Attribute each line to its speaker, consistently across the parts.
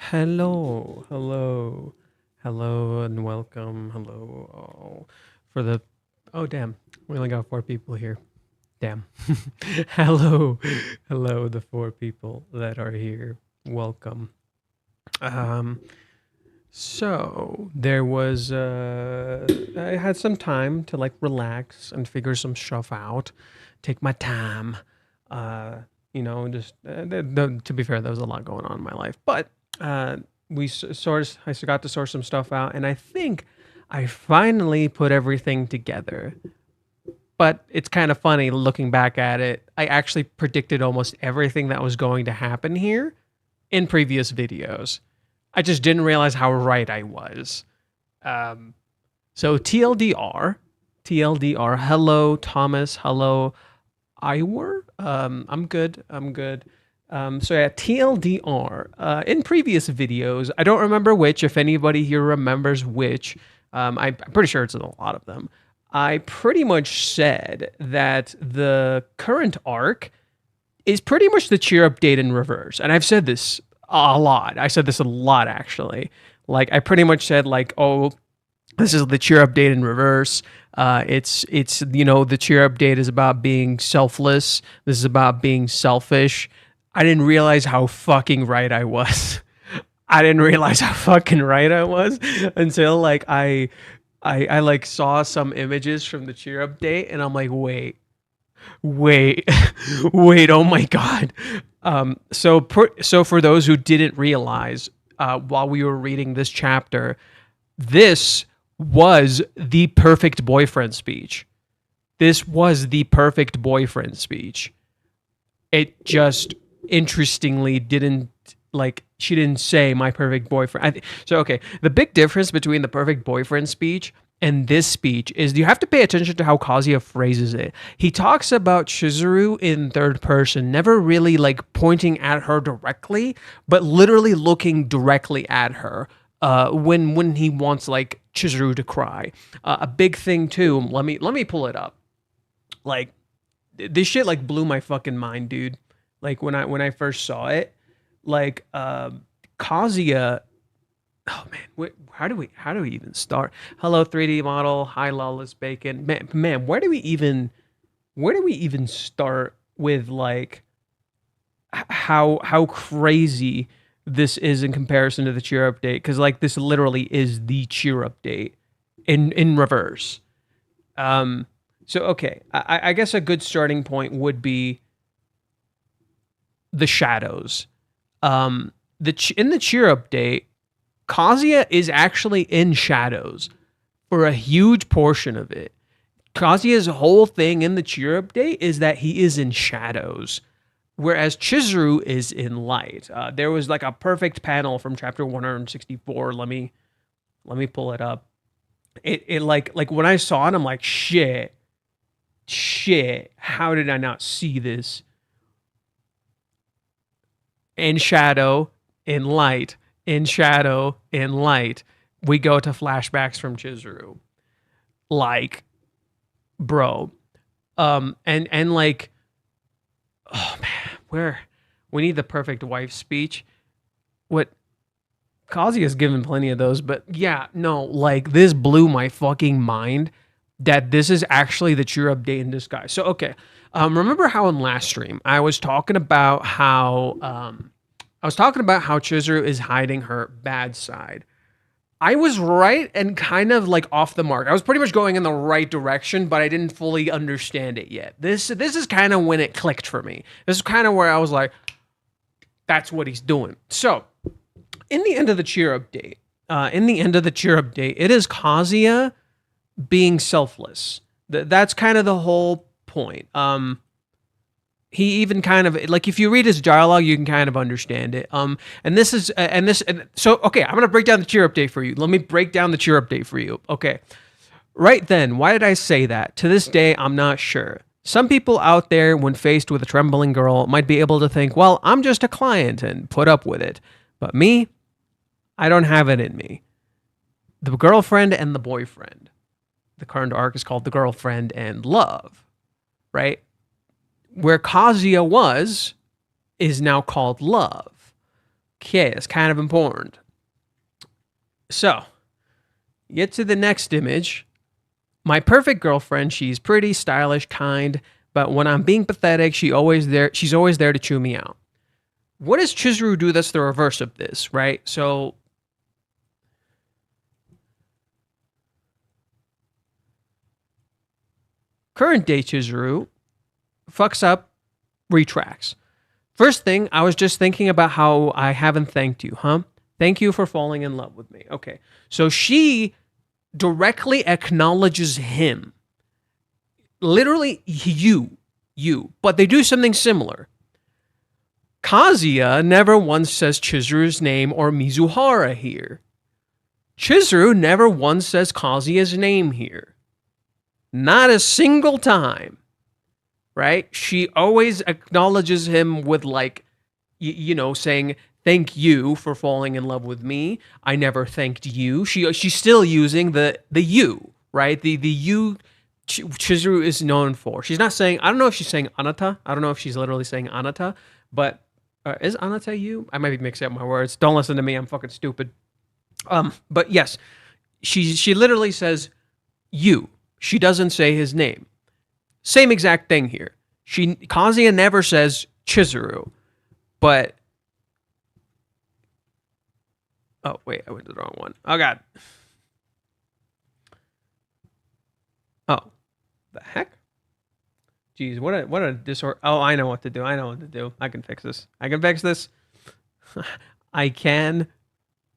Speaker 1: Hello, hello, hello, and welcome. Hello, for the. Oh, damn. We only got 4 people here. Damn. Hello, hello, the 4 people that are here. Welcome. Um, so there was. I had some time to like relax and figure some stuff out, take my time. Just to be fair, there was a lot going on in my life, but uh, I got to source some stuff out, and I think I finally put everything together. But it's kind of funny looking back at it. I actually predicted almost everything that was going to happen here in previous videos. I just didn't realize how right I was. Um, so TLDR. Hello, Thomas. Hello, Iwer. I'm good. So yeah, TLDR. In previous videos, I don't remember which. If anybody here remembers which, I'm pretty sure it's in a lot of them. I pretty much said that the current arc is pretty much the cheer update in reverse, and I've said this a lot. I said this a lot actually. Like I pretty much said like, oh, this is the cheer update in reverse. It's the cheer update is about being selfless. This is about being selfish. I didn't realize how fucking right I was. I didn't realize how fucking right I was until like I like saw some images from the cheer update and I'm like, wait, wait, oh my god. So for those who didn't realize, while we were reading this chapter, this was the perfect boyfriend speech. This was the perfect boyfriend speech. It just interestingly didn't she didn't say my perfect boyfriend. Okay, the big difference between the perfect boyfriend speech and this speech is you have to pay attention to how Kazuya phrases it. He talks about Chizuru in third person, never really like pointing at her directly, but literally looking directly at her when he wants like Chizuru to cry. A big thing too. Let me pull it up. Like this shit like blew my fucking mind, dude. Like when I first saw it, like Kazuya. Oh man, how do we even start? Hello 3D model. Hi Lawless Bacon. Man, where do we even start with like how crazy this is in comparison to the cheer update? Because like this literally is the cheer update in reverse. So okay, I guess a good starting point would be the shadows. In the cheer update, Kazuya is actually in shadows for a huge portion of it. Kazuya's whole thing in the cheer update is that he is in shadows, whereas Chizuru is in light. There was like a perfect panel from chapter 164. Let me pull it up. It like when I saw it, I'm like, shit, how did I not see this? In shadow, in light, in shadow, in light. We go to flashbacks from Chizuru. Like, bro. And like, oh man, where we need the perfect wife speech. What Kazi has given plenty of those, but yeah, no, like this blew my fucking mind that this is actually the cheer update in disguise. So okay, remember how in last stream I was talking about how Chizuru is hiding her bad side. I was right and kind of like off the mark. I was pretty much going in the right direction, but I didn't fully understand it yet. This is kind of when it clicked for me. This is kind of where I was like, that's what he's doing. So, in the end of the cheer update, it is Kazuya being selfless. That's kind of the whole point. He even kind of like if you read his dialogue, you can kind of understand it. So okay, I'm gonna break down the cheer update for you. Let me break down the cheer update for you. Okay, right then, why did I say that? To this day, I'm not sure. Some people out there, when faced with a trembling girl, might be able to think, well, I'm just a client and put up with it. But me, I don't have it in me. The girlfriend and the boyfriend. The current arc is called The Girlfriend and Love, right? Where Kazuya was is now called Love. Okay, it's kind of important. So, get to the next image. My perfect girlfriend, she's pretty, stylish, kind, but when I'm being pathetic, she's always there to chew me out. What does Chizuru do that's the reverse of this, right? So, current day Chizuru fucks up, retracts. First thing, I was just thinking about how I haven't thanked you, huh? Thank you for falling in love with me. Okay. So she directly acknowledges him. Literally, you. But they do something similar. Kazuya never once says Chizuru's name or Mizuhara here. Chizuru never once says Kazuya's name here. Not a single time. Right? She always acknowledges him with like, saying, thank you for falling in love with me. I never thanked you. She's still using the you, right? The you Chizuru is known for. She's not saying, I don't know if she's saying anata. I don't know if she's literally saying anata, but is anata you? I might be mixing up my words. Don't listen to me. I'm fucking stupid. But yes, she literally says you. She doesn't say his name. Same exact thing here. Kazuya never says Chizuru, but oh wait, I went to the wrong one. Oh god. Oh, the heck? Jeez, what a disorder. Oh, I know what to do. I can fix this. I can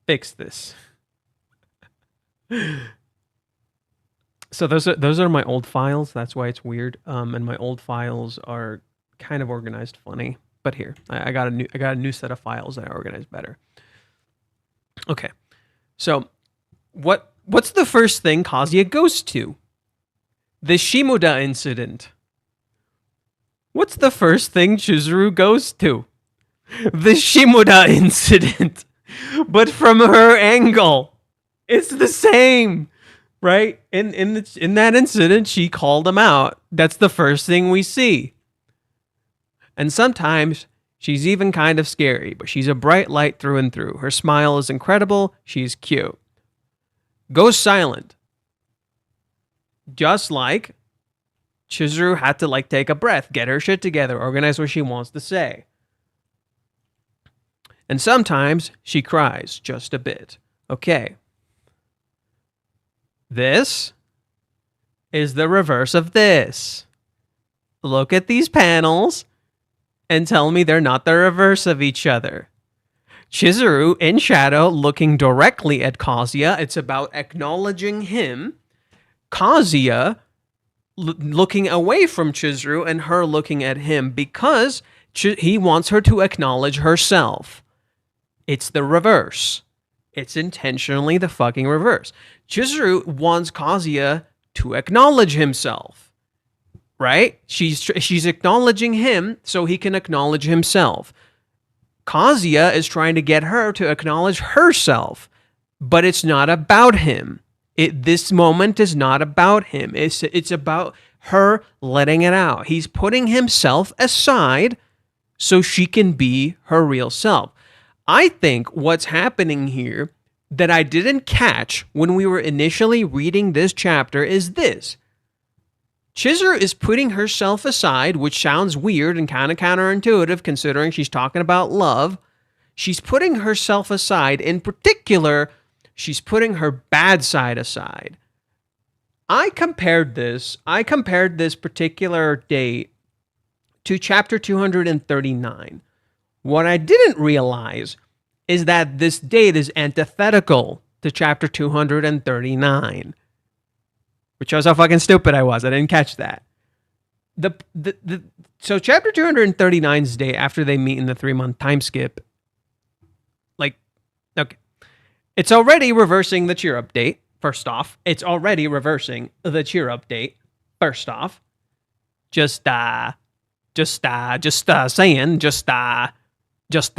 Speaker 1: fix this. So those are my old files. That's why it's weird. And my old files are kind of organized funny. But here, I got a new set of files that I organized better. Okay, so what's the first thing Kazuya goes to? The Shimoda incident. What's the first thing Chizuru goes to? The Shimoda incident, but from her angle. It's the same. Right? In that incident, she called him out. That's the first thing we see. And sometimes she's even kind of scary, but she's a bright light through and through. Her smile is incredible. She's cute. Goes silent. Just like Chizuru had to like take a breath, get her shit together, organize what she wants to say. And sometimes she cries just a bit. Okay. This is the reverse of this. Look at these panels. and tell me they're not the reverse of each other. Chizuru in shadow looking directly at Kazuya. It's about acknowledging him. Kazuya looking away from Chizuru and her looking at him because he wants her to acknowledge herself. It's the reverse. It's intentionally the fucking reverse. Chizuru wants Kazuya to acknowledge himself, right? She's acknowledging him so he can acknowledge himself. Kazuya is trying to get her to acknowledge herself, but it's not about him. This moment is not about him. It's about her letting it out. He's putting himself aside so she can be her real self. I think what's happening here that I didn't catch when we were initially reading this chapter is this. Chizuru is putting herself aside, which sounds weird and kind of counterintuitive considering she's talking about love. She's putting herself aside. In particular, she's putting her bad side aside. I compared this particular date to chapter 239. What I didn't realize is that this date is antithetical to chapter 239. Which shows how fucking stupid I was. I didn't catch that. So chapter 239's date after they meet in the 3-month time skip. Okay. It's already reversing the cheer up date, first off. Just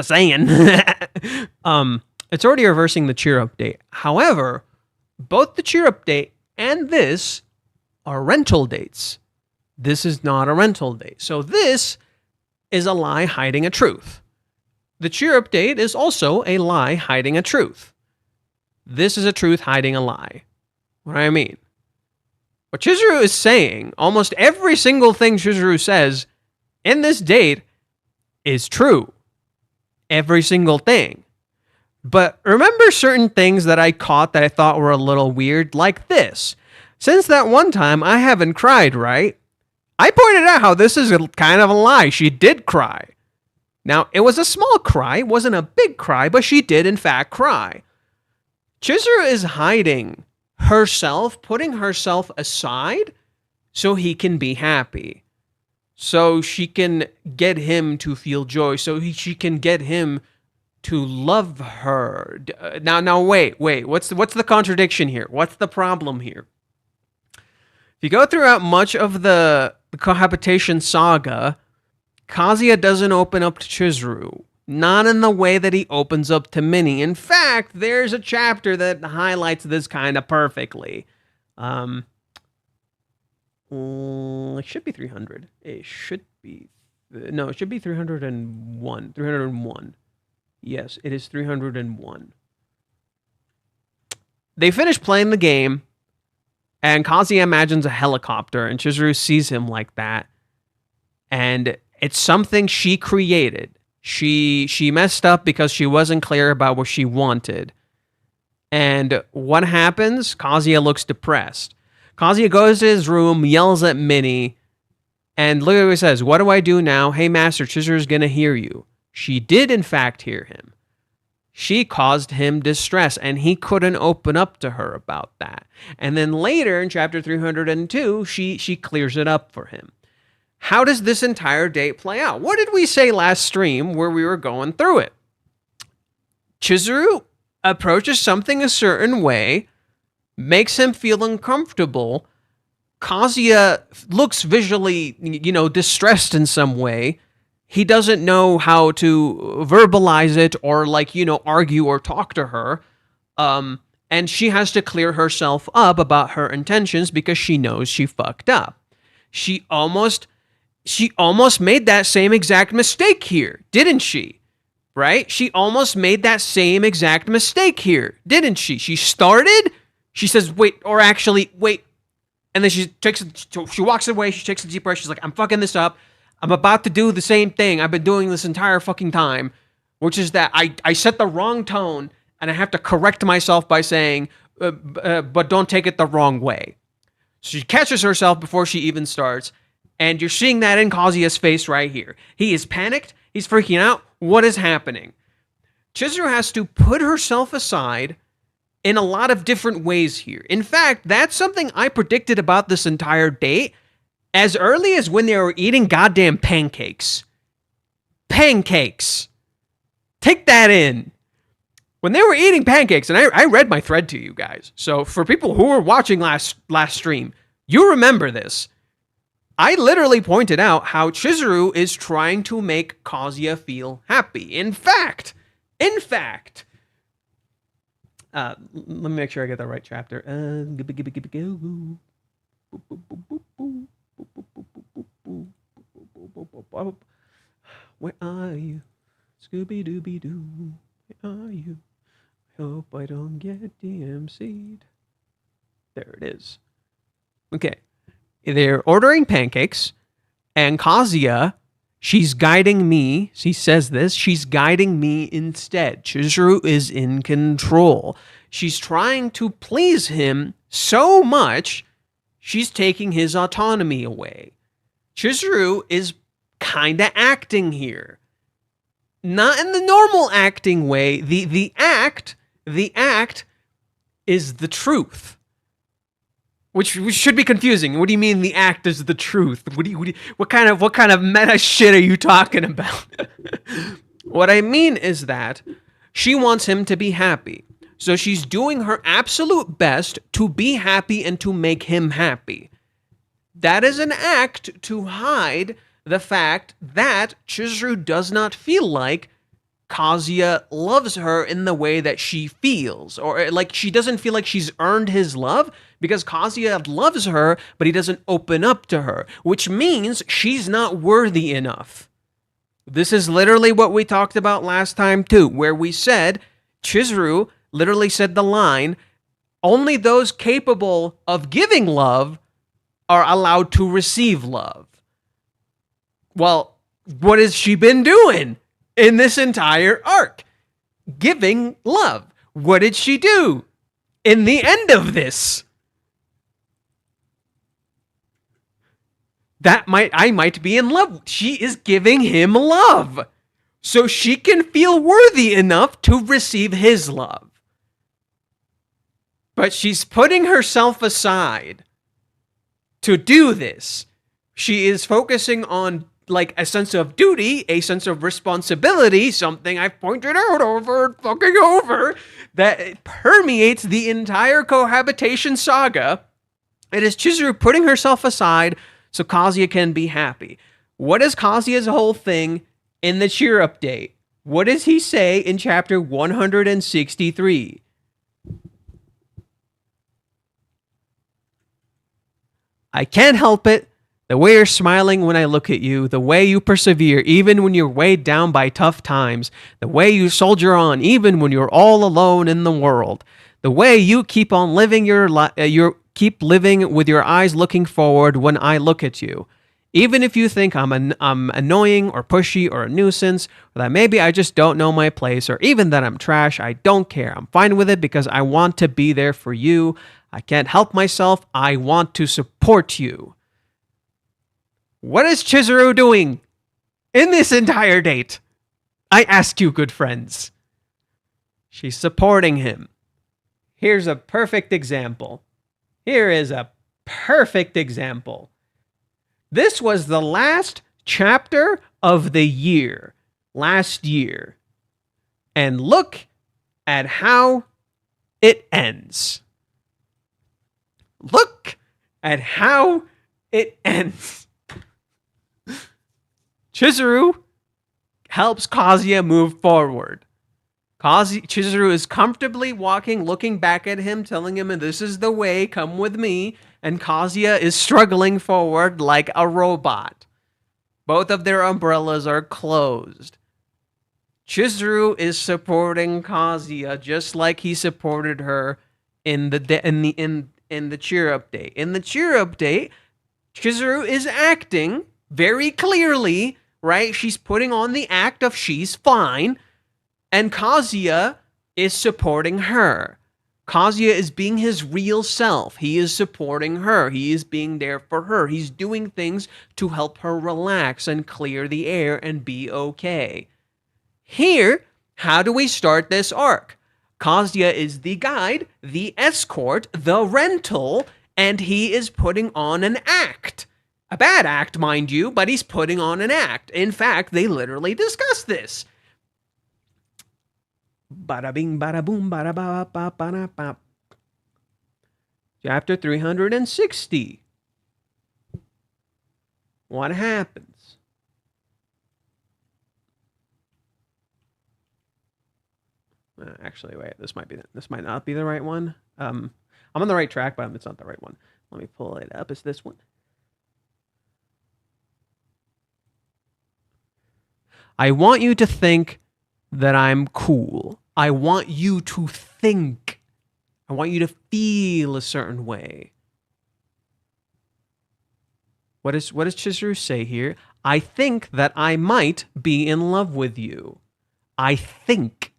Speaker 1: saying. It's already reversing the cheer update. However, both the cheer update and this are rental dates. This is not a rental date. So this is a lie hiding a truth. The cheer update is also a lie hiding a truth. This is a truth hiding a lie. What do I mean? What Chizuru is saying, almost every single thing Chizuru says in this date is true. Every single thing. But remember certain things that I caught that I thought were a little weird, like this. Since that one time, I haven't cried, right? I pointed out how this is kind of a lie. She did cry. Now, it was a small cry. It wasn't a big cry, but she did, in fact, cry. Chizuru is hiding herself, putting herself aside so he can be happy. So she can get him to feel joy. So she can get him to love her. Now, wait. What's the contradiction here? What's the problem here? If you go throughout much of the cohabitation saga, Kazuya doesn't open up to Chizuru. Not in the way that he opens up to Minnie. In fact, there's a chapter that highlights this kind of perfectly. It should be 300. It should be 301. 301. Yes, it is 301. They finish playing the game, and Kazuya imagines a helicopter, and Chizuru sees him like that. And it's something she created. She messed up because she wasn't clear about what she wanted. And what happens? Kazuya looks depressed. Kazuya goes to his room, yells at Minnie, and literally says, "What do I do now? Hey, Master, Chizuru's gonna hear you." She did, in fact, hear him. She caused him distress, and he couldn't open up to her about that. And then later, in chapter 302, she clears it up for him. How does this entire date play out? What did we say last stream where we were going through it? Chizuru approaches something a certain way, makes him feel uncomfortable. Kazuya looks visually, distressed in some way. He doesn't know how to verbalize it or argue or talk to her. And she has to clear herself up about her intentions because she knows she fucked up. She almost made that same exact mistake here, didn't she? Right? She almost made that same exact mistake here, didn't she? She started, she says, wait. And then she walks away, she takes a deep breath, she's like, I'm fucking this up. I'm about to do the same thing I've been doing this entire fucking time, which is that I set the wrong tone and I have to correct myself by saying, but don't take it the wrong way. So she catches herself before she even starts. And you're seeing that in Kazuya's face right here. He is panicked. He's freaking out. What is happening? Chizuru has to put herself aside in a lot of different ways here. In fact, that's something I predicted about this entire date as early as when they were eating goddamn pancakes. Pancakes. Take that in. When they were eating pancakes, and I read my thread to you guys, so for people who were watching last stream, you remember this. I literally pointed out how Chizuru is trying to make Kazuya feel happy. In fact, let me make sure I get the right chapter. Where are you? Scooby-Dooby-Doo. Where are you? I hope I don't get DMC'd. There it is. Okay. They're ordering pancakes, and Kazuya, she's guiding me. She says this. She's guiding me instead. Chizuru is in control. She's trying to please him so much, she's taking his autonomy away. Chizuru is kind of acting here. Not in the normal acting way. The act is the truth. Which should be confusing. What do you mean the act is the truth? What kind of meta shit are you talking about? What I mean is that she wants him to be happy. So she's doing her absolute best to be happy and to make him happy. That is an act to hide the fact that Chizuru does not feel like Kazuya loves her in the way that she feels, or like she doesn't feel like she's earned his love because Kazuya loves her, but he doesn't open up to her, which means she's not worthy enough. This is literally what we talked about last time too, where we said, Chizuru literally said the line, only those capable of giving love are allowed to receive love. Well, what has she been doing in this entire arc? Giving love. What did she do in the end of this? I might be in love. She is giving him love so she can feel worthy enough to receive his love. But she's putting herself aside to do this. She is focusing on like a sense of duty, a sense of responsibility, something I've pointed out over and fucking over, that permeates the entire cohabitation saga. It is Chizuru putting herself aside so Kazuya can be happy. What is Kazuya's whole thing in the cheer update? What does he say in chapter 163? I can't help it. The way you're smiling when I look at you, the way you persevere even when you're weighed down by tough times, the way you soldier on even when you're all alone in the world, the way you keep on living keep living with your eyes looking forward when I look at you. Even if you think I'm annoying or pushy or a nuisance, or that maybe I just don't know my place, or even that I'm trash, I don't care. I'm fine with it because I want to be there for you. I can't help myself. I want to support you. What is Chizuru doing in this entire date? I ask you, good friends. She's supporting him. Here's a perfect example. Here is a perfect example. This was the last chapter of the year, last year. And look at how it ends. Look at how it ends. Chizuru helps Kazuya move forward. Chizuru is comfortably walking, looking back at him, telling him, this is the way, come with me. And Kazuya is struggling forward like a robot. Both of their umbrellas are closed. Chizuru is supporting Kazuya just like he supported her in the cheer update. In the cheer update, Chizuru is acting very clearly, right? She's putting on the act of she's fine, and Kazuya is supporting her. Kazuya is being his real self. He is supporting her. He is being there for her. He's doing things to help her relax and clear the air and be okay. Here, how do we start this arc? Kazuya is the guide, the escort, the rental, and he is putting on an act. A bad act, mind you, but he's putting on an act. In fact, they literally discuss this. Bada bing, bada boom, bada ba ba ba ba. Chapter 360. What happens? Actually, wait. This might not be the right one. I'm on the right track, but it's not the right one. Let me pull it up. It's this one. I want you to think that I'm cool. I want you to think. I want you to feel a certain way. What does Chizuru say here? I think that I might be in love with you. I think.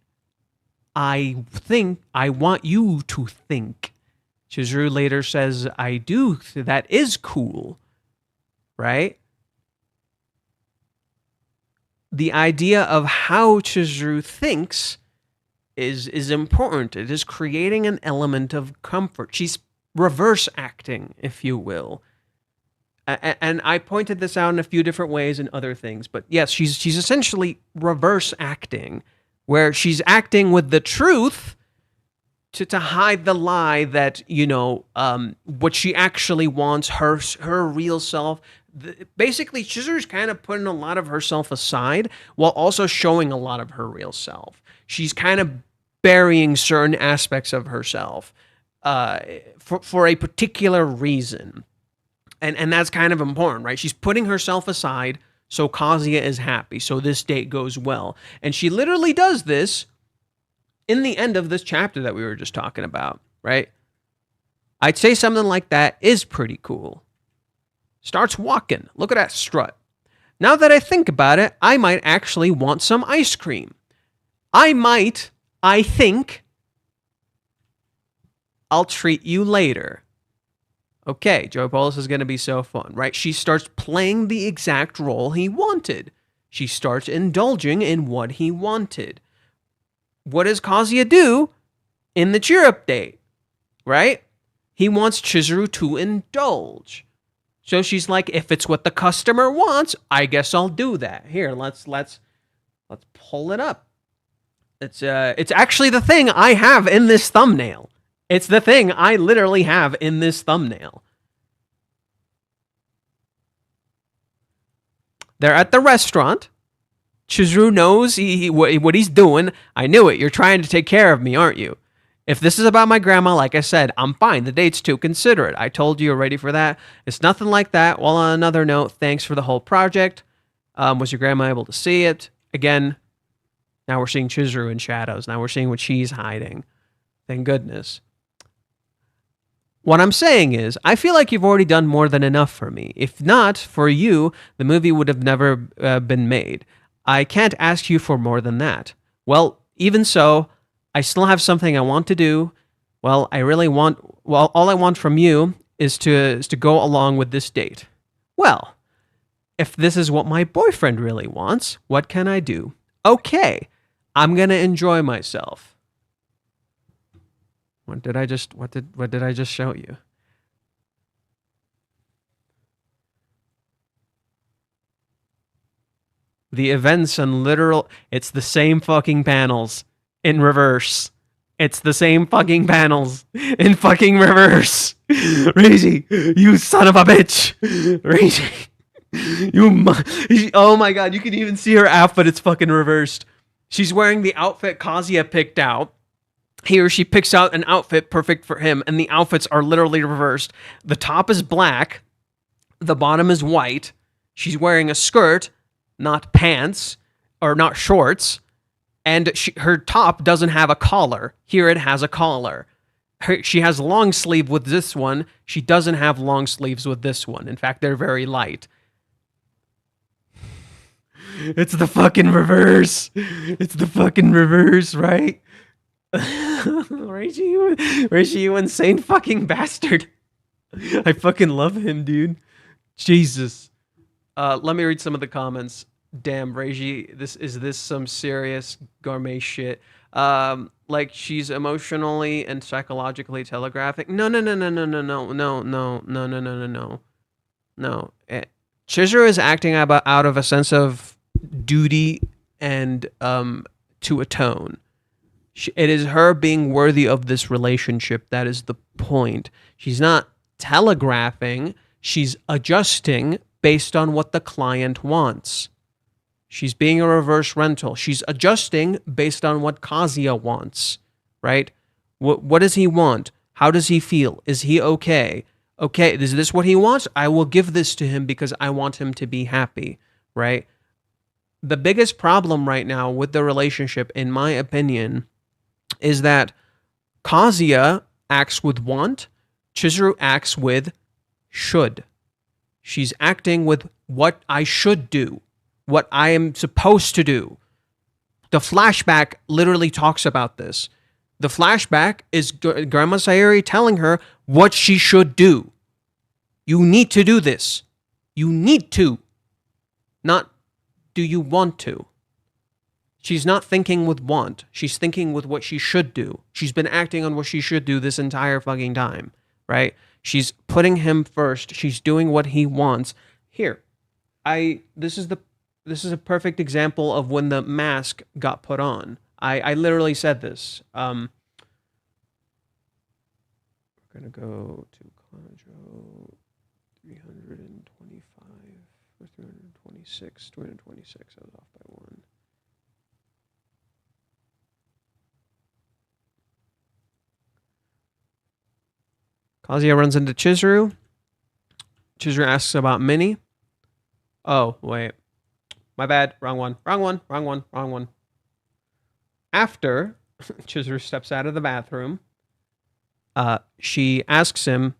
Speaker 1: I want you to think. Chizuru later says, I do. That is cool. Right? The idea of how Chizuru thinks is important. It is creating an element of comfort. She's reverse acting, if you will. And I pointed this out in a few different ways and other things. But yes, she's essentially reverse acting, where she's acting with the truth to hide the lie that, what she actually wants, her real self. Basically, Chizuru's kind of putting a lot of herself aside while also showing a lot of her real self. She's kind of burying certain aspects of herself for a particular reason. And that's kind of important, right? She's putting herself aside so Kazuya is happy, so this date goes well. And she literally does this in the end of this chapter that we were just talking about, right? I'd say something like that is pretty cool. Starts walking. Look at that strut. Now that I think about it, I might actually want some ice cream. I think, I'll treat you later. Okay, Joe Polis is going to be so fun, right? She starts playing the exact role he wanted. She starts indulging in what he wanted. What does Kazuya do in the cheer up date, right? He wants Chizuru to indulge. So she's like, if it's what the customer wants, I guess I'll do that. Here, let's pull it up. It's actually the thing I have in this thumbnail. It's the thing I literally have in this thumbnail. They're at the restaurant. Chizuru knows what he's doing. I knew it. You're trying to take care of me, aren't you? If this is about my grandma, like I said, I'm fine. The date's too considerate. I told you you're ready for that. It's nothing like that. Well, on another note, thanks for the whole project. Was your grandma able to see it? Again, now we're seeing Chizuru in shadows. Now we're seeing what she's hiding. Thank goodness. What I'm saying is, I feel like you've already done more than enough for me. If not, for you, the movie would have never been made. I can't ask you for more than that. Well, even so, I still have something I want to do. Well, all I want from you is to go along with this date. Well, if this is what my boyfriend really wants, what can I do? Okay, I'm going to enjoy myself. What did I just show you? The events and literal, it's the same fucking panels in reverse. It's the same fucking panels in fucking reverse. Reishi, you son of a bitch. Reishi, oh my god, you can even see her outfit, it's fucking reversed. She's wearing the outfit Kazuya picked out. Here, she picks out an outfit perfect for him, and the outfits are literally reversed. The top is black. The bottom is white. She's wearing a skirt, not pants, or not shorts. And her top doesn't have a collar. Here, it has a collar. She has long sleeve with this one. She doesn't have long sleeves with this one. In fact, they're very light. It's the fucking reverse. It's the fucking reverse, right? Reishi, you insane fucking bastard. I fucking love him, dude. Jesus. Let me read some of the comments. Damn, Reiji, this some serious gourmet shit. Like she's emotionally and psychologically telegraphing. No, no, no, no, no, no, no, no, no, no, no, no, no, no. No. Chizuru is acting out of a sense of duty and to atone. It is her being worthy of this relationship that is the point. She's not telegraphing, she's adjusting based on what the client wants. She's being a reverse rental. She's adjusting based on what Kazuya wants, right? What does he want? How does he feel? Is he okay? Okay, is this what he wants? I will give this to him because I want him to be happy, right? The biggest problem right now with the relationship, in my opinion, is that Kazuya acts with want, Chizuru acts with should. She's acting with what I should do, what I am supposed to do. The flashback literally talks about this. The flashback is Grandma Sayuri telling her what she should do. You need to do this. You need to. Not do you want to. She's not thinking with want. She's thinking with what she should do. She's been acting on what she should do this entire fucking time, right? She's putting him first. She's doing what he wants. Here, this is a perfect example of when the mask got put on. I literally said this. We're gonna go to Kanojo 325 or 326. 326. I was off by one. Kazuya runs into Chizuru. Chizuru asks about Minnie. Oh, wait. My bad. Wrong one. After Chizuru steps out of the bathroom, she asks him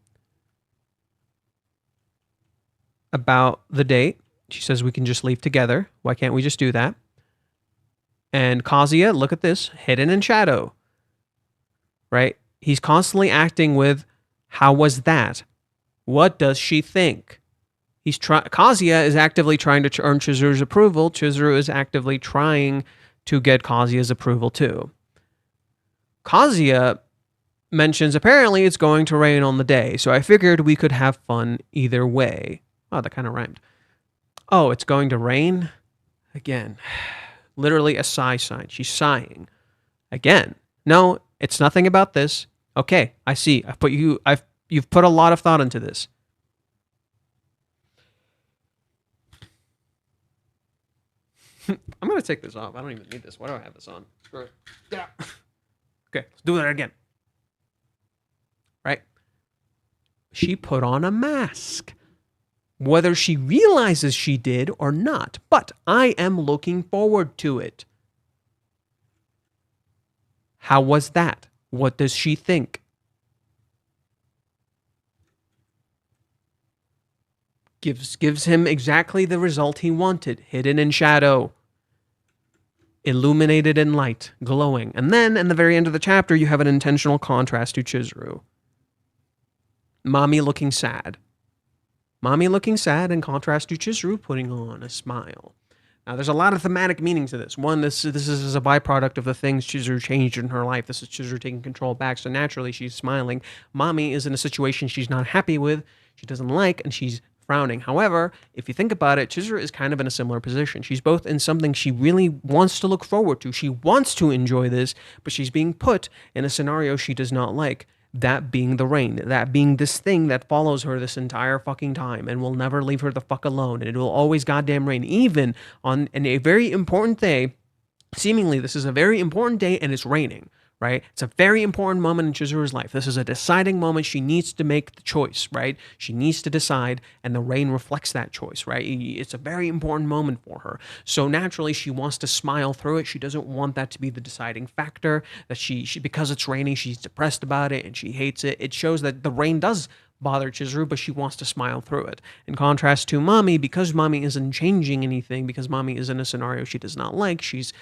Speaker 1: about the date. She says we can just leave together. Why can't we just do that? And Kazuya, look at this, hidden in shadow. Right? He's constantly acting with, how was that? What does she think? Kazuya is actively trying to earn Chizuru's approval. Chizuru is actively trying to get Kazuya's approval too. Kazuya mentions apparently it's going to rain on the day, so I figured we could have fun either way. Oh, that kind of rhymed. Oh, it's going to rain? Again. Literally a sigh sign. She's sighing. Again. No, it's nothing about this. Okay, I see. You've put a lot of thought into this. I'm going to take this off. I don't even need this. Why do I have this on? Screw it. Get out. Okay, let's do that again. Right? She put on a mask. Whether she realizes she did or not. But I am looking forward to it. How was that? What does she think? Gives him exactly the result he wanted. Hidden in shadow. Illuminated in light. Glowing. And then, in the very end of the chapter, you have an intentional contrast to Chizuru. Mommy looking sad. Mommy looking sad in contrast to Chizuru putting on a smile. Now, there's a lot of thematic meaning to this. One, this is a byproduct of the things Chizuru changed in her life. This is Chizuru taking control back, so naturally she's smiling. Mommy is in a situation she's not happy with, she doesn't like, and she's frowning. However, if you think about it, Chizuru is kind of in a similar position. She's both in something she really wants to look forward to. She wants to enjoy this, but she's being put in a scenario she does not like. That being the rain. That being this thing that follows her this entire fucking time and will never leave her the fuck alone. And it will always goddamn rain. Even on a very important day, seemingly this is a very important day and it's raining. Right? It's a very important moment in Chizuru's life. This is a deciding moment. She needs to make the choice, right? She needs to decide, and the rain reflects that choice, right? It's a very important moment for her. So naturally, she wants to smile through it. She doesn't want that to be the deciding factor, that she because it's raining, she's depressed about it, and she hates it. It shows that the rain does bother Chizuru, but she wants to smile through it. In contrast to Mommy, because Mommy isn't changing anything, because Mommy is in a scenario she does not like, she's,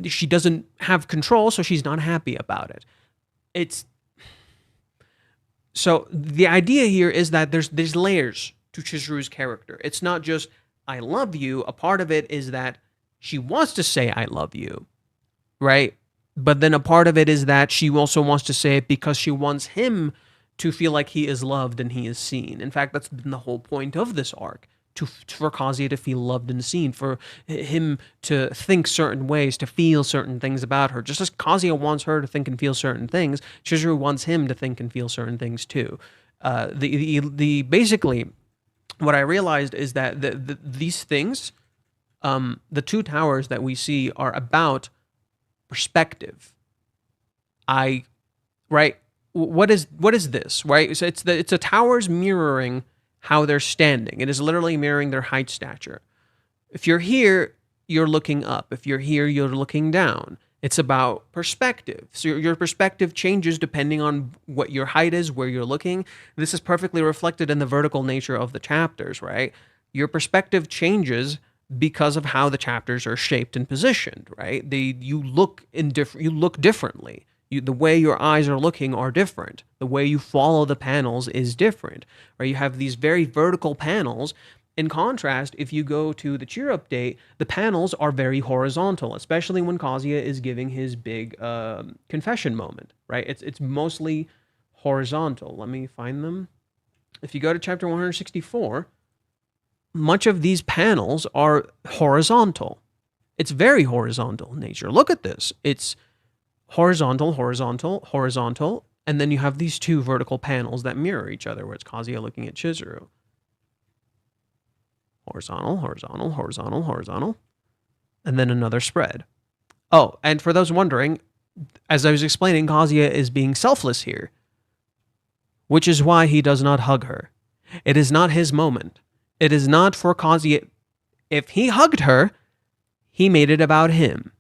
Speaker 1: she doesn't have control, so she's not happy about it. So the idea here is that there's layers to Chizuru's character. It's not just, I love you. A part of it is that she wants to say, I love you, right? But then a part of it is that she also wants to say it because she wants him to feel like he is loved and he is seen. In fact, that's been the whole point of this arc, for Kazuya to feel loved and seen, for him to think certain ways, to feel certain things about her. Just as Kazuya wants her to think and feel certain things, Chizuru wants him to think and feel certain things too. Basically, what I realized is that these things, the two towers that we see, are about perspective. What is this, right? So it's the towers mirroring how they're standing. It is literally mirroring their height stature. If you're here, you're looking up. If you're here, you're looking down. It's about perspective. So your perspective changes depending on what your height is, where you're looking. This is perfectly reflected in the vertical nature of the chapters, right? Your perspective changes because of how the chapters are shaped and positioned, right? You look differently. The way your eyes are looking are different. The way you follow the panels is different. Right? You have these very vertical panels. In contrast, if you go to the cheer update, the panels are very horizontal, especially when Kazuya is giving his big confession moment. Right? It's mostly horizontal. Let me find them. If you go to chapter 164, much of these panels are horizontal. It's very horizontal in nature. Look at this. It's horizontal, horizontal, horizontal, and then you have these two vertical panels that mirror each other, where it's Kazuya looking at Chizuru. Horizontal, horizontal, horizontal, horizontal, and then another spread. Oh, and for those wondering, as I was explaining, Kazuya is being selfless here, which is why he does not hug her. It is not his moment. It is not for Kazuya. If he hugged her, he made it about him.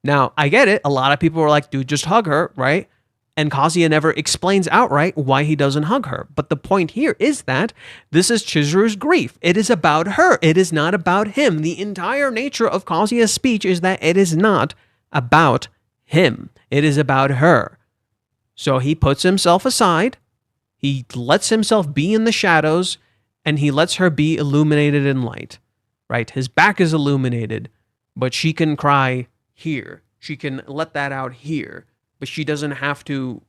Speaker 1: Now, I get it. A lot of people were like, dude, just hug her, right? And Kazuya never explains outright why he doesn't hug her. But the point here is that this is Chizuru's grief. It is about her. It is not about him. The entire nature of Kazuya's speech is that it is not about him. It is about her. So he puts himself aside. He lets himself be in the shadows, and he lets her be illuminated in light, right? His back is illuminated, but she can cry here. She can let that out here, but she doesn't have to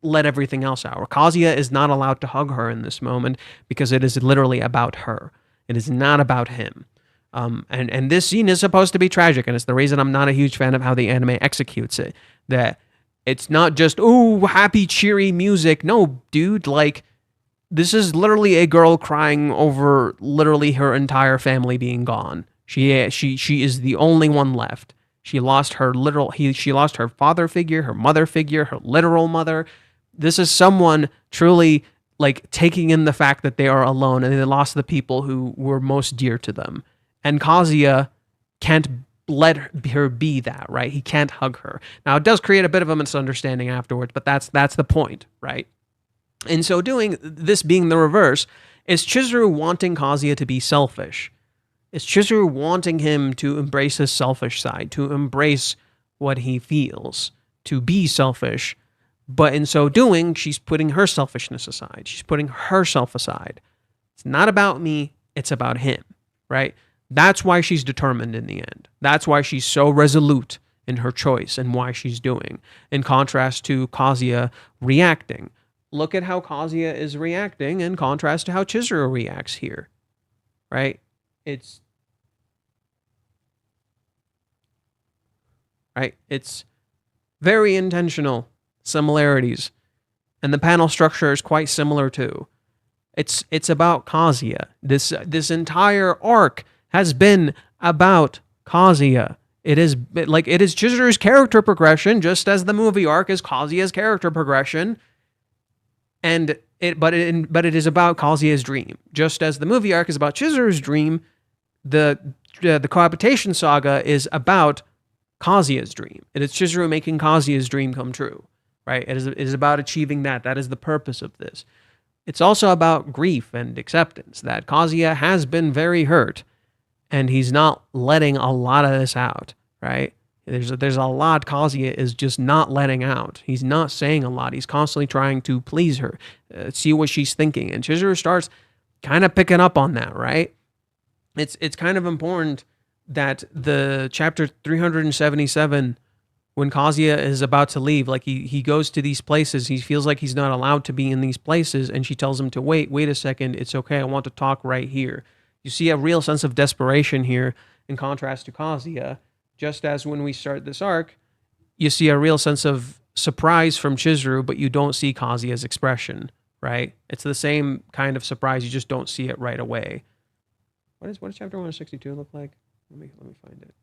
Speaker 1: let everything else out. Kazuya is not allowed to hug her in this moment because it is literally about her. It is not about him. And this scene is supposed to be tragic, and it's the reason I'm not a huge fan of how the anime executes it. That it's not just, ooh, happy, cheery music. No, dude, this is literally a girl crying over literally her entire family being gone. She is the only one left. She lost her she lost her father figure, her mother figure, her literal mother. This is someone truly taking in the fact that they are alone and they lost the people who were most dear to them. And Kazuya can't let her be that, right? He can't hug her. Now, it does create a bit of a misunderstanding afterwards, but that's the point, right? In so doing, this being the reverse, is Chizuru wanting Kazuya to be selfish. It's Chizuru wanting him to embrace his selfish side, to embrace what he feels, to be selfish. But in so doing, she's putting her selfishness aside. She's putting herself aside. It's not about me, it's about him, right? That's why she's determined in the end. That's why she's so resolute in her choice and why she's doing, in contrast to Kazuya reacting. Look at how Kazuya is reacting in contrast to how Chizuru reacts here, right? It's very intentional similarities, and the panel structure is quite similar too. It's about Kazuya. This entire arc has been about Kazuya. It is Chizuru's character progression, just as the movie arc is Kazuya's character progression. But it is about Kazuya's dream. Just as the movie arc is about Chizuru's dream, the cohabitation saga is about Kazuya's dream. It is Chizuru making Kazuya's dream come true. right? It is about achieving that. That is the purpose of this. It's also about grief and acceptance, that Kazuya has been very hurt, and he's not letting a lot of this out, right? There's a lot Kazuya is just not letting out. He's not saying a lot. He's constantly trying to please her, see what she's thinking. And Chizuru starts kind of picking up on that, right? It's kind of important that the chapter 377, when Kazuya is about to leave, like he goes to these places, he feels like he's not allowed to be in these places, and she tells him to wait a second, it's okay, I want to talk right here. You see a real sense of desperation here in contrast to Kazuya. Just as when we start this arc, you see a real sense of surprise from Chizuru, but you don't see Kazuya's expression, right? It's the same kind of surprise, you just don't see it right away. What does chapter 162 look like? Let me find it.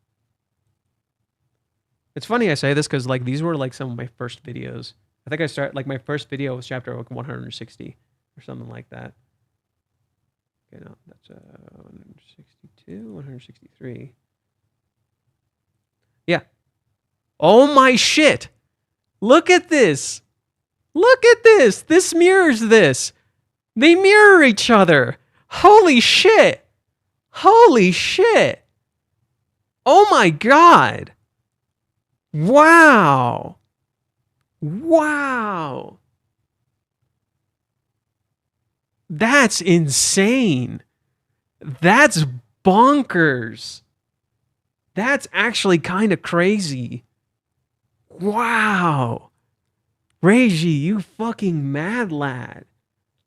Speaker 1: It's funny I say this because like these were like some of my first videos. I think I start like my first video was chapter 160 or something like that. Okay, no, that's 162, 163. Yeah. Oh my shit! Look at this! Look at this! This mirrors this! They mirror each other! Holy shit! Holy shit! Oh my god! Wow! Wow! That's insane! That's bonkers! That's actually kind of crazy. Wow! Reiji, you fucking mad lad.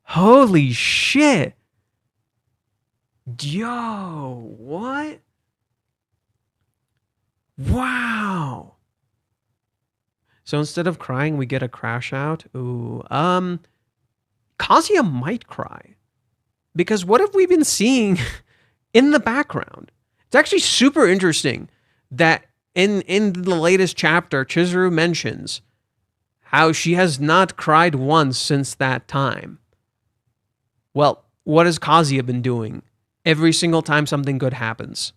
Speaker 1: Holy shit! Yo, what? Wow! So instead of crying, we get a crash out. Ooh, Kazuya might cry. Because what have we been seeing in the background? It's actually super interesting that in the latest chapter, Chizuru mentions how she has not cried once since that time. Well, what has Kazuya been doing every single time something good happens?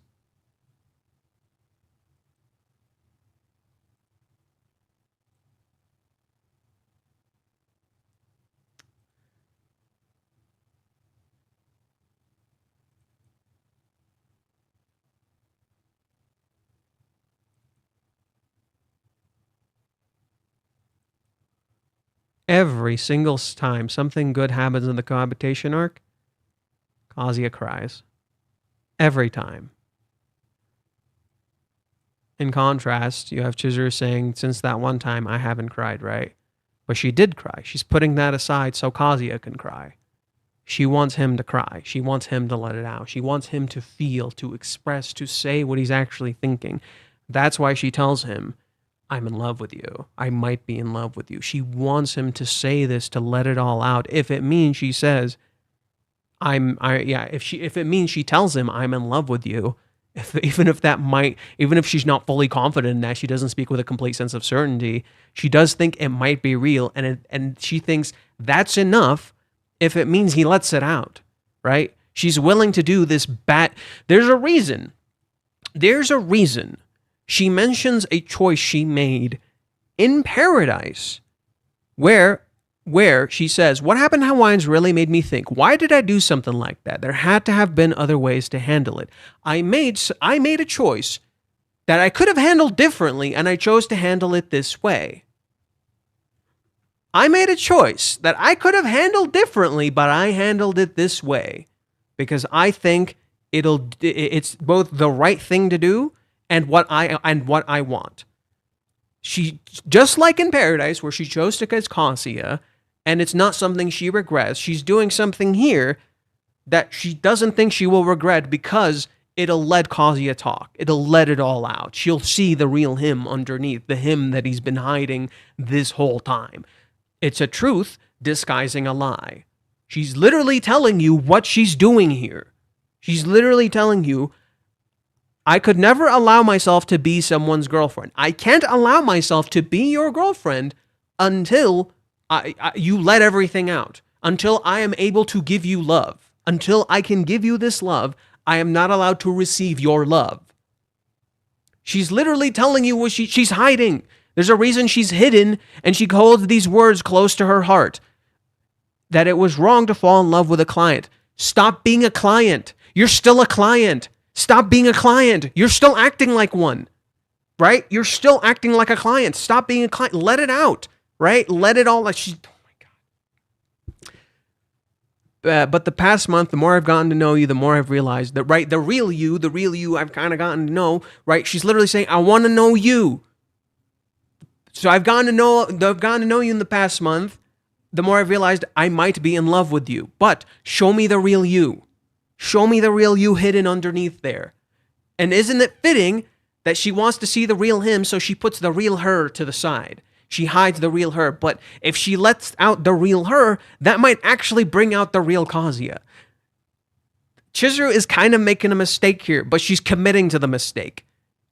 Speaker 1: Every single time something good happens in the cohabitation arc, Kazuya cries. Every time. In contrast, you have Chizuru saying, since that one time, I haven't cried, right? But she did cry. She's putting that aside so Kazuya can cry. She wants him to cry. She wants him to let it out. She wants him to feel, to express, to say what he's actually thinking. That's why she tells him, I'm in love with you. I might be in love with you. She wants him to say this, to let it all out. If it means she says, if it means she tells him I'm in love with you, even if she's not fully confident in that, she doesn't speak with a complete sense of certainty. She does think it might be real, and she thinks that's enough if it means he lets it out, right? She's willing to do this bad. There's a reason. She mentions a choice she made in Paradise where she says, what happened to Hawaiians really made me think, why did I do something like that? There had to have been other ways to handle it. I made a choice that I could have handled differently, and I chose to handle it this way. I made a choice that I could have handled differently, but I handled it this way because I think it's both the right thing to do and what I want. She, just like in Paradise, where she chose to kiss Kazuya, and it's not something she regrets, she's doing something here that she doesn't think she will regret because it'll let Kazuya talk. It'll let it all out. She'll see the real him underneath, the him that he's been hiding this whole time. It's a truth disguising a lie. She's literally telling you what she's doing here. She's literally telling you, I could never allow myself to be someone's girlfriend. I can't allow myself to be your girlfriend until you let everything out. Until I am able to give you love. Until I can give you this love, I am not allowed to receive your love. She's literally telling you what she's hiding. There's a reason she's hidden and she holds these words close to her heart. That it was wrong to fall in love with a client. Stop being a client. You're still a client. Stop being a client. You're still acting like one, right? You're still acting like a client. Stop being a client. Let it out, right? Let it all. Oh my God. But the past month, the more I've gotten to know you, the more I've realized that, right? The real you I've kind of gotten to know, right? She's literally saying, I want to know you. So I've gotten to know you in the past month. The more I've realized I might be in love with you. But show me the real you. Show me the real you hidden underneath there. And isn't it fitting that she wants to see the real him, so she puts the real her to the side? She hides the real her. But if she lets out the real her, that might actually bring out the real Kazuya. Chizuru is kind of making a mistake here, but she's committing to the mistake.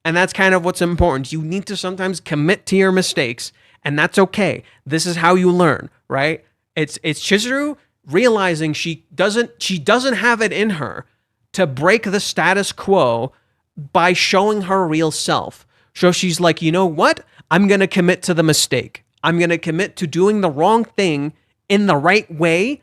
Speaker 1: And that's kind of what's important. You need to sometimes commit to your mistakes, and that's okay. This is how you learn, right? It's Chizuru realizing she doesn't have it in her to break the status quo by showing her real self. So she's like, you know what? I'm going to commit to the mistake. I'm going to commit to doing the wrong thing in the right way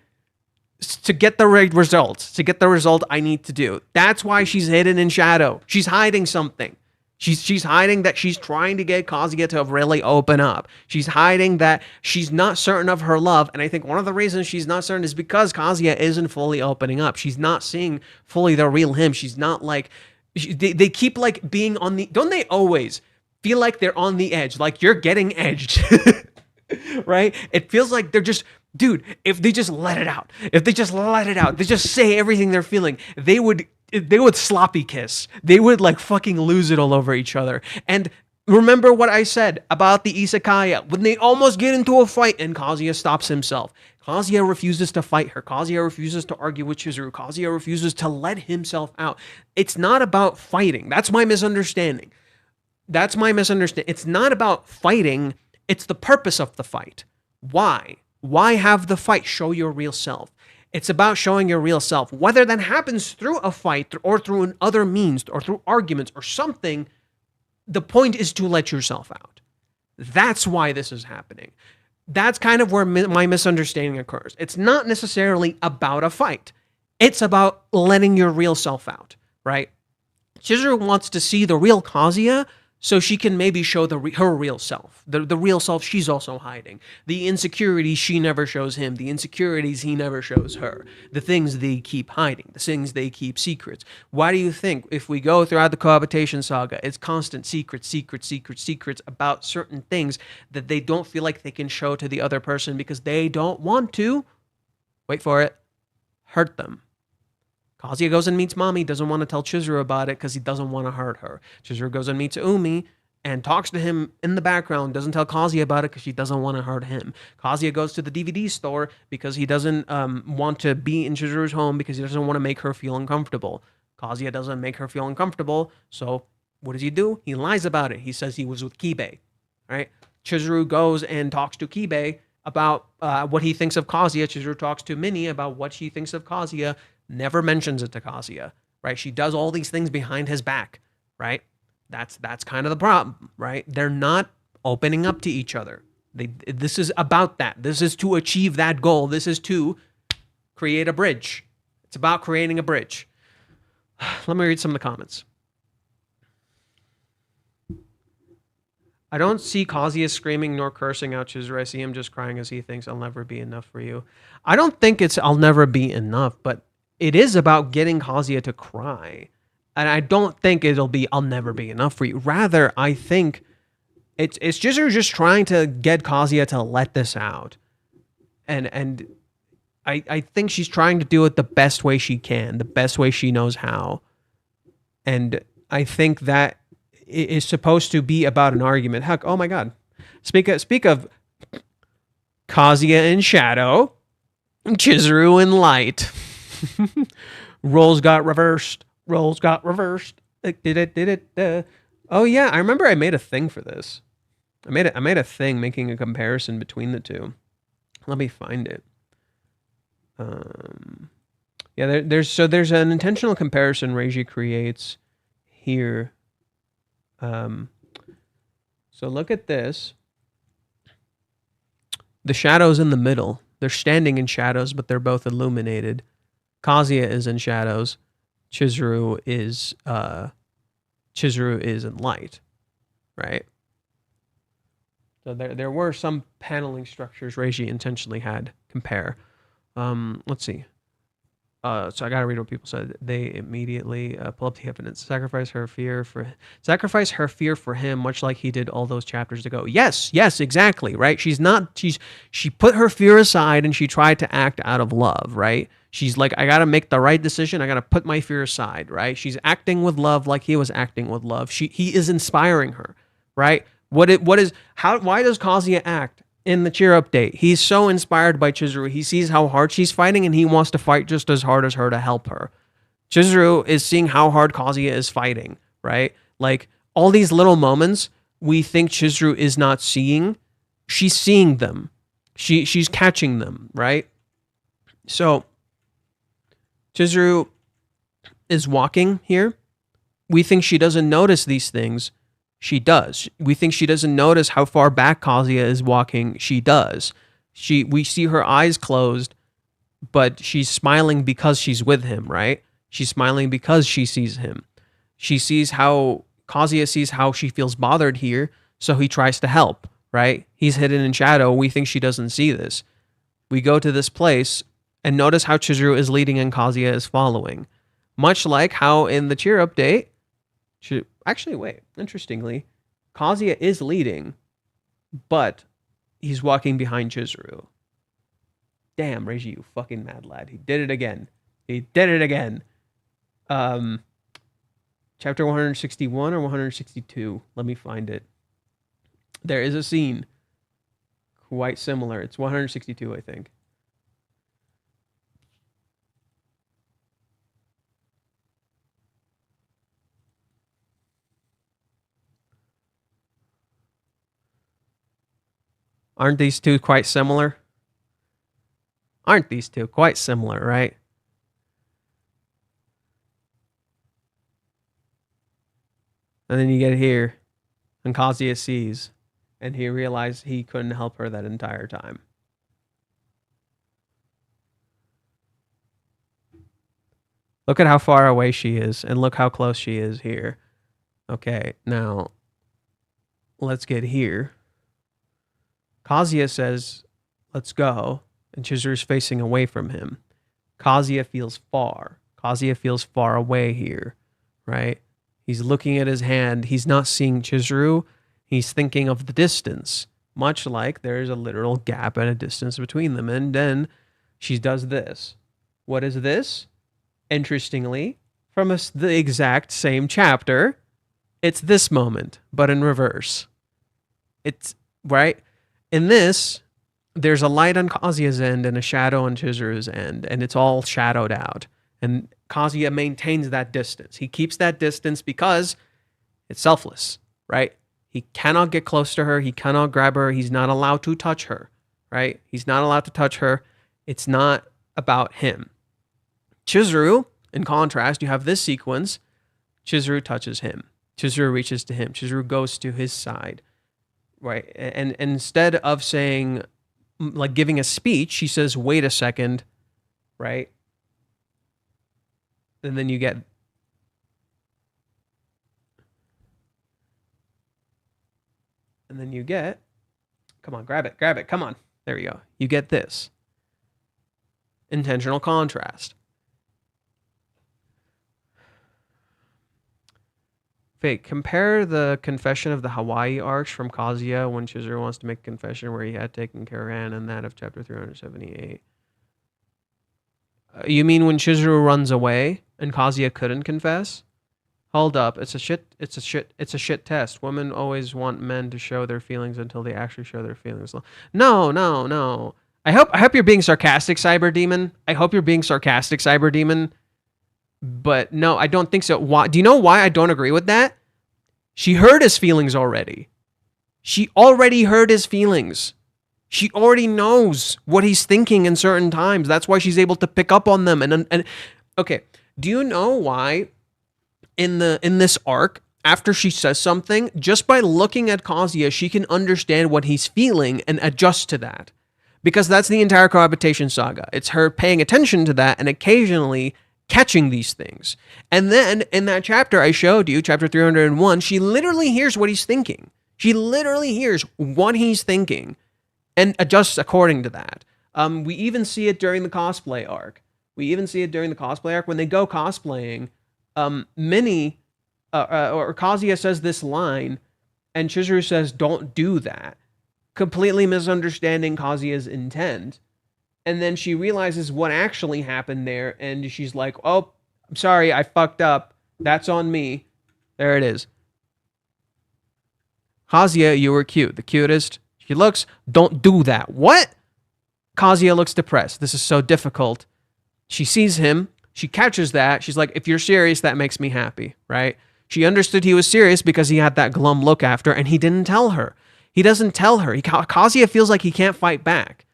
Speaker 1: to get the right results, to get the result I need to do. That's why she's hidden in shadow. She's hiding something. She's hiding that she's trying to get Kazuya to really open up. She's hiding that she's not certain of her love. And I think one of the reasons she's not certain is because Kazuya isn't fully opening up. She's not seeing fully the real him. She's not like, they keep like being on the, don't they always feel like they're on the edge? Like you're getting edged, right? It feels like they're just, dude, if they just let it out, they just say everything they're feeling, they would sloppy kiss. They would like fucking lose it all over each other. And remember what I said about the izakaya, when they almost get into a fight and Kazuya stops himself. Kazuya refuses to fight her. Kazuya refuses to argue with Chizuru. Kazuya refuses to let himself out. It's not about fighting. That's my misunderstanding. It's not about fighting. It's the purpose of the fight. Why? Why have the fight? Show your real self. It's about showing your real self. Whether that happens through a fight or through other means or through arguments or something, the point is to let yourself out. That's why this is happening. That's kind of where my misunderstanding occurs. It's not necessarily about a fight. It's about letting your real self out, right? Chizuru wants to see the real Kazuya so she can maybe show her real self, the real self she's also hiding, the insecurities she never shows him, the insecurities he never shows her, the things they keep hiding, the things they keep secrets. Why do you think if we go throughout the cohabitation saga, it's constant secrets about certain things that they don't feel like they can show to the other person because they don't want to, wait for it, hurt them. Kazuya goes and meets Mommy, doesn't want to tell Chizuru about it because he doesn't want to hurt her. Chizuru goes and meets Umi and talks to him in the background, doesn't tell Kazuya about it because she doesn't want to hurt him. Kazuya goes to the DVD store because he doesn't want to be in Chizuru's home because he doesn't want to make her feel uncomfortable. Kazuya doesn't make her feel uncomfortable, so what does he do? He lies about it. He says he was with Kibe, right? Chizuru goes and talks to Kibe about what he thinks of Kazuya. Chizuru talks to Minnie about what she thinks of Kazuya. Never mentions it to Kazuya, right? She does all these things behind his back, right? That's kind of the problem, right? They're not opening up to each other. This is about that. This is to achieve that goal. This is to create a bridge. It's about creating a bridge. Let me read some of the comments. I don't see Kazuya screaming nor cursing out Chizuru. I see him just crying as he thinks I'll never be enough for you. I don't think it's I'll never be enough, but it is about getting Kazuya to cry. And I don't think it'll be I'll never be enough for you. Rather, I think it's Chizuru just trying to get Kazuya to let this out. And I think she's trying to do it the best way she can, the best way she knows how. And I think that it is supposed to be about an argument. Heck, oh my God. Speak of Kazuya in shadow, Chizuru in light. Roles got reversed. Did it. Oh yeah, I remember I made a thing for this. I made a thing making a comparison between the two. Let me find it. Yeah, there's an intentional comparison Reiji creates here. So look at this. The shadow's in the middle. They're standing in shadows, but they're both illuminated. Kazuya is in shadows. Chizuru is in light, right? So there were some paneling structures Reiji intentionally had compare. Let's see. So I gotta read what people said. They immediately pull up the evidence. Sacrifice her fear for him, much like he did all those chapters ago. Yes, exactly, right? She put her fear aside and she tried to act out of love, right? She's like, I gotta make the right decision. I gotta put my fear aside, right? She's acting with love like he was acting with love. He is inspiring her, right? Why does Kazuya act? In the cheer update, he's so inspired by Chizuru. He sees how hard she's fighting and he wants to fight just as hard as her to help her. Chizuru is seeing how hard Kazuya is fighting, right? Like all these little moments we think Chizuru is not seeing, she's seeing them. She's catching them, right? So Chizuru is walking here. We think she doesn't notice these things. She does. We think she doesn't notice how far back Kazuya is walking. She does. We see her eyes closed, but she's smiling because she's with him, right? She's smiling because she sees him. Kazuya sees how she feels bothered here, so he tries to help, right? He's hidden in shadow. We think she doesn't see this. We go to this place and notice how Chizuru is leading and Kazuya is following. Much like how in the cheer update, actually, wait. Interestingly, Kazuya is leading, but he's walking behind Chizuru. Damn, Reiji, you fucking mad lad. He did it again. Chapter 161 or 162. Let me find it. There is a scene quite similar. It's 162, I think. Aren't these two quite similar? Aren't these two quite similar, right? And then you get here, and Kazuya sees, and he realized he couldn't help her that entire time. Look at how far away she is, and look how close she is here. Okay, now, let's get here. Kazuya says, let's go, and Chizuru's facing away from him. Kazuya feels far. Kazuya feels far away here, right? He's looking at his hand. He's not seeing Chizuru. He's thinking of the distance, much like there's a literal gap and a distance between them. And then she does this. What is this? Interestingly, from the exact same chapter, it's this moment, but in reverse. It's, right? In this, there's a light on Kazuya's end and a shadow on Chizuru's end, and it's all shadowed out. And Kazuya maintains that distance. He keeps that distance because it's selfless, right? He cannot get close to her. He cannot grab her. He's not allowed to touch her, right? He's not allowed to touch her. It's not about him. Chizuru, in contrast, you have this sequence. Chizuru touches him. Chizuru reaches to him. Chizuru goes to his side, right? And instead of saying, like giving a speech, she says, wait a second, right? And then you get, come on, grab it, come on. There we go. You get this. Intentional contrast. Fake. Compare the confession of the Hawaii Arch from Kazuya when Chizuru wants to make a confession where he had taken care of Anne, and that of chapter 378. You mean when Chizuru runs away and Kazuya couldn't confess? Hold up, it's a shit test. Women always want men to show their feelings until they actually show their feelings. No. I hope you're being sarcastic, Cyber Demon. But no, I don't think so. Why? Do you know why I don't agree with that? She heard his feelings already. She already heard his feelings. She already knows what he's thinking in certain times. That's why she's able to pick up on them. And okay, do you know why in this arc after she says something, just by looking at Kazuya, she can understand what he's feeling and adjust to that. Because that's the entire cohabitation saga. It's her paying attention to that and occasionally catching these things. And then in that chapter I showed you, chapter 301, she literally hears what he's thinking. She literally hears what he's thinking and adjusts according to that. We even see it during the cosplay arc. When they go cosplaying, Minnie or Kazuya says this line, and Chizuru says, "Don't do that," completely misunderstanding Kazuya's intent. And then she realizes what actually happened there, and she's like, "Oh, I'm sorry, I fucked up. That's on me." There it is. "Kazuya, you were cute. The cutest." She looks, "Don't do that." What? Kazuya looks depressed. This is so difficult. She sees him. She catches that. She's like, "If you're serious, that makes me happy," right? She understood he was serious because he had that glum look after, and he didn't tell her. He doesn't tell her. Kazuya feels like he can't fight back.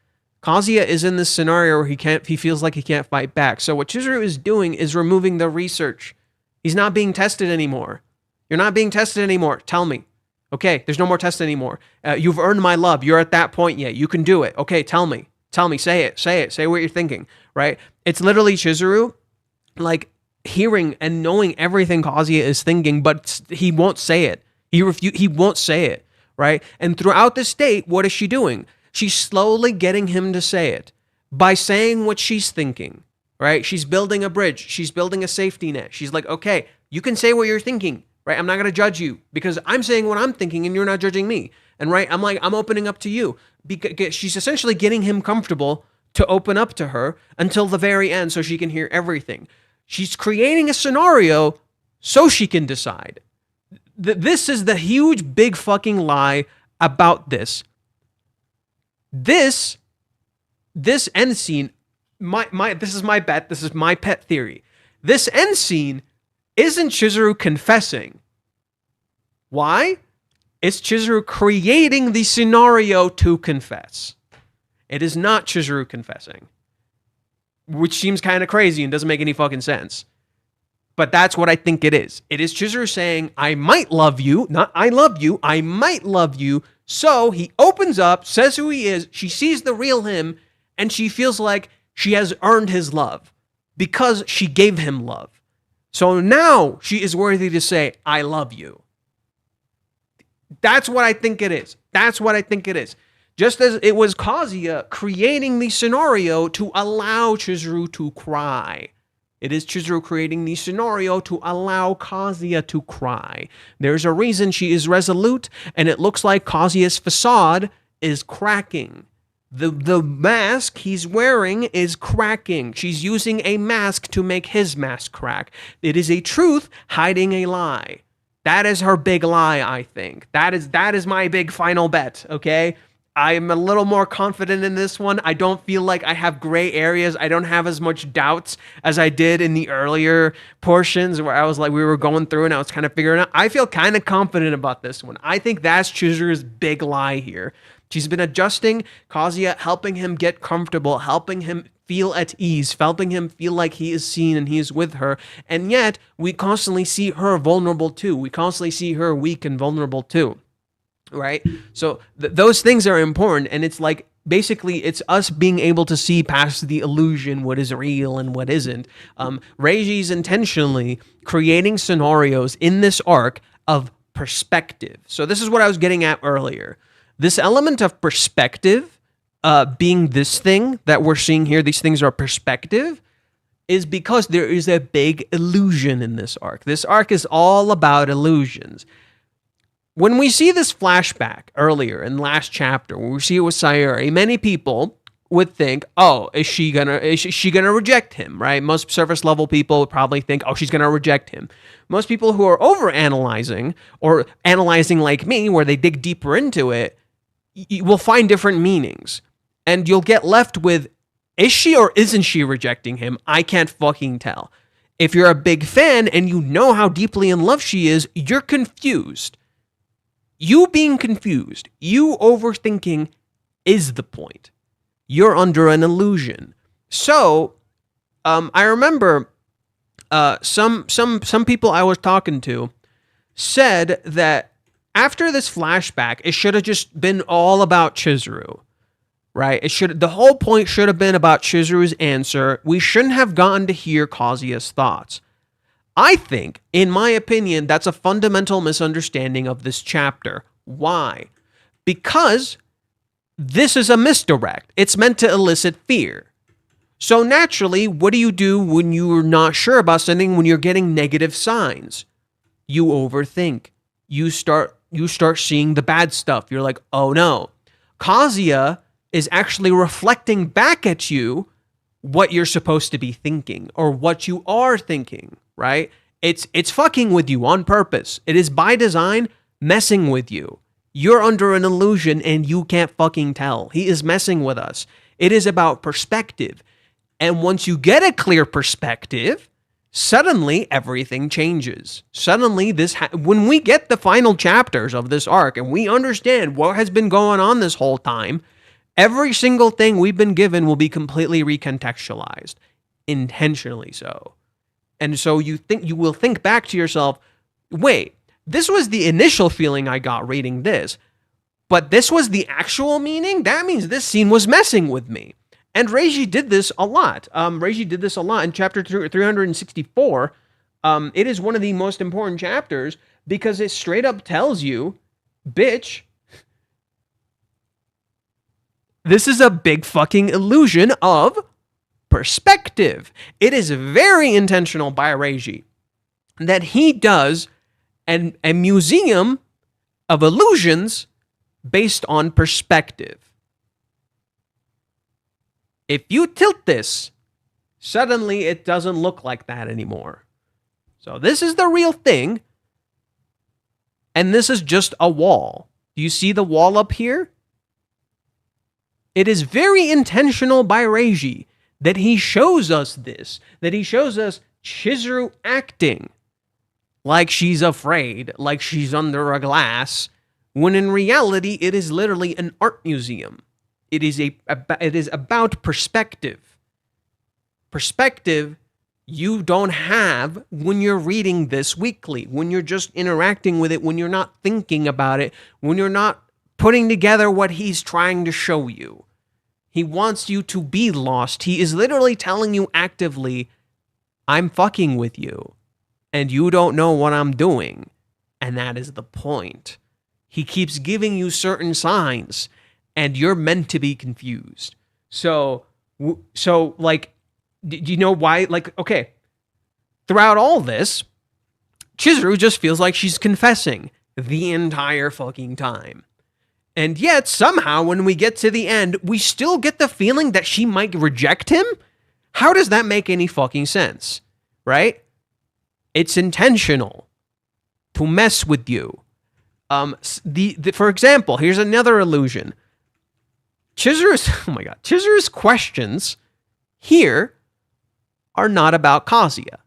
Speaker 1: Kazuya is in this scenario where he feels like he can't fight back. So what Chizuru is doing is removing the research. He's not being tested anymore. You're not being tested anymore. Tell me. Okay, there's no more test anymore. You've earned my love. You're at that point yet. You can do it. Okay, tell me. Tell me. Say it. Say it. Say what you're thinking, right? It's literally Chizuru, like, hearing and knowing everything Kazuya is thinking, but he won't say it. He won't say it, right? And throughout this date, what is she doing? She's slowly getting him to say it by saying what she's thinking, right? She's building a bridge. She's building a safety net. She's like, "Okay, you can say what you're thinking, right? I'm not going to judge you because I'm saying what I'm thinking and you're not judging me." And right, I'm like, I'm opening up to you. Because she's essentially getting him comfortable to open up to her until the very end so she can hear everything. She's creating a scenario so she can decide. This is the huge, big fucking lie about this. This end scene, this is my bet, this is my pet theory. This end scene isn't Chizuru confessing. Why? It's Chizuru creating the scenario to confess. It is not Chizuru confessing, which seems kind of crazy and doesn't make any fucking sense. But that's what I think it is. It is Chizuru saying, "I might love you," not "I love you, I might love you." So he opens up, says who he is, she sees the real him, and she feels like she has earned his love because she gave him love. So now she is worthy to say, "I love you." That's what I think it is. That's what I think it is. Just as it was Kazuya creating the scenario to allow Chizuru to cry. It is Chizuru creating the scenario to allow Kazuya to cry. There's a reason she is resolute, and it looks like Kazuya's facade is cracking. The mask he's wearing is cracking. She's using a mask to make his mask crack. It is a truth hiding a lie. That is her big lie, I think. That is my big final bet, okay? I'm a little more confident in this one. I don't feel like I have gray areas. I don't have as much doubts as I did in the earlier portions where I was like, we were going through and I was kind of figuring out. I feel kind of confident about this one. I think that's Chizuru's big lie here. She's been adjusting Kazuya, helping him get comfortable, helping him feel at ease, helping him feel like he is seen and he is with her. And yet, we constantly see her vulnerable too. We constantly see her weak and vulnerable too. Right? So those things are important. And it's like, basically, it's us being able to see past the illusion, what is real and what isn't. Reiji's intentionally creating scenarios in this arc of perspective. So this is what I was getting at earlier. This element of perspective, being this thing that we're seeing here, these things are perspective, is because there is a big illusion in this arc. This arc is all about illusions. When we see this flashback earlier in last chapter, when we see it with Sayuri, many people would think, "Oh, is she gonna reject him?" Right? Most surface level people would probably think, "Oh, she's gonna reject him." Most people who are over analyzing or analyzing like me, where they dig deeper into it, you will find different meanings, and you'll get left with, "Is she or isn't she rejecting him? I can't fucking tell." If you're a big fan and you know how deeply in love she is, you're confused. You being confused, you overthinking is the point. You're under an illusion. So, I remember some people I was talking to said that after this flashback, it should have just been all about Chizuru, right? The whole point should have been about Chizuru's answer. We shouldn't have gotten to hear Kazuya's thoughts. I think, in my opinion, that's a fundamental misunderstanding of this chapter. Why? Because this is a misdirect. It's meant to elicit fear. So naturally, what do you do when you're not sure about something, when you're getting negative signs? You overthink. You start seeing the bad stuff. You're like, oh no. Kazuya is actually reflecting back at you what you're supposed to be thinking or what you are thinking, right? It's fucking with you on purpose. It is by design messing with you. You're under an illusion and you can't fucking tell. He is messing with us. It is about perspective. And once you get a clear perspective, suddenly everything changes. Suddenly when we get the final chapters of this arc and we understand what has been going on this whole time, every single thing we've been given will be completely recontextualized, intentionally so. And so you will think back to yourself, wait, this was the initial feeling I got reading this, but this was the actual meaning? That means this scene was messing with me. And Reiji did this a lot. Reiji did this a lot in chapter 364. It is one of the most important chapters because it straight up tells you, bitch, this is a big fucking illusion of perspective. It is very intentional by Reiji that he does a museum of illusions based on perspective. If you tilt this, suddenly it doesn't look like that anymore. So this is the real thing. And this is just a wall. Do you see the wall up here? It is very intentional by Reiji that he shows us this, that he shows us Chizuru acting like she's afraid, like she's under a glass, when in reality it is literally an art museum. It is about perspective. Perspective you don't have when you're reading this weekly, when you're just interacting with it, when you're not thinking about it, when you're not putting together what he's trying to show you. He wants you to be lost. He is literally telling you actively, I'm fucking with you, and you don't know what I'm doing. And that is the point. He keeps giving you certain signs, and you're meant to be confused. So like, do you know why? Like, okay, throughout all this, Chizuru just feels like she's confessing the entire fucking time. And yet, somehow, when we get to the end, we still get the feeling that she might reject him? How does that make any fucking sense? Right? It's intentional to mess with you. For example, here's another illusion. Chizuru's questions here are not about Kazuya.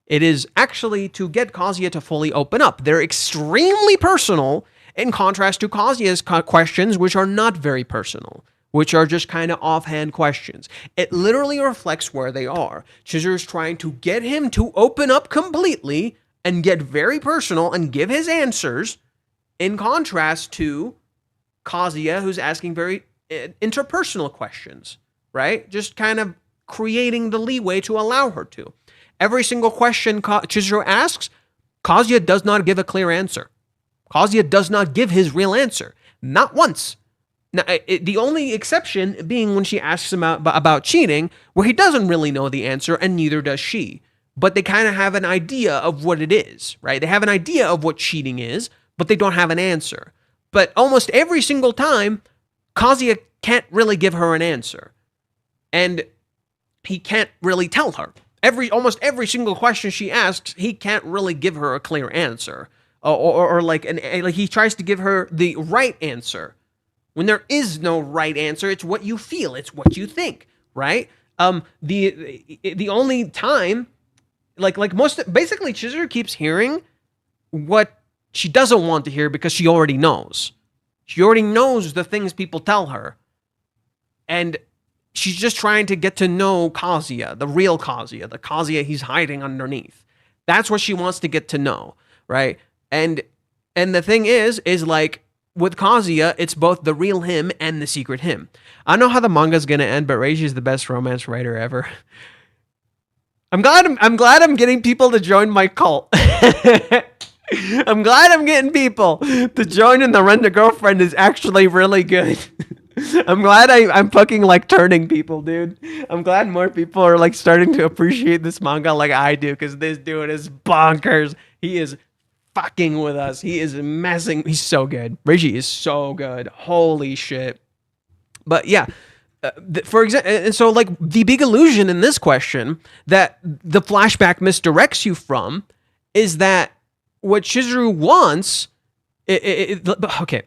Speaker 1: It is actually to get Kazuya to fully open up. They're extremely personal in contrast to Kazuya's questions, which are not very personal, which are just kind of offhand questions. It literally reflects where they are. Chizuru's trying to get him to open up completely and get very personal and give his answers, in contrast to Kazuya, who's asking very interpersonal questions, right? Just kind of creating the leeway to allow her to. Every single question Chizuru asks, Kazuya does not give a clear answer. Kazuya does not give his real answer. Not once. Now, the only exception being when she asks him about cheating, where he doesn't really know the answer, and neither does she. But they kind of have an idea of what it is, right? They have an idea of what cheating is, but they don't have an answer. But almost every single time, Kazuya can't really give her an answer. And he can't really tell her. Almost every single question she asks, he can't really give her a clear answer. Or like he tries to give her the right answer. When there is no right answer, it's what you feel, it's what you think, right? The only time, basically Chizuru keeps hearing what she doesn't want to hear because she already knows. She already knows the things people tell her. And she's just trying to get to know Kazuya, the real Kazuya, the Kazuya he's hiding underneath. That's what she wants to get to know, right? And the thing is like with Kazuya, it's both the real him and the secret him. I don't know how the manga's gonna end, but Reiji is the best romance writer ever. I'm glad I'm getting people to join my cult. I'm glad I'm getting people to join, and the Rent a Girlfriend is actually really good. I'm glad I'm fucking like turning people, dude. I'm glad more people are like starting to appreciate this manga like I do, because this dude is bonkers. He is fucking with us. He is messing. He's so good. Reiji is so good. Holy shit. But yeah, for example, and so like the big illusion in this question that the flashback misdirects you from is that what Chizuru wants. Okay.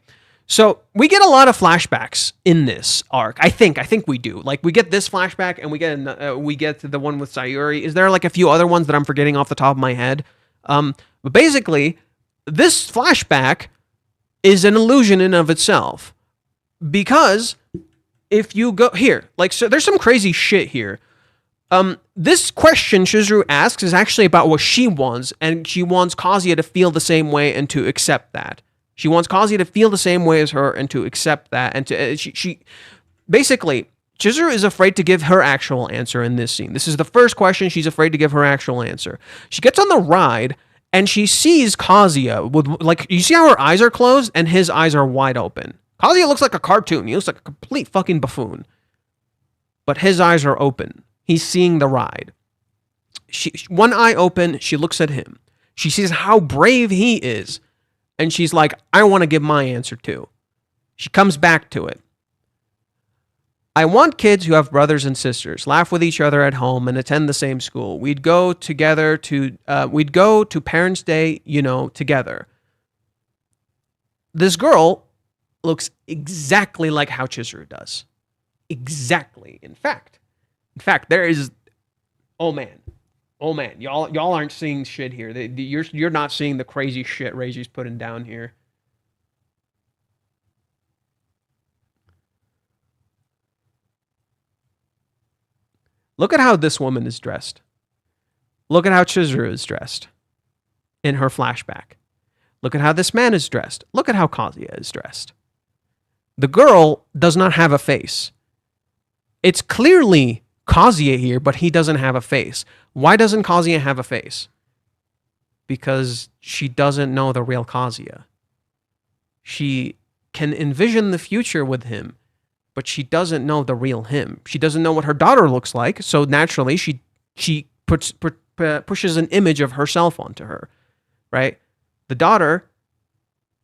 Speaker 1: So we get a lot of flashbacks in this arc. I think we do. Like we get this flashback, and we get the one with Sayuri. Is there like a few other ones that I'm forgetting off the top of my head? But basically, this flashback is an illusion in of itself, because if you go here, like, so there's some crazy shit here. This question Chizuru asks is actually about what she wants, and she wants Kazuya to feel the same way and to accept that. She wants Kazuya to feel the same way as her and to accept that. And to she basically, Chizuru is afraid to give her actual answer in this scene. This is the first question. She's afraid to give her actual answer. She gets on the ride and she sees Kazuya with, like, you see how her eyes are closed and his eyes are wide open. Kazuya looks like a cartoon. He looks like a complete fucking buffoon. But his eyes are open. He's seeing the ride. One eye open, she looks at him. She sees how brave he is. And she's like, I want to give my answer too. She comes back to it. I want kids who have brothers and sisters, laugh with each other at home, and attend the same school. We'd go to Parents' Day, together. This girl looks exactly like how Chizuru does. Exactly. In fact, there is, oh man, y'all aren't seeing shit here. You're not seeing the crazy shit Reiji's putting down here. Look at how this woman is dressed. Look at how Chizuru is dressed in her flashback. Look at how this man is dressed. Look at how Kazuya is dressed. The girl does not have a face. It's clearly Kazuya here, but he doesn't have a face. Why doesn't Kazuya have a face? Because she doesn't know the real Kazuya. She can envision the future with him, but she doesn't know the real him. She doesn't know what her daughter looks like, so naturally she pushes an image of herself onto her, right? The daughter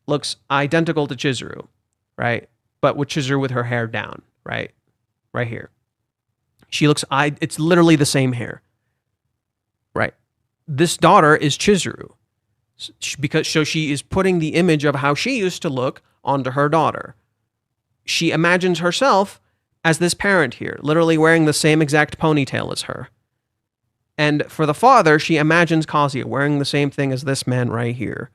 Speaker 1: looks identical to Chizuru, right? But with Chizuru with her hair down, right? Right here. It's literally the same hair, right? This daughter is Chizuru, so she is putting the image of how she used to look onto her daughter. She imagines herself as this parent here, literally wearing the same exact ponytail as her. And for the father, she imagines Kazuya wearing the same thing as this man right here.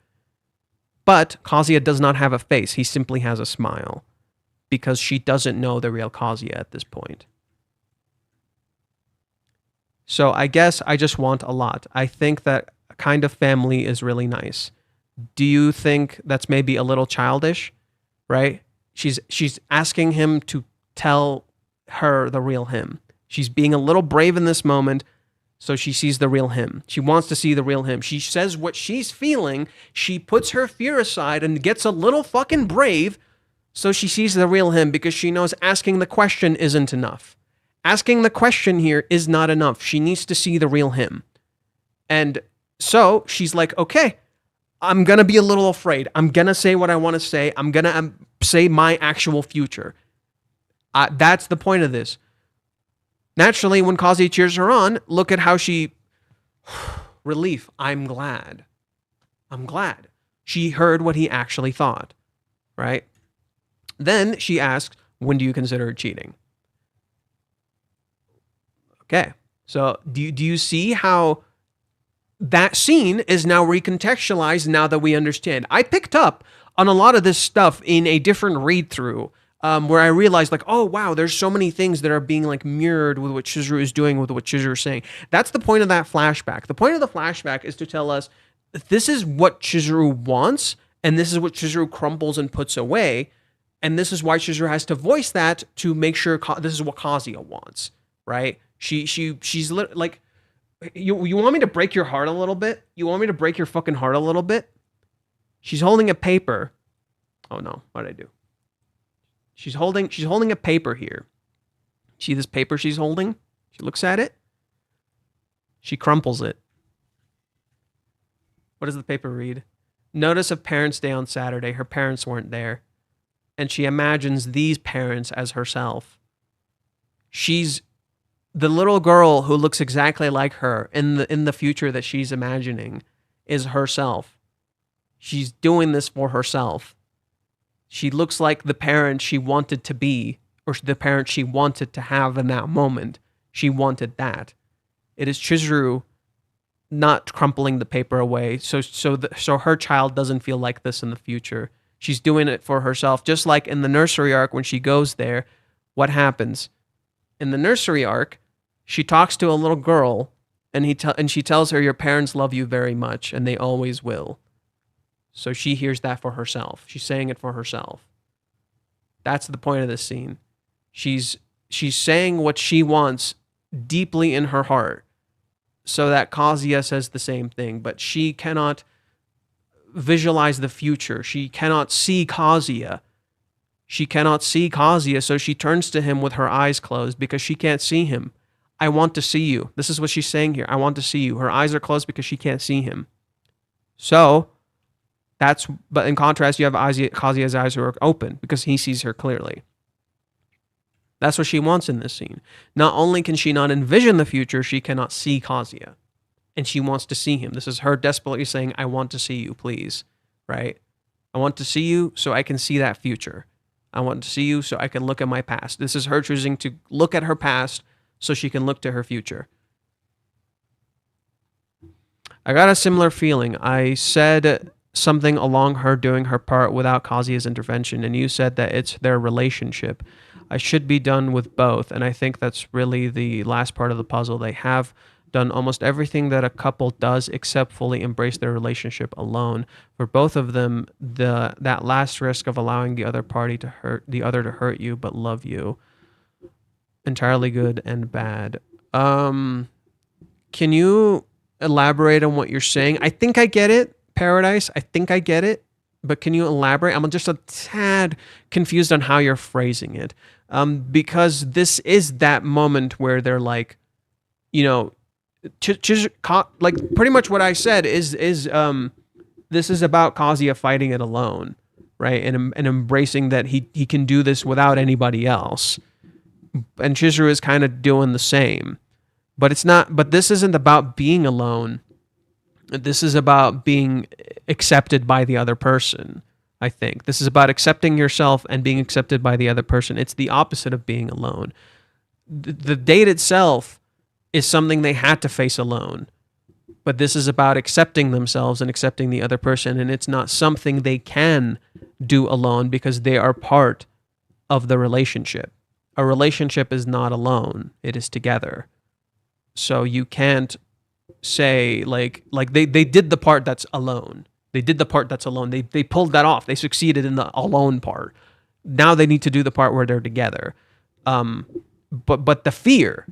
Speaker 1: But Kazuya does not have a face. He simply has a smile, because she doesn't know the real Kazuya at this point. So I guess I just want a lot. I think that kind of family is really nice. Do you think that's maybe a little childish, right? She's asking him to tell her the real him. She's being a little brave in this moment, so she sees the real him. She wants to see the real him. She says what she's feeling. She puts her fear aside and gets a little fucking brave, so she sees the real him, because she knows asking the question isn't enough. Asking the question here is not enough. She needs to see the real him. And so she's like, okay, I'm going to be a little afraid. I'm going to say what I want to say. I'm going to say my actual future. That's the point of this. Naturally, when Kazuya cheers her on, look at how she... Relief. I'm glad. She heard what he actually thought, right? Then she asks, when do you consider cheating? Okay, so do you see how that scene is now recontextualized now that we understand? I picked up on a lot of this stuff in a different read-through, where I realized, like, oh, wow, there's so many things that are being, like, mirrored with what Chizuru is doing, with what Chizuru is saying. That's the point of that flashback. The point of the flashback is to tell us this is what Chizuru wants, and this is what Chizuru crumbles and puts away, and this is why Chizuru has to voice that to make sure this is what Kazuya wants, right? She's like, you want me to break your heart a little bit? You want me to break your fucking heart a little bit? She's holding a paper. Oh no, what did I do? She's holding a paper here. See this paper she's holding? She looks at it. She crumples it. What does the paper read? Notice of Parents' Day on Saturday. Her parents weren't there. And she imagines these parents as herself. She's the little girl who looks exactly like her in the future that she's imagining is herself. She's doing this for herself. She looks like the parent she wanted to be, or the parent she wanted to have in that moment. She wanted that. It is Chizuru not crumpling the paper away so her child doesn't feel like this in the future. She's doing it for herself. Just like in the nursery arc when she goes there, what happens? In the nursery arc, she talks to a little girl and she tells her, your parents love you very much and they always will. So she hears that for herself. She's saying it for herself. That's the point of this scene. She's saying what she wants deeply in her heart so that Kazuya says the same thing, but she cannot visualize the future. She cannot see Kazuya. She cannot see Kazuya, so she turns to him with her eyes closed because she can't see him. I want to see you. This is what she's saying here. I want to see you. Her eyes are closed because she can't see him. So, but in contrast, you have Kazuya's eyes who are open because he sees her clearly. That's what she wants in this scene. Not only can she not envision the future, she cannot see Kazuya. And she wants to see him. This is her desperately saying, I want to see you, please. Right? I want to see you so I can see that future. I want to see you so I can look at my past. This is her choosing to look at her past so she can look to her future. I got a similar feeling. I said something along her doing her part without Kazuya's intervention, and you said that it's their relationship. I should be done with both, and I think that's really the last part of the puzzle. They have done almost everything that a couple does except fully embrace their relationship alone. For both of them, that last risk of allowing the other party to hurt the other to hurt you but love you. Entirely good and bad. Can you elaborate on what you're saying? I think I get it, Paradise. I think I get it. But can you elaborate? I'm just a tad confused on how you're phrasing it. Because this is that moment where they're like, you know, like pretty much what I said is this is about Kazuya fighting it alone, right? And embracing that he can do this without anybody else. And Chizuru is kind of doing the same. But it's not, but this isn't about being alone. This is about being accepted by the other person, I think. This is about accepting yourself and being accepted by the other person. It's the opposite of being alone. The date itself is something they had to face alone. But this is about accepting themselves and accepting the other person. And it's not something they can do alone because they are part of the relationship. A relationship is not alone. It is together. So you can't say like they did the part that's alone. They did the part that's alone. They pulled that off. They succeeded in the alone part. Now they need to do the part where they're together. But the fear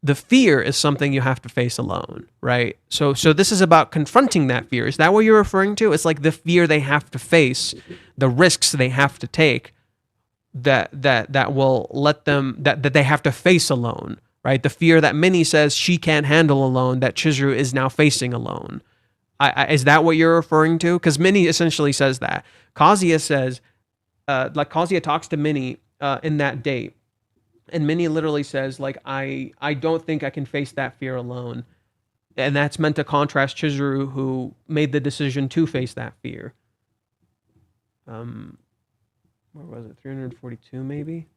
Speaker 1: is something you have to face alone, right? So this is about confronting that fear. Is that what you're referring to? It's like the fear they have to face, the risks they have to take that will let them that they have to face alone. Right, the fear that Minnie says she can't handle alone, that Chizuru is now facing alone. Is that what you're referring to? Because Minnie essentially says that. Kazuya says, like Kazuya talks to Minnie in that date, and Minnie literally says, like, I don't think I can face that fear alone. And that's meant to contrast Chizuru, who made the decision to face that fear. Where was it? 342 maybe?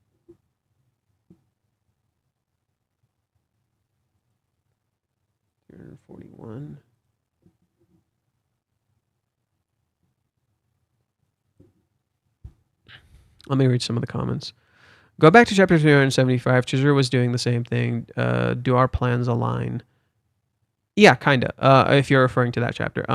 Speaker 1: Chapter 41. Let me read some of the comments. Go back to chapter 375. Chizuru was doing the same thing. Do our plans align? Yeah, kind of. If you're referring to that chapter,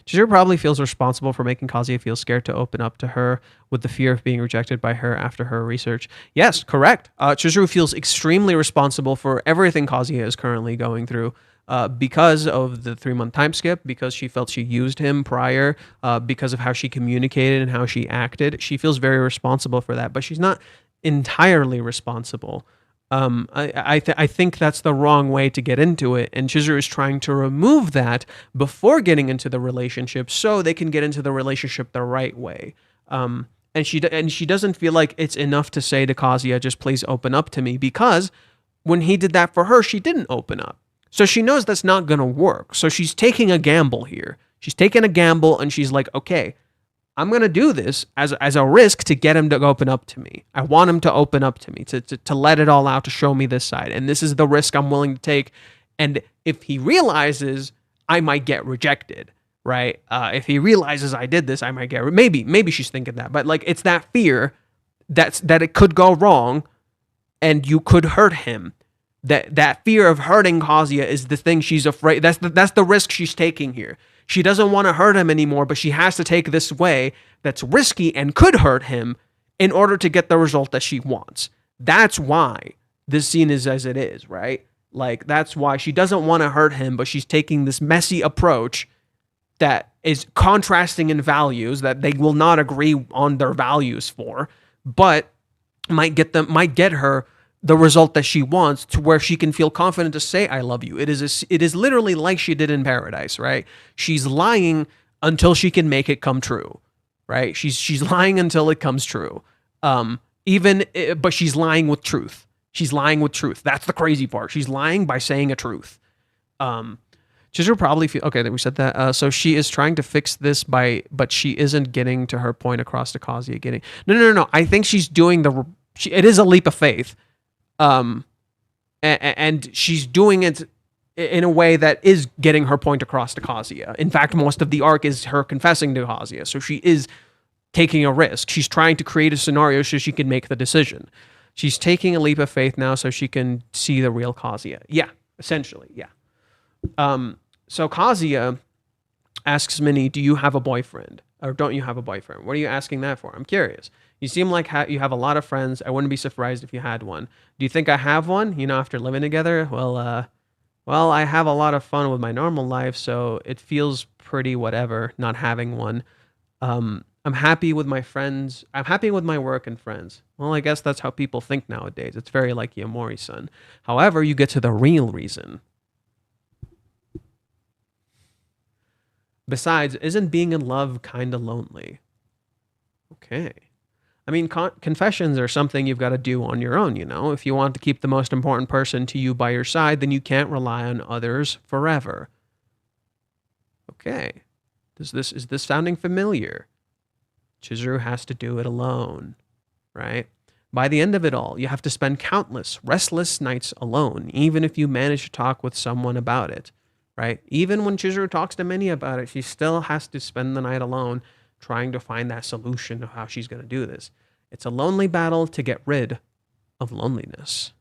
Speaker 1: Chizuru probably feels responsible for making Kazuya feel scared to open up to her with the fear of being rejected by her after her research. Yes, correct. Chizuru feels extremely responsible for everything Kazuya is currently going through. Because of the 3 month time skip, because she felt she used him prior, because of how she communicated and how she acted, she feels very responsible for that. But she's not entirely responsible. I think that's the wrong way to get into it, and Chizuru is trying to remove that before getting into the relationship, so they can get into the relationship the right way. And she doesn't feel like it's enough to say to Kazuya, just please open up to me, because when he did that for her, she didn't open up. So she knows that's not gonna work. So she's taking a gamble here. She's taking a gamble, and she's like, okay, I'm going to do this as a risk to get him to open up to me. I want him to open up to me, to let it all out, to show me this side. And this is the risk I'm willing to take. And if he realizes, I might get rejected, right? If he realizes I did this, I might get, maybe she's thinking that. But like, it's that fear that it could go wrong and you could hurt him. That fear of hurting Kazuya is the thing she's afraid. That's the risk she's taking here. She doesn't want to hurt him anymore, but she has to take this way that's risky and could hurt him in order to get the result that she wants. That's why this scene is as it is, right? Like, that's why she doesn't want to hurt him, but she's taking this messy approach that is contrasting in values that they will not agree on their values for, but might get her the result that she wants, to where she can feel confident to say I love you. It is literally like she did in Paradise, right? She's lying until she can make it come true, right? She's lying until it comes true. But she's lying with truth. She's lying with truth. That's the crazy part. She's lying by saying a truth. Chizuru probably feel okay that we said that. So she is trying to fix this but she isn't getting to her point across to Kazuya getting. No. I think she's doing it is a leap of faith. And she's doing it in a way that is getting her point across to Kazuya. In fact, most of the arc is her confessing to Kazuya, so she is taking a risk. She's trying to create a scenario so she can make the decision. She's taking a leap of faith now so she can see the real Kazuya. Yeah, essentially, yeah. So Kazuya asks Minnie, do you have a boyfriend? Or don't you have a boyfriend? What are you asking that for? I'm curious. You seem like you have a lot of friends. I wouldn't be surprised if you had one. Do you think I have one? After living together? Well, I have a lot of fun with my normal life, so it feels pretty whatever not having one. I'm happy with my friends. I'm happy with my work and friends. Well, I guess that's how people think nowadays. It's very like Yamori-san. However, you get to the real reason. Besides, isn't being in love kind of lonely? Okay. I mean, confessions are something you've got to do on your own, If you want to keep the most important person to you by your side, then you can't rely on others forever. Okay. Is this sounding familiar? Chizuru has to do it alone, right? By the end of it all, you have to spend countless, restless nights alone, even if you manage to talk with someone about it, right? Even when Chizuru talks to Minnie about it, she still has to spend the night alone trying to find that solution of how she's going to do this. It's a lonely battle to get rid of loneliness.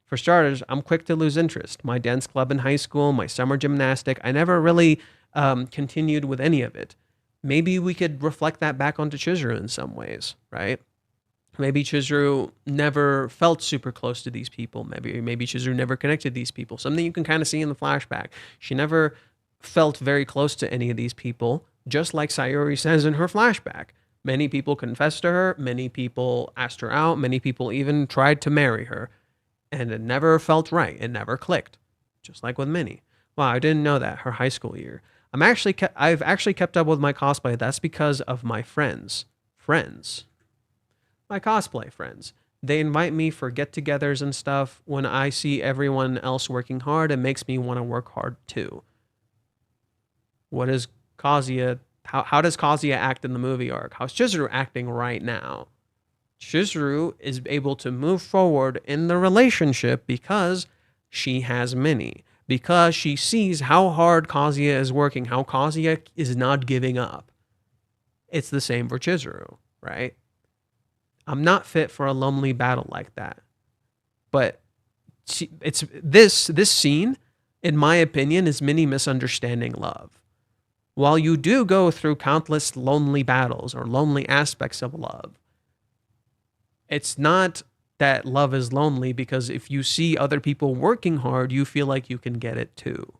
Speaker 1: For starters, I'm quick to lose interest. My dance club in high school, my summer gymnastic, I never really continued with any of it. Maybe we could reflect that back onto Chizuru in some ways, right? Maybe Chizuru never felt super close to these people. Maybe Chizuru never connected these people. Something you can kind of see in the flashback. She never felt very close to any of these people, just like Sayuri says in her flashback. Many people confessed to her. Many people asked her out. Many people even tried to marry her. And it never felt right. It never clicked. Just like with Minnie. Wow, I didn't know that. Her high school year. I've actually kept up with my cosplay. That's because of my friends. My cosplay friends. They invite me for get-togethers and stuff. When I see everyone else working hard, it makes me want to work hard too. What is Kazuya? How does Kazuya act in the movie arc? How's Chizuru acting right now? Chizuru is able to move forward in the relationship because she has Minnie. Because she sees how hard Kazuya is working, how Kazuya is not giving up. It's the same for Chizuru, right? I'm not fit for a lonely battle like that. But this scene in my opinion, is many misunderstanding love. While you do go through countless lonely battles or lonely aspects of love, it's not that love is lonely, because if you see other people working hard, you feel like you can get it too,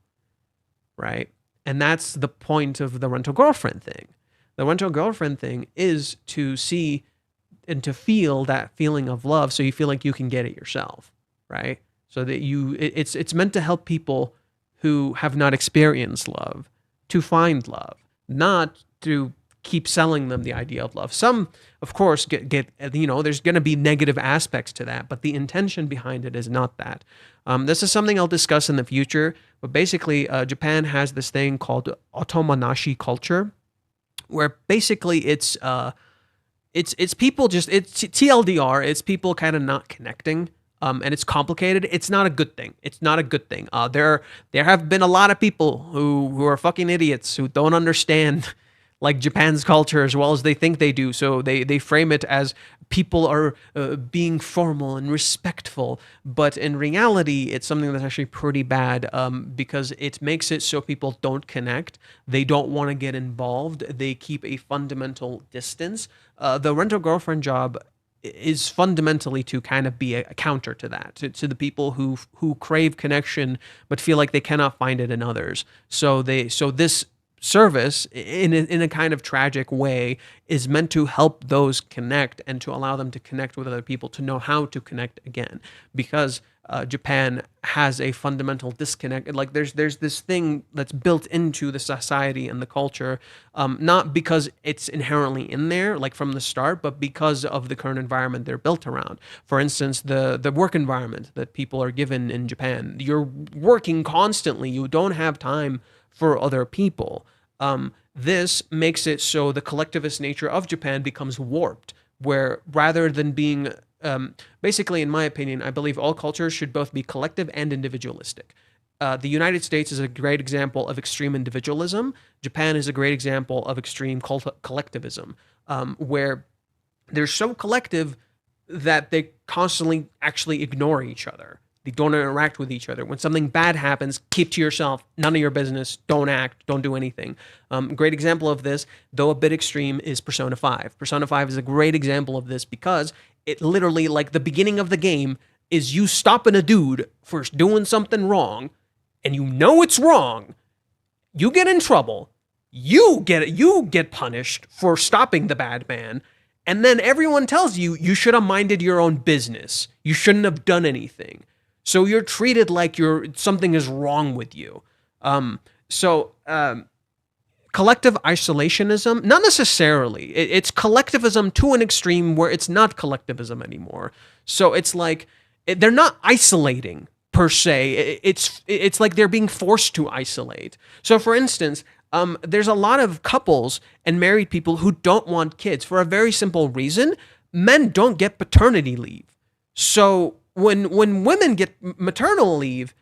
Speaker 1: right? And that's the point of the rental girlfriend thing. The rental girlfriend thing is to see and to feel that feeling of love, so you feel like you can get it yourself, right? So that it's meant to help people who have not experienced love to find love, not to keep selling them the idea of love. Some, of course, get there's going to be negative aspects to that, but the intention behind it is not that. This is something I'll discuss in the future, but basically, Japan has this thing called otomonashi culture, where basically it's people just, it's TLDR, it's people kind of not connecting. And it's complicated. It's not a good thing. It's not a good thing. There have been a lot of people who are fucking idiots who don't understand like Japan's culture as well as they think they do. So they frame it as people are being formal and respectful, but in reality, it's something that's actually pretty bad, because it makes it so people don't connect. They don't want to get involved. They keep a fundamental distance. The rental girlfriend job is fundamentally to kind of be a counter to that, to the people who crave connection but feel like they cannot find it in others. So this service, in a kind of tragic way, is meant to help those connect and to allow them to connect with other people, to know how to connect again, because Japan has a fundamental disconnect. Like there's this thing that's built into the society and the culture, not because it's inherently in there like from the start, but because of the current environment they're built around. For instance, the work environment that people are given in Japan, you're working constantly. You don't have time for other people. This makes it so the collectivist nature of Japan becomes warped, where rather than being basically, in my opinion, I believe all cultures should both be collective and individualistic. The United States is a great example of extreme individualism. Japan is a great example of extreme collectivism, where they're so collective that they constantly actually ignore each other. They don't interact with each other. When something bad happens, keep to yourself. None of your business. Don't act. Don't do anything. Great example of this, though a bit extreme, is Persona 5. Persona 5 is a great example of this because it literally, like the beginning of the game, is you stopping a dude for doing something wrong, and you know it's wrong. You get in trouble. You get punished for stopping the bad man. And then everyone tells you should have minded your own business. You shouldn't have done anything. So you're treated like something is wrong with you. Collective isolationism, not necessarily. It's collectivism to an extreme where it's not collectivism anymore. So it's like they're not isolating per se. It's like they're being forced to isolate. So for instance, there's a lot of couples and married people who don't want kids for a very simple reason. Men don't get paternity leave. So when women get maternal leave,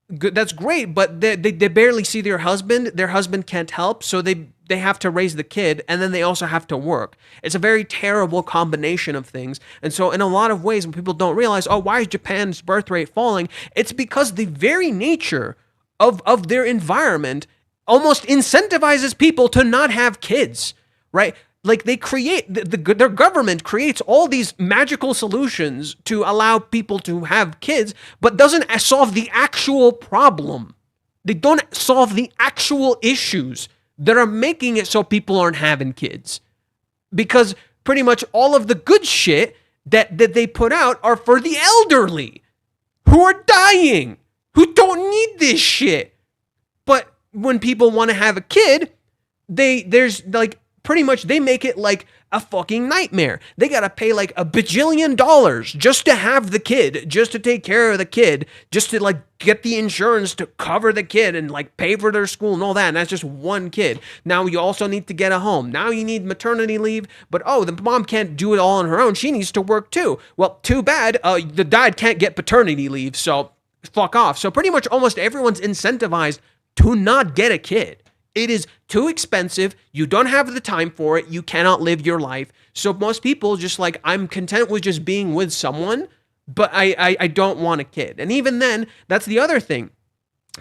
Speaker 1: that's great, but they barely see their husband. Their husband can't help, so they have to raise the kid, and then they also have to work. It's a very terrible combination of things. And so in a lot of ways, when people don't realize, oh, why is Japan's birth rate falling? It's because the very nature of their environment almost incentivizes people to not have kids, right? Like they create, their government creates all these magical solutions to allow people to have kids, but doesn't solve the actual problem. They don't solve the actual issues that are making it so people aren't having kids. Because pretty much all of the good shit that they put out are for the elderly who are dying, who don't need this shit. But when people want to have a kid, there's like, pretty much they make it like a fucking nightmare. They gotta pay like $1 bajillion just to have the kid, just to take care of the kid, just to like get the insurance to cover the kid and like pay for their school and all that. And that's just one kid. Now you also need to get a home. Now you need maternity leave, but oh, the mom can't do it all on her own. She needs to work too. Well, too bad. The dad can't get paternity leave, so fuck off. So pretty much almost everyone's incentivized to not get a kid. It is too expensive. You don't have the time for it. You cannot live your life. So most people just like, I'm content with just being with someone, but I don't want a kid. And even then, that's the other thing.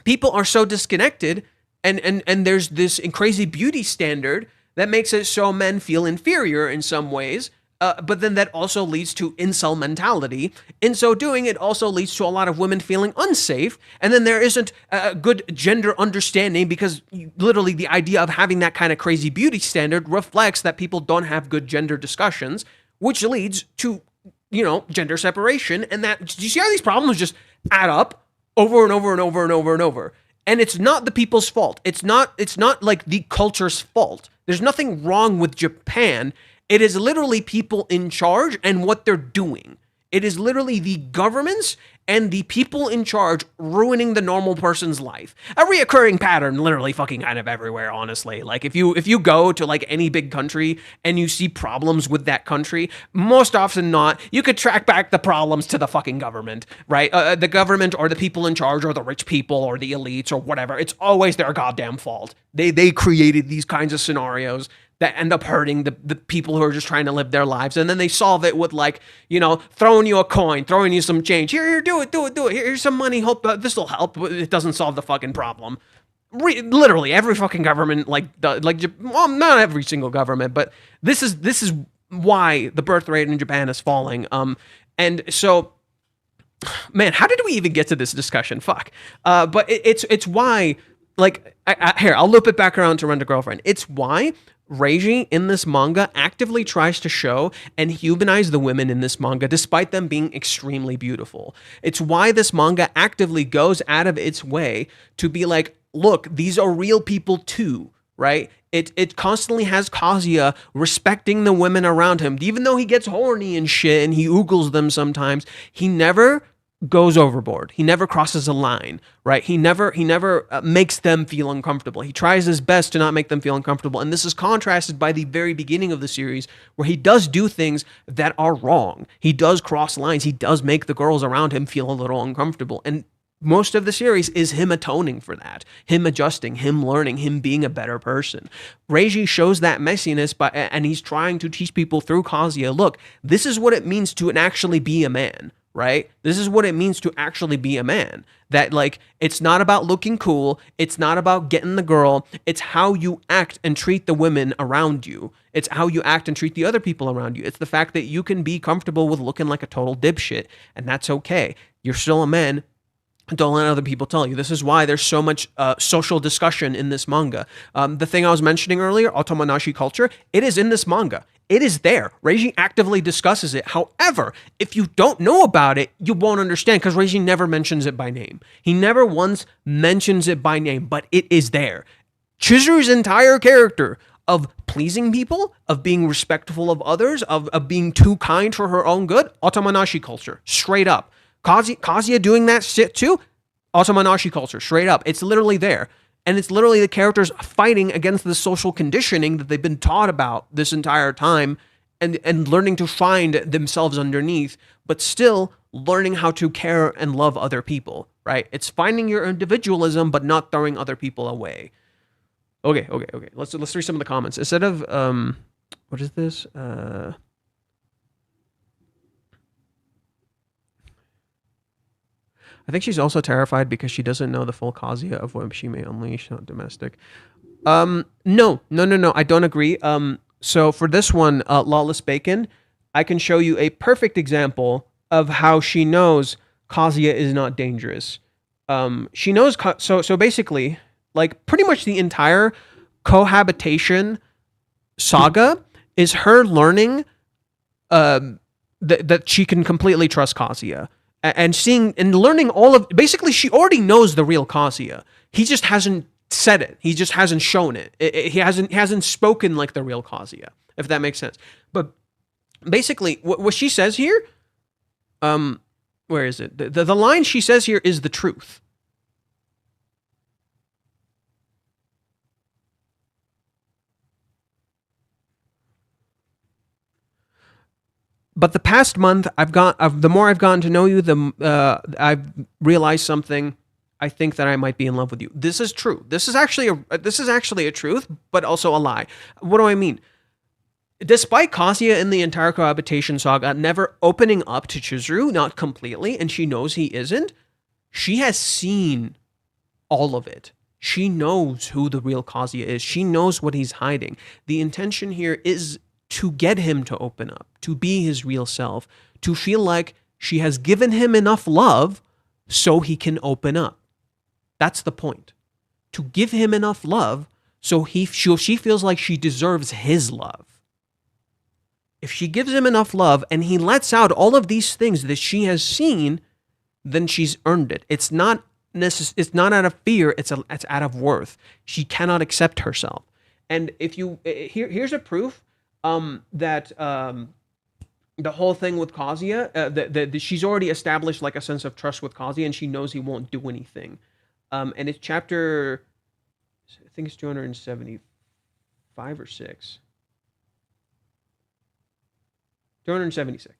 Speaker 1: people are so disconnected, and there's this crazy beauty standard that makes it so men feel inferior in some ways. But then that also leads to incel mentality. In so doing, it also leads to a lot of women feeling unsafe. And then there isn't a good gender understanding, because literally the idea of having that kind of crazy beauty standard reflects that people don't have good gender discussions, which leads to, gender separation. And that, do you see how these problems just add up over and over and over and over and over? And it's not the people's fault. It's not like the culture's fault. There's nothing wrong with Japan. It is literally people in charge and what they're doing. It is literally the governments and the people in charge ruining the normal person's life. A reoccurring pattern, literally fucking kind of everywhere, honestly. Like if you go to like any big country and you see problems with that country, most often not, you could track back the problems to the fucking government, right? The government or the people in charge or the rich people or the elites or whatever. It's always their goddamn fault. They created these kinds of scenarios that end up hurting the people who are just trying to live their lives. And then they solve it with like, throwing you a coin, throwing you some change. Here, do it. Here's some money. Hope this will help. It doesn't solve the fucking problem. Literally every fucking government, well, not every single government, but this is why the birth rate in Japan is falling. And so, man, how did we even get to this discussion? Fuck. But it's why, like, here, I'll loop it back around to Rent a Girlfriend. It's why Reiji in this manga actively tries to show and humanize the women in this manga despite them being extremely beautiful. It's why this manga actively goes out of its way to be like, look, these are real people too, right? It constantly has Kazuya respecting the women around him. Even though he gets horny and shit and he oogles them sometimes, he never goes overboard. He never crosses a line, right? He never makes them feel uncomfortable. He tries his best to not make them feel uncomfortable. And this is contrasted by the very beginning of the series, where he does do things that are wrong. He does cross lines. He does make the girls around him feel a little uncomfortable. And most of the series is him atoning for that, him adjusting, him learning, him being a better person. Reiji shows that messiness, and he's trying to teach people through Kazuya, look, this is what it means to actually be a man. Right? This is what it means to actually be a man. That, like, it's not about looking cool. It's not about getting the girl. It's how you act and treat the women around you. It's how you act and treat the other people around you. It's the fact that you can be comfortable with looking like a total dipshit, and that's okay. You're still a man. Don't let other people tell you. This is why there's so much social discussion in this manga. The thing I was mentioning earlier, otomonashi culture, it is in this manga. It is there. Reiji actively discusses it. However, if you don't know about it, you won't understand, because Reiji never mentions it by name. He never once mentions it by name, but it is there. Chizuru's entire character of pleasing people, of being respectful of others, of being too kind for her own good, otomonashi culture, straight up. Kazuya doing that shit too, otomonashi culture, straight up. It's literally there. And it's literally the characters fighting against the social conditioning that they've been taught about this entire time, and learning to find themselves underneath, but still learning how to care and love other people, right? It's finding your individualism, but not throwing other people away. Okay. Let's read some of the comments. Instead of, what is this? I think she's also terrified because she doesn't know the full Kazuya of what she may unleash, not domestic. No, I don't agree. So for this one, Lawless Bacon, I can show you a perfect example of how she knows Kazuya is not dangerous. She knows, so basically, like, pretty much the entire cohabitation saga is her learning that she can completely trust Kazuya. And seeing and learning all of, basically, she already knows the real Kazuya. He just hasn't said it. He just hasn't shown it. He hasn't spoken like the real Kazuya, if that makes sense. But basically, what she says here, where is it? The line she says here is the truth. But the past month, the more I've gotten to know you, I've realized something. I think that I might be in love with you. This is true. This is actually a truth, but also a lie. What do I mean? Despite Kazuya in the entire cohabitation saga never opening up to Chizuru, not completely, and she knows he isn't, she has seen all of it. She knows who the real Kazuya is. She knows what he's hiding. The intention here is to get him to open up, to be his real self, to feel like she has given him enough love so he can open up. That's the point. To give him enough love so she feels like she deserves his love. If she gives him enough love and he lets out all of these things that she has seen, then she's earned it. It's not out of fear, it's out of worth. She cannot accept herself. And if you here's a proof that the whole thing with Kazuya, that she's already established like a sense of trust with Kazuya, and she knows he won't do anything. And it's chapter, I think it's 275 or 6. 276.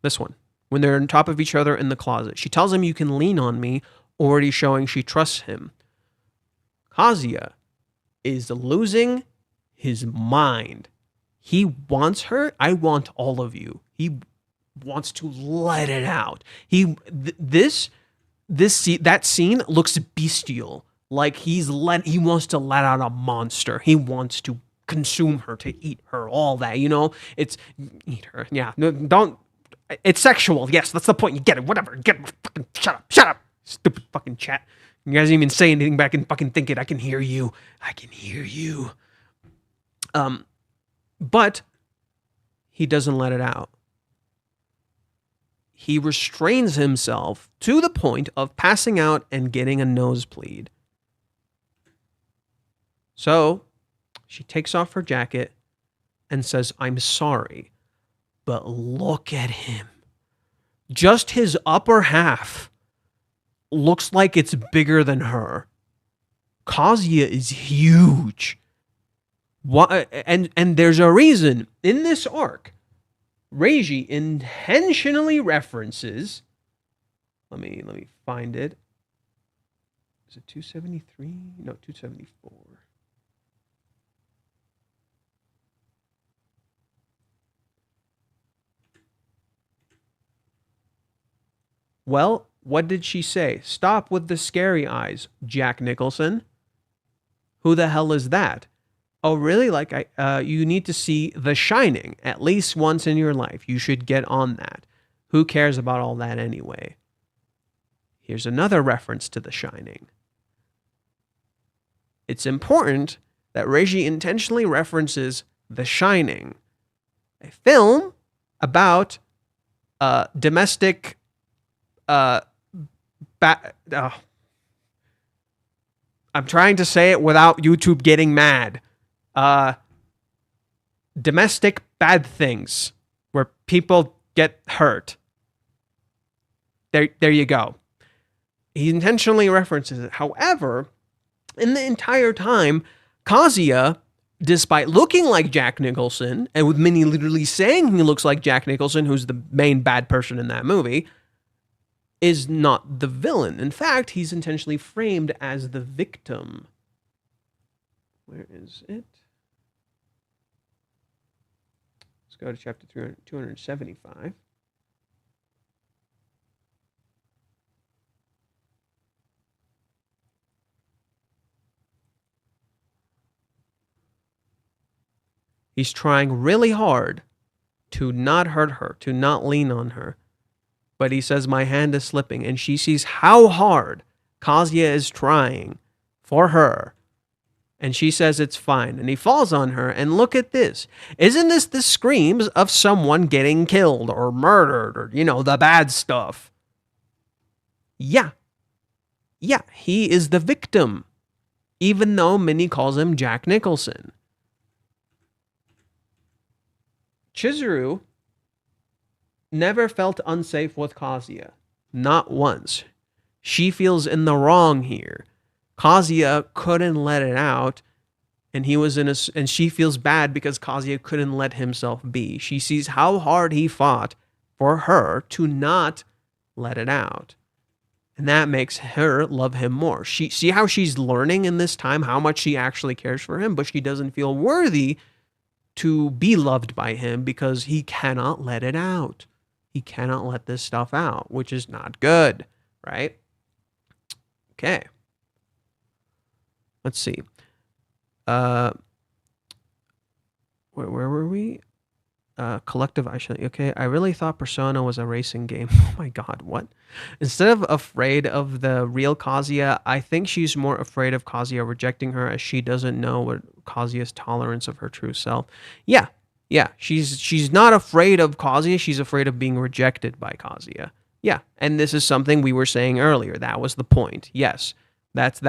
Speaker 1: This one. When they're on top of each other in the closet. She tells him, you can lean on me, already showing she trusts him. Kazuya is losing his mind. He wants her. I want all of you. He wants to let it out. That scene looks bestial. Like he wants to let out a monster. He wants to consume her, to eat her, all that, it's eat her. Yeah, no, don't, it's sexual. Yes, that's the point. You get it. Whatever. Get it. Fucking shut up. Stupid fucking chat. You guys didn't even say anything back and fucking think it. I can hear you. But he doesn't let it out. He restrains himself to the point of passing out and getting a nosebleed. So she takes off her jacket and says, I'm sorry, but look at him. Just his upper half looks like it's bigger than her. Kazuya is huge. And there's a reason in this arc. Reiji intentionally references. Let me find it. Is it 273? No, 274. Well, what did she say? Stop with the scary eyes, Jack Nicholson. Who the hell is that? Oh, really? You need to see The Shining at least once in your life. You should get on that. Who cares about all that anyway? Here's another reference to The Shining. It's important that Reiji intentionally references The Shining, a film about domestic I'm trying to say it without YouTube getting mad. Domestic bad things where people get hurt. There you go. He intentionally references it. However, in the entire time, Kazuya, despite looking like Jack Nicholson, and with Minnie literally saying he looks like Jack Nicholson, who's the main bad person in that movie, is not the villain. In fact, he's intentionally framed as the victim. Where is it? Let's go to chapter 275. He's trying really hard to not hurt her, to not lean on her. But he says, my hand is slipping, and she sees how hard Kazuya is trying for her. And she says it's fine. And he falls on her, and look at this. Isn't this the screams of someone getting killed or murdered or, the bad stuff? Yeah. Yeah, he is the victim, even though Minnie calls him Jack Nicholson. Chizuru never felt unsafe with Kazuya. Not once. She feels in the wrong here. Kazuya couldn't let it out, and and she feels bad because Kazuya couldn't let himself be. She sees how hard he fought for her to not let it out. And that makes her love him more. See how she's learning in this time how much she actually cares for him, but she doesn't feel worthy to be loved by him because he cannot let it out. He cannot let this stuff out, which is not good, right? Okay. Let's see. Where were we? Collective isolation. Okay, I really thought Persona was a racing game. Oh my god, what? Instead of afraid of the real Kazuya, I think she's more afraid of Kazuya rejecting her as she doesn't know what Kazuya's tolerance of her true self. Yeah, yeah, she's not afraid of Kazuya, she's afraid of being rejected by Kazuya. Yeah, and this is something we were saying earlier. That was the point. Yes. That's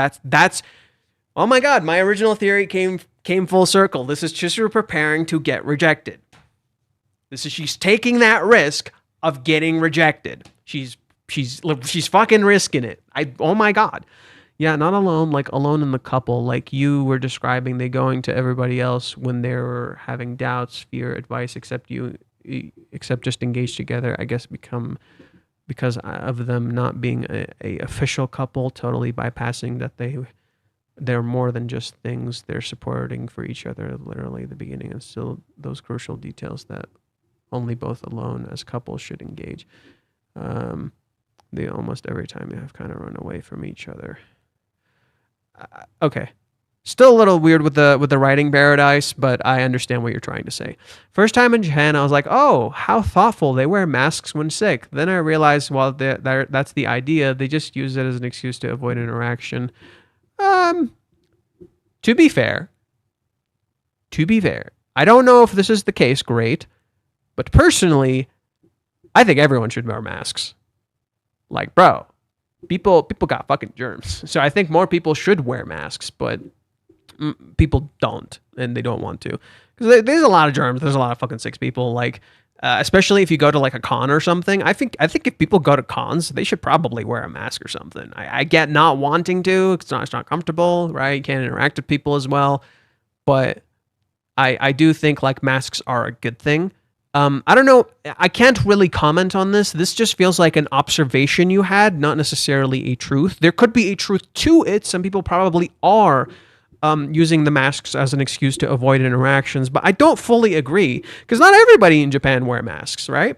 Speaker 1: oh my god, my original theory came full circle. This is Chizuru preparing to get rejected. She's taking that risk of getting rejected. She's fucking risking it. Oh my god. Yeah, not alone, like alone in the couple, like you were describing, they going to everybody else when they're having doubts, fear, advice, except just engage together, I guess because of them not being a official couple, totally bypassing that they're more than just things, they're supporting for each other, literally the beginning, and still those crucial details that only both alone as couples should engage. They almost every time have kind of run away from each other. Okay. Still a little weird with the writing paradise, but I understand what you're trying to say. First time in Japan, I was like, oh, how thoughtful. They wear masks when sick. Then I realized, well, that's the idea. They just use it as an excuse to avoid interaction. To be fair, I don't know if this is the case, great. But personally, I think everyone should wear masks. Like, bro, people got fucking germs. So I think more people should wear masks, but people don't, and they don't want to. Because there's a lot of germs. There's a lot of fucking sick people. Like, especially if you go to like a con or something. I think if people go to cons, they should probably wear a mask or something. I get not wanting to. It's not comfortable, right? You can't interact with people as well. But I do think like masks are a good thing. I don't know. I can't really comment on this. This just feels like an observation you had, not necessarily a truth. There could be a truth to it. Some people probably are using the masks as an excuse to avoid interactions, but I don't fully agree because not everybody in Japan wear masks, right?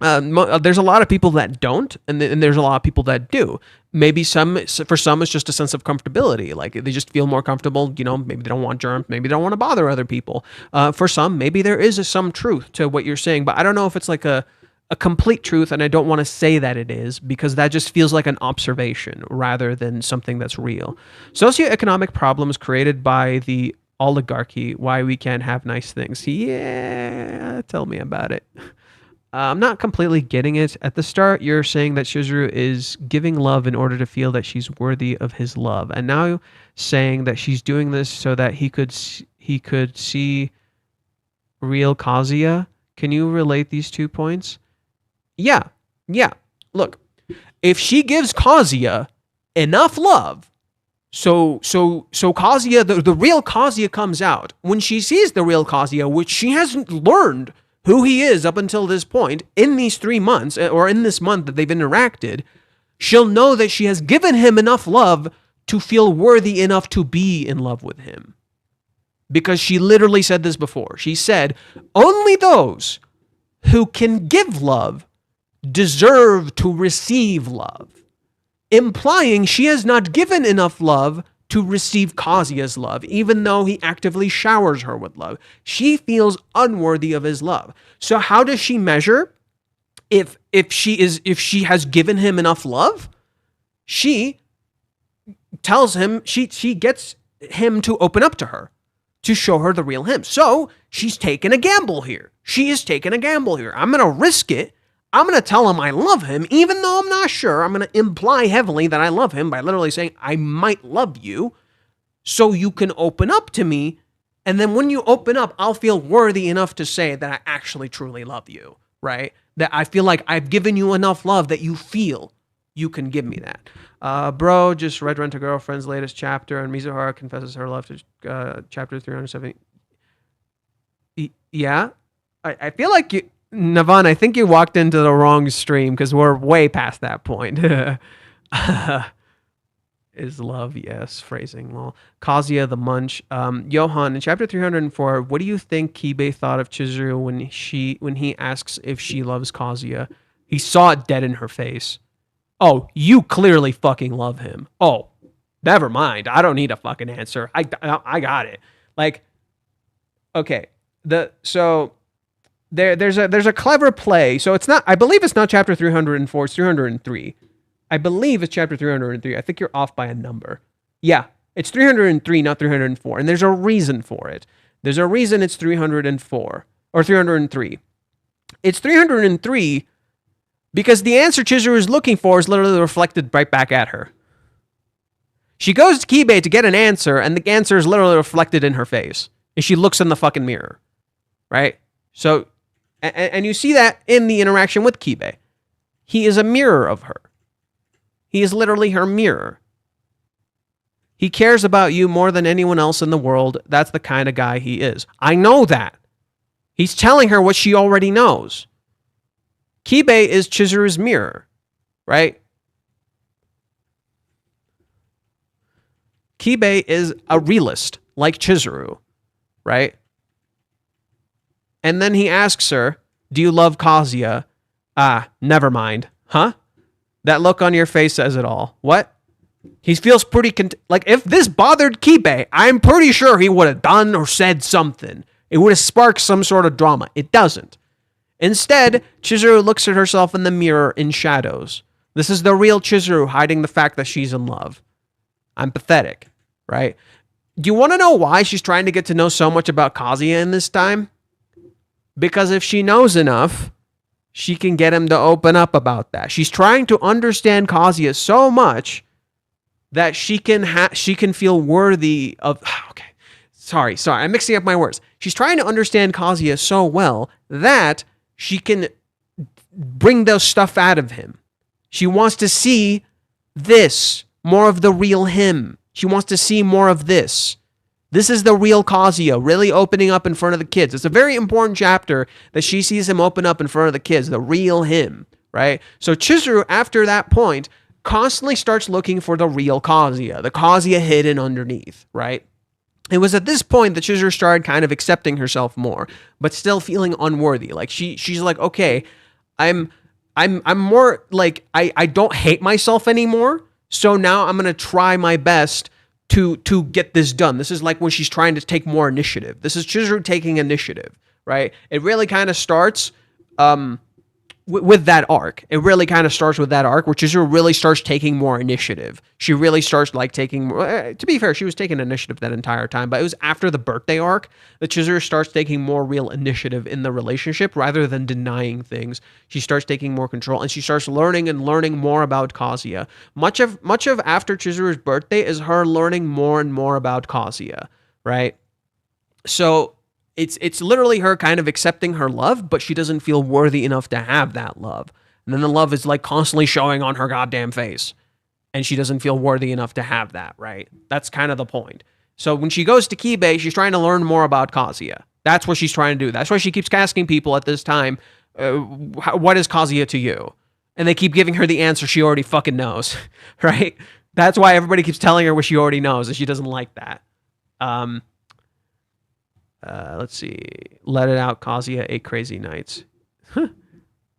Speaker 1: There's a lot of people that don't, and there's a lot of people that do. Maybe for some, it's just a sense of comfortability. Like they just feel more comfortable. You know, maybe they don't want germs. Maybe they don't want to bother other people. For some, maybe there is some truth to what you're saying, but I don't know if it's like a complete truth, and I don't want to say that it is because that just feels like an observation rather than something that's real. Socioeconomic problems created by the oligarchy, why we can't have nice things. Yeah, tell me about it. I'm not completely getting it. At the start, you're saying that Chizuru is giving love in order to feel that she's worthy of his love, and now saying that she's doing this so that he could see real Kazuya. Can you relate these 2 points? Yeah. Look, if she gives Kazuya enough love, so Kazuya, the real Kazuya comes out. When she sees the real Kazuya, which she hasn't learned who he is up until this point, in these 3 months, or in this month that they've interacted, she'll know that she has given him enough love to feel worthy enough to be in love with him. Because she literally said this before. She said, only those who can give love deserve to receive love. Implying she has not given enough love to receive Kazuya's love, even though he actively showers her with love. She feels unworthy of his love. So how does she measure if she has given him enough love? She tells him, she gets him to open up to her, to show her the real him. So she's taken a gamble here. She is taking a gamble here. I'm going to risk it. I'm going to tell him I love him, even though I'm not sure. I'm going to imply heavily that I love him by literally saying, I might love you, so you can open up to me. And then when you open up, I'll feel worthy enough to say that I actually truly love you, right? That I feel like I've given you enough love that you feel you can give me that. Bro just read Rent a Girlfriend's latest chapter, and Mizuhara confesses her love to chapter 370. Yeah? I feel like you... Navan, I think you walked into the wrong stream because we're way past that point. Is love, yes. Phrasing, lol. Kazuya the Munch. Johan, in chapter 304, what do you think Kibe thought of Chizuru when he asks if she loves Kazuya? He saw it dead in her face. Oh, you clearly fucking love him. Oh, never mind. I don't need a fucking answer. I got it. Like, okay. There's a clever play. So it's not, I believe it's not chapter 304, it's 303. I believe it's chapter 303. I think you're off by a number. Yeah, it's 303, not 304. And there's a reason for it. There's a reason it's 304 or 303. It's 303 because the answer Chizuru is looking for is literally reflected right back at her. She goes to Kibe to get an answer, and the answer is literally reflected in her face. And she looks in the fucking mirror. Right? So, and you see that in the interaction with Kibe. He is a mirror of her. He is literally her mirror. He cares about you more than anyone else in the world. That's the kind of guy he is. I know that. He's telling her what she already knows. Kibe is Chizuru's mirror, right? Kibe is a realist, like Chizuru, right? And then he asks her, do you love Kazuya? Ah, never mind. Huh? That look on your face says it all. What? He feels pretty... like, if this bothered Kibe, I'm pretty sure he would have done or said something. It would have sparked some sort of drama. It doesn't. Instead, Chizuru looks at herself in the mirror in shadows. This is the real Chizuru hiding the fact that she's in love. I'm pathetic, right? Do you want to know why she's trying to get to know so much about Kazuya in this time? Because if she knows enough, she can get him to open up about that. She's trying to understand Kazuya so much that she can feel worthy of... Okay, sorry, I'm mixing up my words. She's trying to understand Kazuya so well that she can bring those stuff out of him. She wants to see this, more of the real him. She wants to see more of this. This is the real Kazuya, really opening up in front of the kids. It's a very important chapter that she sees him open up in front of the kids, the real him, right? So Chizuru, after that point, constantly starts looking for the real Kazuya, the Kazuya hidden underneath, right? It was at this point that Chizuru started kind of accepting herself more, but still feeling unworthy. Like she's like, okay, I'm more like I don't hate myself anymore. So now I'm gonna try my best to get this done. This is like when she's trying to take more initiative. This is Chizuru taking initiative, right? It really kind of starts with that arc. It really kind of starts with that arc where Chizuru really starts taking more initiative. She really starts like taking more, to be fair, she was taking initiative that entire time, but it was after the birthday arc that Chizuru starts taking more real initiative in the relationship rather than denying things. She starts taking more control and she starts learning more about Kazuya. Much of after Chizuru's birthday is her learning more and more about Kazuya, right? So it's literally her kind of accepting her love, but she doesn't feel worthy enough to have that love. And then the love is like constantly showing on her goddamn face. And she doesn't feel worthy enough to have that, right? That's kind of the point. So when she goes to Kibe, she's trying to learn more about Kazuya. That's what she's trying to do. That's why she keeps asking people at this time, what is Kazuya to you? And they keep giving her the answer she already fucking knows, right? That's why everybody keeps telling her what she already knows, and she doesn't like that. Let's see. Let it out, Kazuya, 8 crazy nights.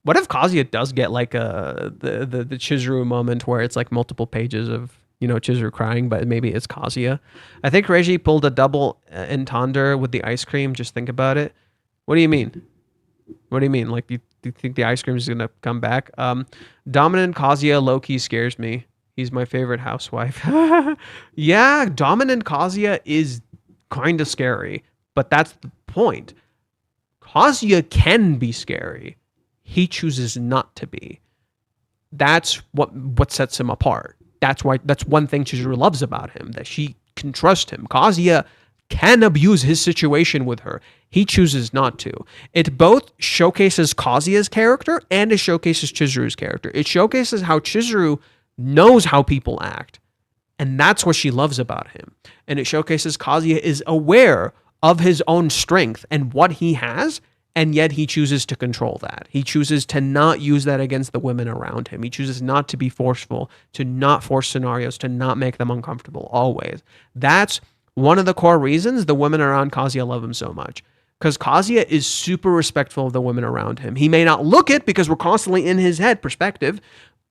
Speaker 1: What if Kazuya does get like the Chizuru moment where it's like multiple pages of, you know, Chizuru crying, but maybe it's Kazuya? I think Reiji pulled a double entendre with the ice cream. Just think about it. What do you mean? What do you mean? Like, do you think the ice cream is going to come back? Dominant Kazuya low-key scares me. He's my favorite housewife. Yeah, dominant Kazuya is kind of scary. But that's the point. Kazuya can be scary. He chooses not to be. That's what sets him apart. That's one thing Chizuru loves about him, that she can trust him. Kazuya can abuse his situation with her. He chooses not to. It both showcases Kazuya's character and it showcases Chizuru's character. It showcases how Chizuru knows how people act. And that's what she loves about him. And it showcases Kazuya is aware of his own strength and what he has, and yet he chooses to control that. He chooses to not use that against the women around him. He chooses not to be forceful, to not force scenarios, to not make them uncomfortable, always. That's one of the core reasons the women around Kazuya love him so much. Because Kazuya is super respectful of the women around him. He may not look it because we're constantly in his head perspective,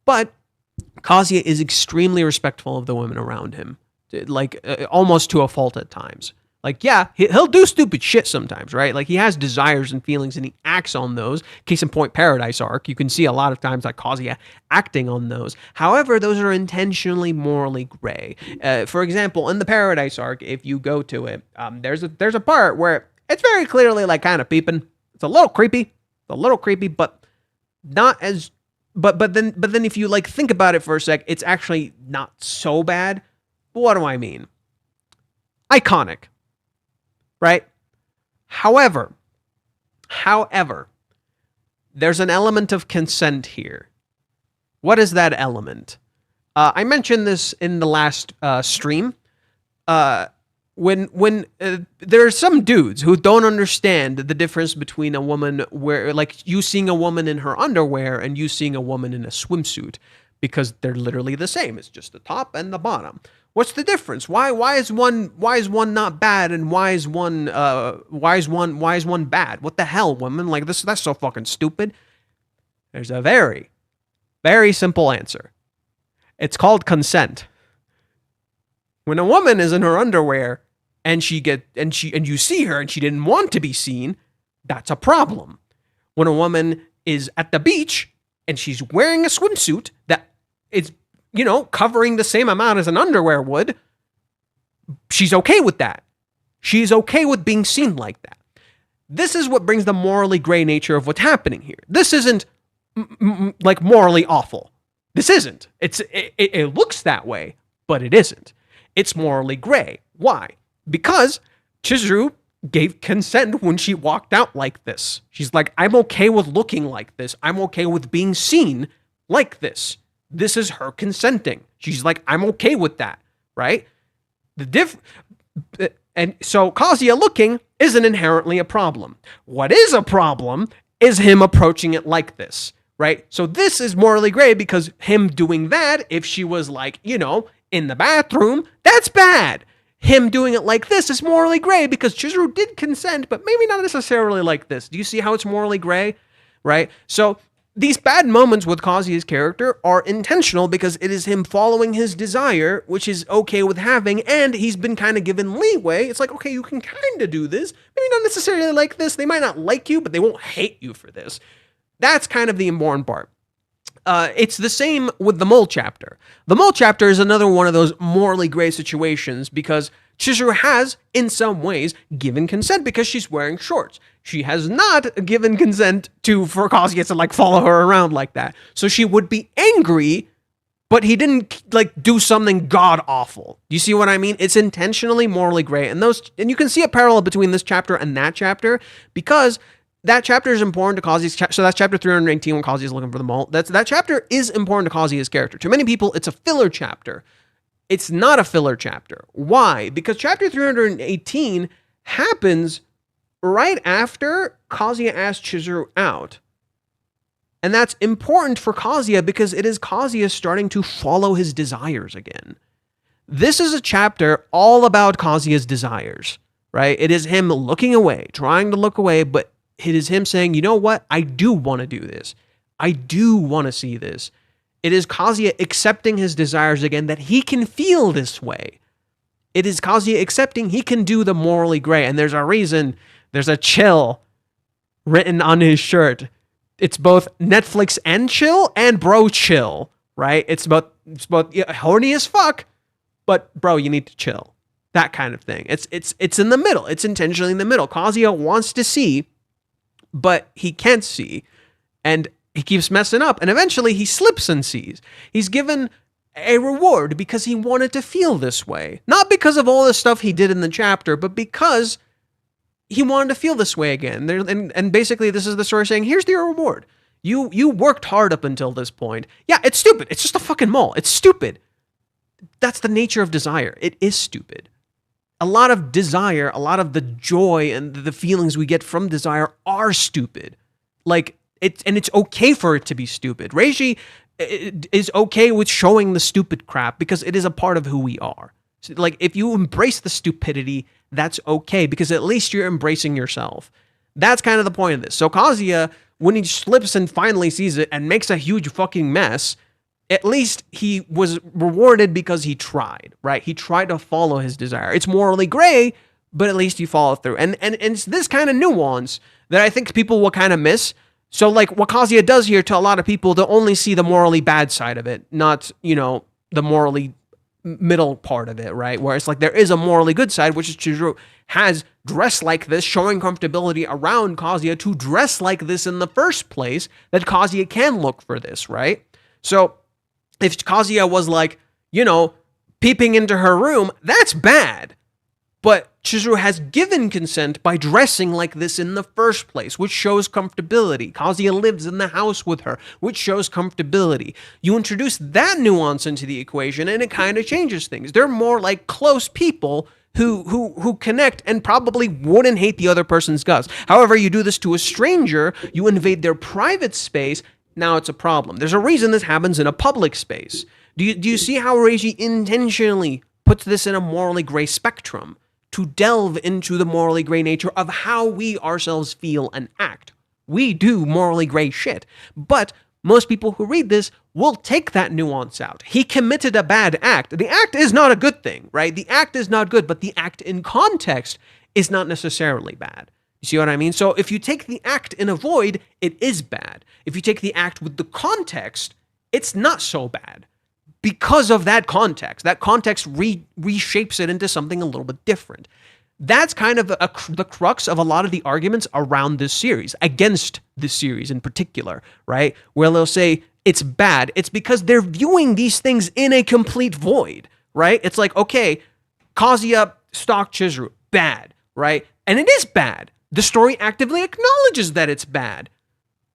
Speaker 1: but Kazuya is extremely respectful of the women around him, like almost to a fault at times. Like, yeah, he'll do stupid shit sometimes, right? Like, he has desires and feelings and he acts on those. Case in point, Paradise Arc. You can see a lot of times like Kazuya acting on those. However, those are intentionally morally gray. For example, in the Paradise Arc, if you go to it, there's a part where it's very clearly like kind of peeping. It's a little creepy, but not as. But then if you like think about it for a sec, it's actually not so bad. But what do I mean? Iconic. Right? However, there's an element of consent here. What is that element? I mentioned this in the last stream. When there are some dudes who don't understand the difference between a woman where, like, you seeing a woman in her underwear and you seeing a woman in a swimsuit, because they're literally the same. It's just the top and the bottom. What's the difference? Why is one not bad and why is one bad? What the hell, women? Like, that's so fucking stupid. There's a very, very simple answer. It's called consent. When a woman is in her underwear and you see her and she didn't want to be seen, that's a problem. When a woman is at the beach and she's wearing a swimsuit that is, covering the same amount as an underwear would, she's okay with that. She's okay with being seen like that. This is what brings the morally gray nature of what's happening here. This isn't like morally awful. This isn't. It looks that way, but it isn't. It's morally gray. Why? Because Chizuru gave consent when she walked out like this. She's like, I'm okay with looking like this. I'm okay with being seen like this. This is her consenting. She's like, I'm okay with that, right? And so Kazuya looking isn't inherently a problem. What is a problem is him approaching it like this, right? So this is morally gray because him doing that, if she was like, in the bathroom, that's bad. Him doing it like this is morally gray because Chizuru did consent, but maybe not necessarily like this. Do you see how it's morally gray, right? So these bad moments with Kazuya's character are intentional because it is him following his desire, which is okay with having, and he's been kind of given leeway. It's like, okay, you can kind of do this. Maybe not necessarily like this. They might not like you, but they won't hate you for this. That's kind of the important part. It's the same with the mole chapter. The mole chapter is another one of those morally gray situations because Chizuru has, in some ways, given consent because she's wearing shorts. She has not given consent for Kazuya to like follow her around like that. So she would be angry, but he didn't like do something god awful. Do you see what I mean? It's intentionally morally gray, and you can see a parallel between this chapter and that chapter because that chapter is important to Kazuya's. So that's chapter 318 when Kazuya is looking for the mole. That chapter is important to Kazuya's character. To many people, it's a filler chapter. It's not a filler chapter. Why? Because chapter 318 happens right after Kazuya asks Chizuru out. And that's important for Kazuya because it is Kazuya starting to follow his desires again. This is a chapter all about Kazuya's desires, right? It is him looking away, trying to look away, but it is him saying, you know what? I do want to do this. I do want to see this. It is Kazuya accepting his desires again that he can feel this way. It is Kazuya accepting he can do the morally gray. And there's a reason, there's a chill written on his shirt. It's both Netflix and chill and bro chill, right? It's both horny as fuck, but bro, you need to chill. That kind of thing. It's in the middle. It's intentionally in the middle. Kazuya wants to see, but he can't see. And he keeps messing up, and eventually he slips and sees. He's given a reward because he wanted to feel this way. Not because of all the stuff he did in the chapter, but because he wanted to feel this way again. And basically this is the story saying, here's your reward. You worked hard up until this point. Yeah, it's stupid. It's just a fucking mole. It's stupid. That's the nature of desire. It is stupid. A lot of desire, a lot of the joy and the feelings we get from desire are stupid. Like, it's okay for it to be stupid. Reiji is okay with showing the stupid crap because it is a part of who we are. So, like, if you embrace the stupidity, that's okay because at least you're embracing yourself. That's kind of the point of this. So Kazuya, when he slips and finally sees it and makes a huge fucking mess, at least he was rewarded because he tried, right? He tried to follow his desire. It's morally gray, but at least you follow through. And it's this kind of nuance that I think people will kind of miss. So like what Kazuya does here to a lot of people, they'll only see the morally bad side of it, not, the morally middle part of it, right? Where it's like there is a morally good side, which is Chizuru has dressed like this, showing comfortability around Kazuya to dress like this in the first place, that Kazuya can look for this, right? So if Kazuya was like, peeping into her room, that's bad. But Chizuru has given consent by dressing like this in the first place, which shows comfortability. Kazuya lives in the house with her, which shows comfortability. You introduce that nuance into the equation, and it kind of changes things. They're more like close people who connect and probably wouldn't hate the other person's guts. However, you do this to a stranger, you invade their private space, now it's a problem. There's a reason this happens in a public space. Do you see how Reiji intentionally puts this in a morally gray spectrum to delve into the morally gray nature of how we ourselves feel and act? We do morally gray shit, but most people who read this will take that nuance out. He committed a bad act. The act is not a good thing, right? The act is not good, but the act in context is not necessarily bad. You see what I mean? So if you take the act in a void, it is bad. If you take the act with the context, it's not so bad. Because of that context reshapes it into something a little bit different. That's kind of the crux of a lot of the arguments around this series, against this series in particular, right? Where they'll say it's bad. It's because they're viewing these things in a complete void, right? It's like, okay, Kazuya stalked Chizuru, bad, right? And it is bad. The story actively acknowledges that it's bad.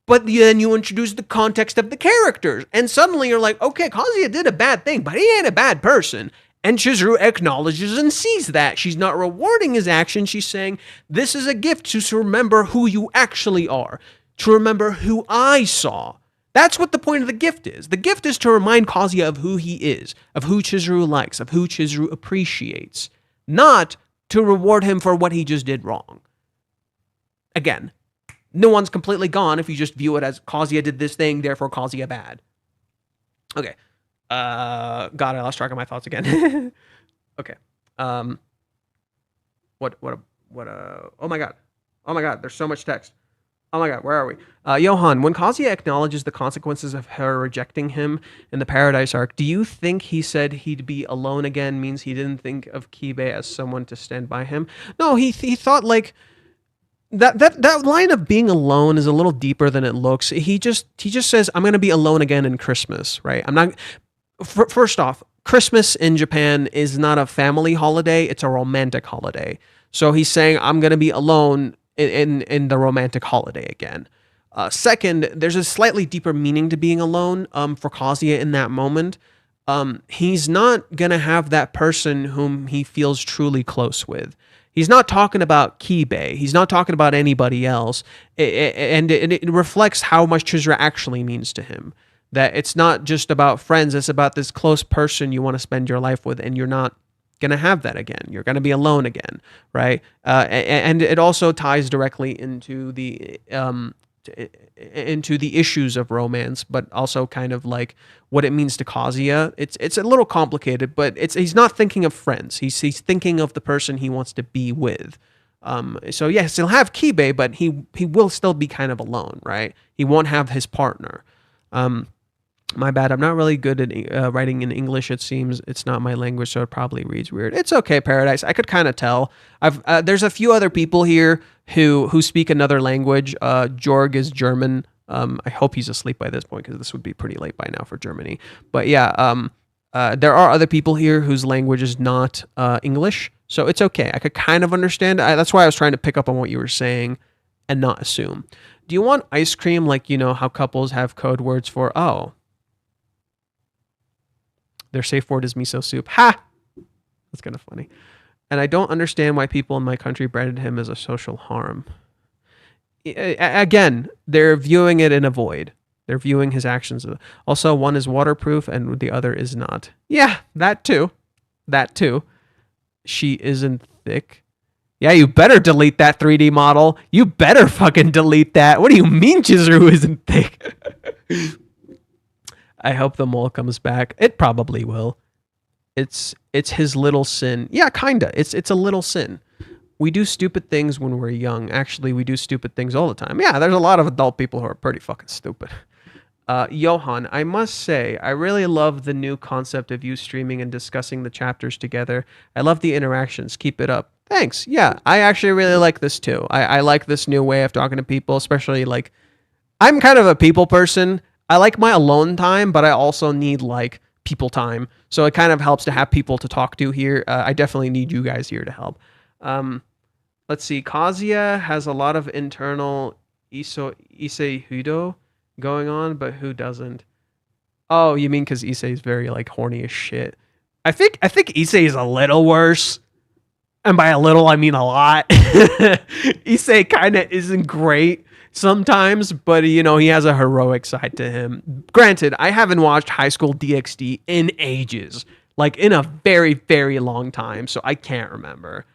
Speaker 1: But then you introduce the context of the characters, and suddenly you're like, okay, Kazuya did a bad thing, but he ain't a bad person. And Chizuru acknowledges and sees that. She's not rewarding his action. She's saying, this is a gift to remember who you actually are, to remember who I saw. That's what the point of the gift is. The gift is to remind Kazuya of who he is, of who Chizuru likes, of who Chizuru appreciates, not to reward him for what he just did wrong. Again, no one's completely gone if you just view it as Kazuya did this thing, therefore Kazuya bad. Okay. God, I lost track of my thoughts again. Okay. Oh my God, there's so much text. Oh my God, where are we? Johan, when Kazuya acknowledges the consequences of her rejecting him in the Paradise arc, do you think he said he'd be alone again means he didn't think of Kibe as someone to stand by him? No, he thought like, That line of being alone is a little deeper than it looks. He just says, I'm going to be alone again in Christmas, right? I'm not. First off, Christmas in Japan is not a family holiday. It's a romantic holiday. So he's saying, I'm going to be alone in the romantic holiday again. Second, there's a slightly deeper meaning to being alone for Kazuya in that moment. He's not going to have that person whom he feels truly close with. He's not talking about Kibe. He's not talking about anybody else. And it reflects how much Chizuru actually means to him. That it's not just about friends. It's about this close person you want to spend your life with, and you're not going to have that again. You're going to be alone again, right? And it also ties directly into the issues of romance, but also kind of like what it means to Kazuya. It's a little complicated, but he's not thinking of friends. He's thinking of the person he wants to be with. So yes, he'll have Kibe, but he will still be kind of alone, right? He won't have his partner. My bad. I'm not really good at writing in English. It seems it's not my language, so it probably reads weird. It's okay, Paradise. I could kind of tell. There's a few other people here who speak another language. Jorg is German. I hope he's asleep by this point because this would be pretty late by now for Germany. But yeah, there are other people here whose language is not English, so it's okay. I could kind of understand. That's why I was trying to pick up on what you were saying and not assume. Do you want ice cream like, how couples have code words for, oh, their safe word is miso soup. Ha! That's kind of funny. And I don't understand why people in my country branded him as a social harm. Again, they're viewing it in a void. They're viewing his actions. Also, one is waterproof and the other is not. Yeah, that too. She isn't thick. Yeah, you better delete that 3D model. You better fucking delete that. What do you mean Chizuru isn't thick? I hope the mole comes back. It probably will. It's his little sin. Yeah, kinda. It's a little sin. We do stupid things when we're young. Actually, we do stupid things all the time. Yeah, there's a lot of adult people who are pretty fucking stupid. Johan, I must say, I really love the new concept of you streaming and discussing the chapters together. I love the interactions. Keep it up. Thanks. Yeah, I actually really like this too. I like this new way of talking to people, especially like I'm kind of a people person. I like my alone time, but I also need like people time. So it kind of helps to have people to talk to here. I definitely need you guys here to help. Let's see. Kazuya has a lot of internal Issei going on, but who doesn't? Oh, you mean because Issei is very like horny as shit? I think Issei is a little worse, and by a little I mean a lot. Issei kind of isn't great sometimes, but you know he has a heroic side to him. Granted, I haven't watched High School DxD in ages, like in a very very long time, so I can't remember.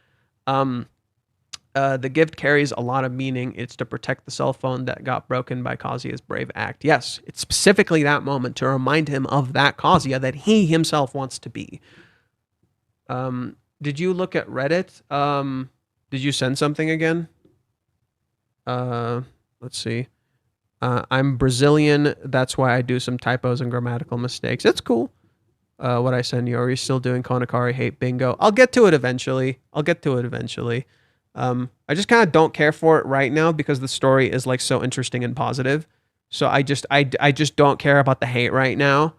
Speaker 1: The gift carries a lot of meaning. It's to protect the cell phone that got broken by Kazuya's brave act. Yes, it's specifically that moment to remind him of that Kazuya that he himself wants to be. Did you look at Reddit? Did you send something again? Let's see. I'm Brazilian. That's why I do some typos and grammatical mistakes. It's cool. What I send you. Are you still doing Kanokari hate bingo? I'll get to it eventually. I just kind of don't care for it right now because the story is like so interesting and positive. So I just don't care about the hate right now.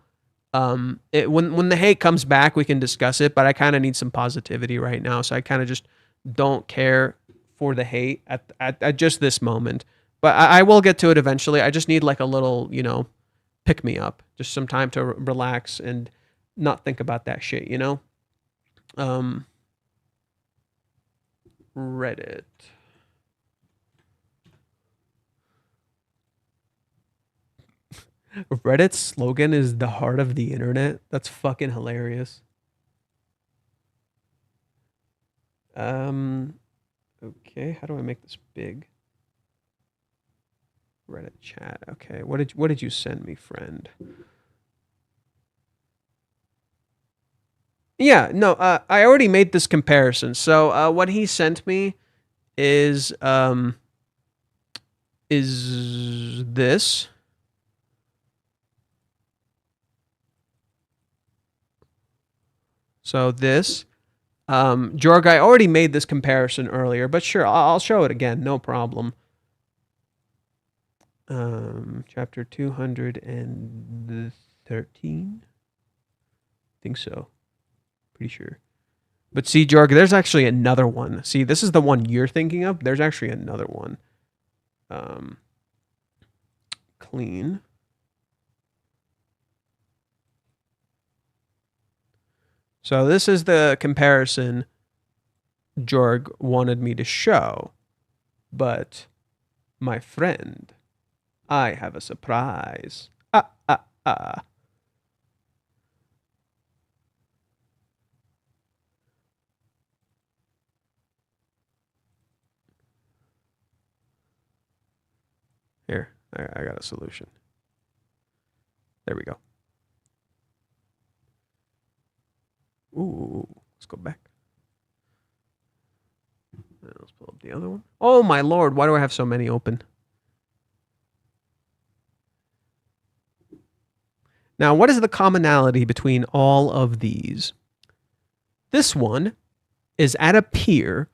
Speaker 1: When the hate comes back, we can discuss it, but I kind of need some positivity right now. So I kind of just don't care for the hate at just this moment. But I will get to it eventually. I just need like a little, you know, pick me up, just some time to relax and not think about that shit, you know? Reddit. Reddit's slogan is the heart of the internet. That's fucking hilarious. Okay, how do I make this big? Reddit chat. Okay, what did you send me, friend? Yeah, no, I already made this comparison. So what he sent me is this. So this. Jorg, I already made this comparison earlier, but sure, I'll show it again, no problem. Chapter 213? I think so. Pretty sure. But see, Jorg, there's actually another one. See, this is the one you're thinking of. There's actually another one. Clean. So this is the comparison Jorg wanted me to show. But, my friend, I have a surprise. Here, I got a solution. There we go. Ooh, let's go back. Let's pull up the other one. Oh my lord, why do I have so many open? Now, what is the commonality between all of these? This one is at a pier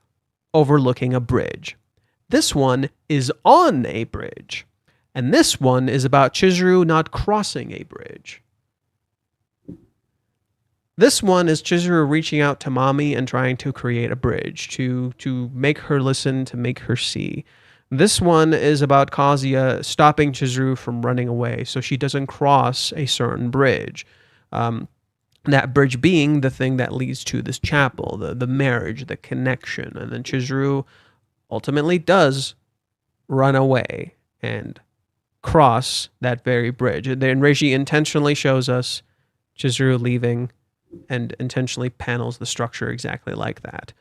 Speaker 1: overlooking a bridge. This one is on a bridge. And this one is about Chizuru not crossing a bridge. This one is Chizuru reaching out to Mami and trying to create a bridge, to make her listen, to make her see. This one is about Kazuya stopping Chizuru from running away so she doesn't cross a certain bridge. That bridge being the thing that leads to this chapel, the marriage, the connection. And then Chizuru ultimately does run away and cross that very bridge. And then Reiji intentionally shows us Chizuru leaving and intentionally panels the structure exactly like that.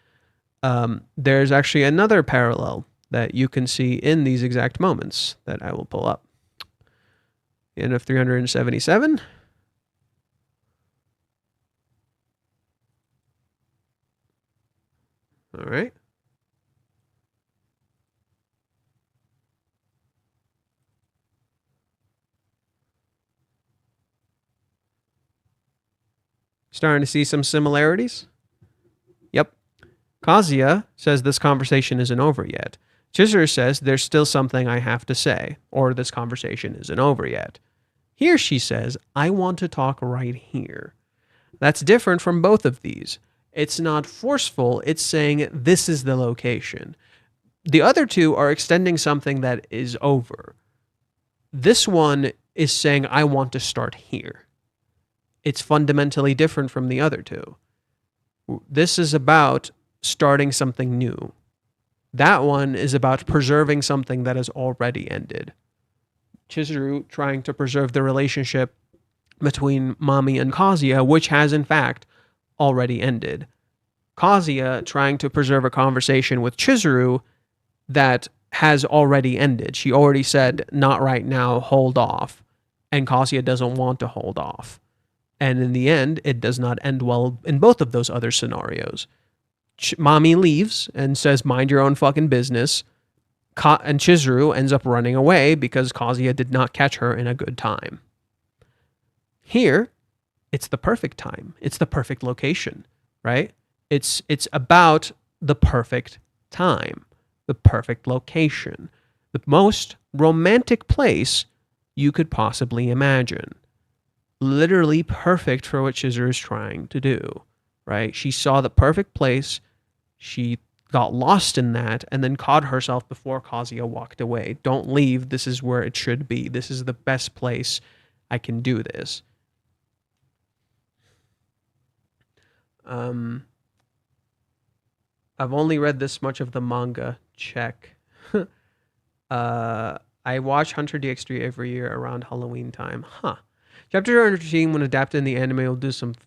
Speaker 1: There's actually another parallel that you can see in these exact moments that I will pull up. End of 377. All right. Starting to see some similarities? Yep. Kazuya says this conversation isn't over yet. Chizuru says there's still something I have to say, or this conversation isn't over yet. Here she says, I want to talk right here. That's different from both of these. It's not forceful, it's saying this is the location. The other two are extending something that is over. This one is saying, I want to start here. It's fundamentally different from the other two. This is about starting something new. That one is about preserving something that has already ended. Chizuru trying to preserve the relationship between Mami and Kazuya, which has in fact already ended. Kazuya trying to preserve a conversation with Chizuru that has already ended. She already said, not right now, hold off. And Kazuya doesn't want to hold off. And in the end, it does not end well in both of those other scenarios. Mami leaves and says, mind your own fucking business. And Chizuru ends up running away because Kazuya did not catch her in a good time. Here, it's the perfect time. It's the perfect location, right? It's about the perfect time, the perfect location, the most romantic place you could possibly imagine. Literally perfect for what Chizuru is trying to do, right? She saw the perfect place. She got lost in that and then caught herself before Kazuya walked away. Don't leave. This is where it should be. This is the best place I can do this. I've only read this much of the manga. Check. I watch Hunter DX3 every year around Halloween time. Huh. Chapter 213, when adapted in the anime,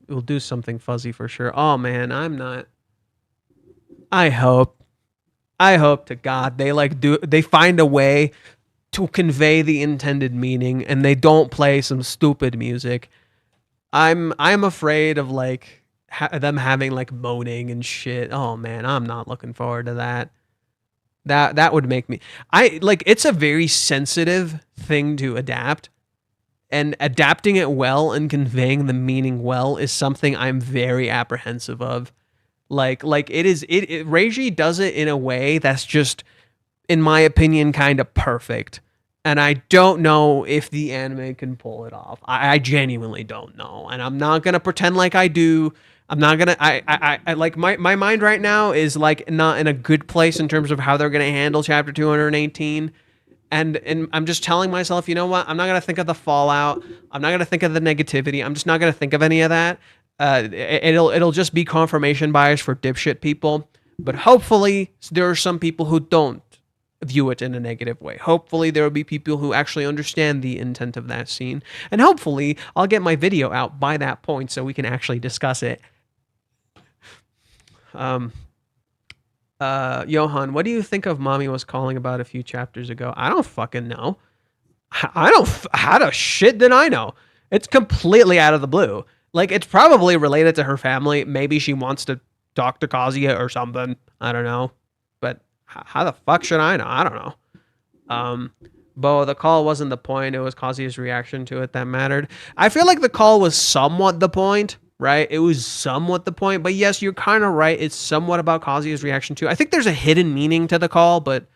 Speaker 1: will do something fuzzy for sure. Oh man, I'm not. I hope to God they find a way to convey the intended meaning and they don't play some stupid music. I'm afraid of like them having like moaning and shit. Oh man, I'm not looking forward to that. That would make me. It's a very sensitive thing to adapt, and adapting it well and conveying the meaning well is something I'm very apprehensive of. Reiji does it in a way that's just, in my opinion, kind of perfect. And I don't know if the anime can pull it off. I genuinely don't know. And I'm not going to pretend like I do. I'm not going to, I like my mind right now is like not in a good place in terms of how they're going to handle chapter 218. And I'm just telling myself, you know what? I'm not going to think of the fallout. I'm not going to think of the negativity. I'm just not going to think of any of that. It'll just be confirmation bias for dipshit people. But hopefully there are some people who don't view it in a negative way. Hopefully there will be people who actually understand the intent of that scene. And hopefully I'll get my video out by that point so we can actually discuss it. Johan, what do you think of Mommy was calling about a few chapters ago? I don't fucking know. How the shit did I know? It's completely out of the blue. Like, it's probably related to her family. Maybe she wants to talk to Kazuya or something. I don't know. But how the fuck should I know? I don't know. Bo, the call wasn't the point. It was Kazuya's reaction to it that mattered. I feel like the call was somewhat the point, right? It was somewhat the point. But yes, you're kind of right. It's somewhat about Kazuya's reaction too. I think there's a hidden meaning to the call, but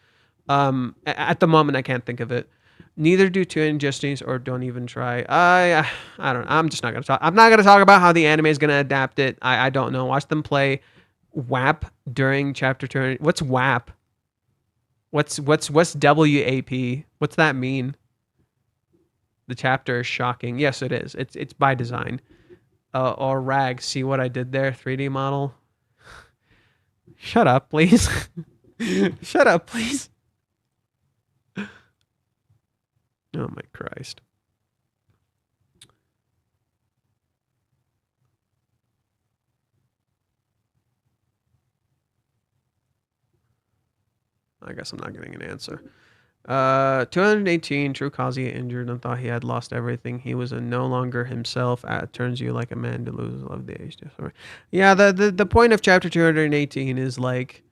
Speaker 1: at the moment, I can't think of it. Neither do Two Injustice or Don't Even Try. I don't know. I'm just not going to talk. I'm not going to talk about how the anime is going to adapt it. I don't know. Watch them play WAP during chapter 2. What's WAP? What's WAP? What's that mean? The chapter is shocking. Yes, it is. It's by design. Or RAG. See what I did there? 3D model. Shut up, please. Shut up, please. Oh my Christ. I guess I'm not getting an answer. 218, True Kazuya injured and thought he had lost everything. He was no longer himself. Turns you like a man to lose love the age. Yeah, the point of chapter 218 is like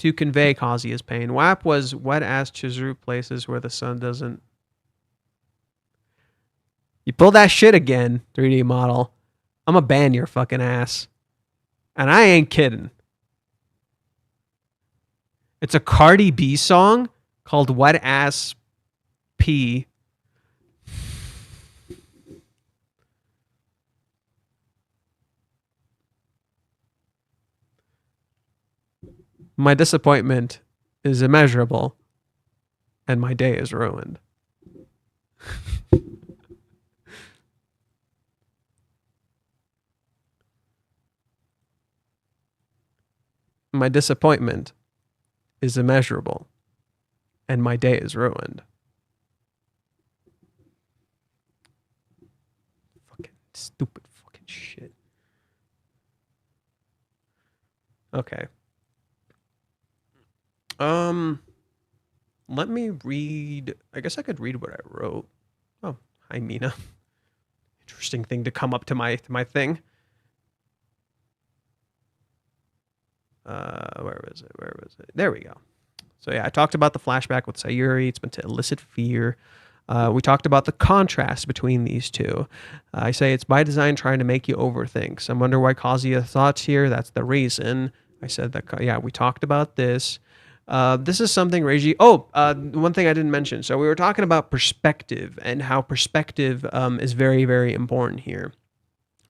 Speaker 1: to convey Kazuya's pain. WAP was wet-ass Chizuru places where the sun doesn't... You pull that shit again, 3D model. I'm going to ban your fucking ass. And I ain't kidding. It's a Cardi B song called Wet Ass P. My disappointment is immeasurable, and my day is ruined. My disappointment is immeasurable, and my day is ruined. Fucking stupid fucking shit. Okay. Let me read. I guess I could read what I wrote. Oh, hi Mina. Interesting thing to come up to my thing. Where was it? There we go. So yeah, I talked about the flashback with Sayuri. It's been to elicit fear. We talked about the contrast between these two. I say it's by design trying to make you overthink. Some wonder why Kazuya thoughts here. That's the reason. I said that, yeah, we talked about this. This is something Reiji... one thing I didn't mention. So we were talking about perspective and how perspective is very, very important here.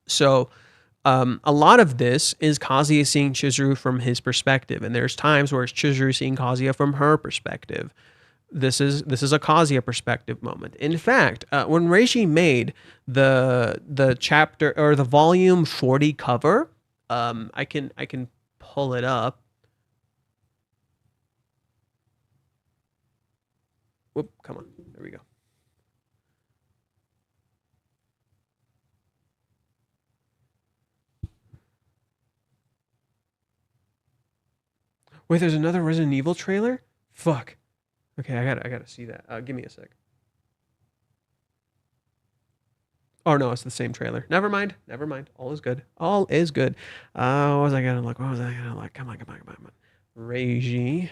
Speaker 1: So a lot of this is Kazuya seeing Chizuru from his perspective. And there's times where it's Chizuru seeing Kazuya from her perspective. This is a Kazuya perspective moment. In fact, when Reiji made the chapter or the volume 40 cover, I can pull it up. Whoop, come on. There we go. Wait, there's another Resident Evil trailer? Fuck. Okay, I gotta see that. Give me a sec. Oh no, it's the same trailer. Never mind. All is good. What was I gonna look? Come on. Reiji.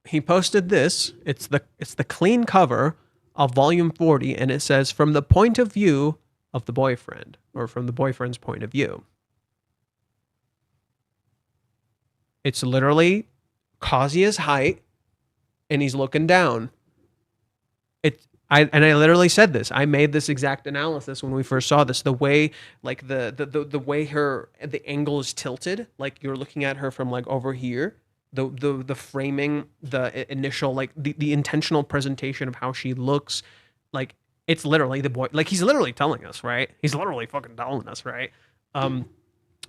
Speaker 1: He posted this. It's the clean cover of volume 40, and it says from the point of view of the boyfriend, or from the boyfriend's point of view. It's literally Kazuya's height, and he's looking down. I literally said this. I made this exact analysis when we first saw this. The way, like the way the angle is tilted, like you're looking at her from like over here. The framing, the initial, like the intentional presentation of how she looks, like it's literally the boy, like he's literally telling us, right? He's literally fucking telling us, right? And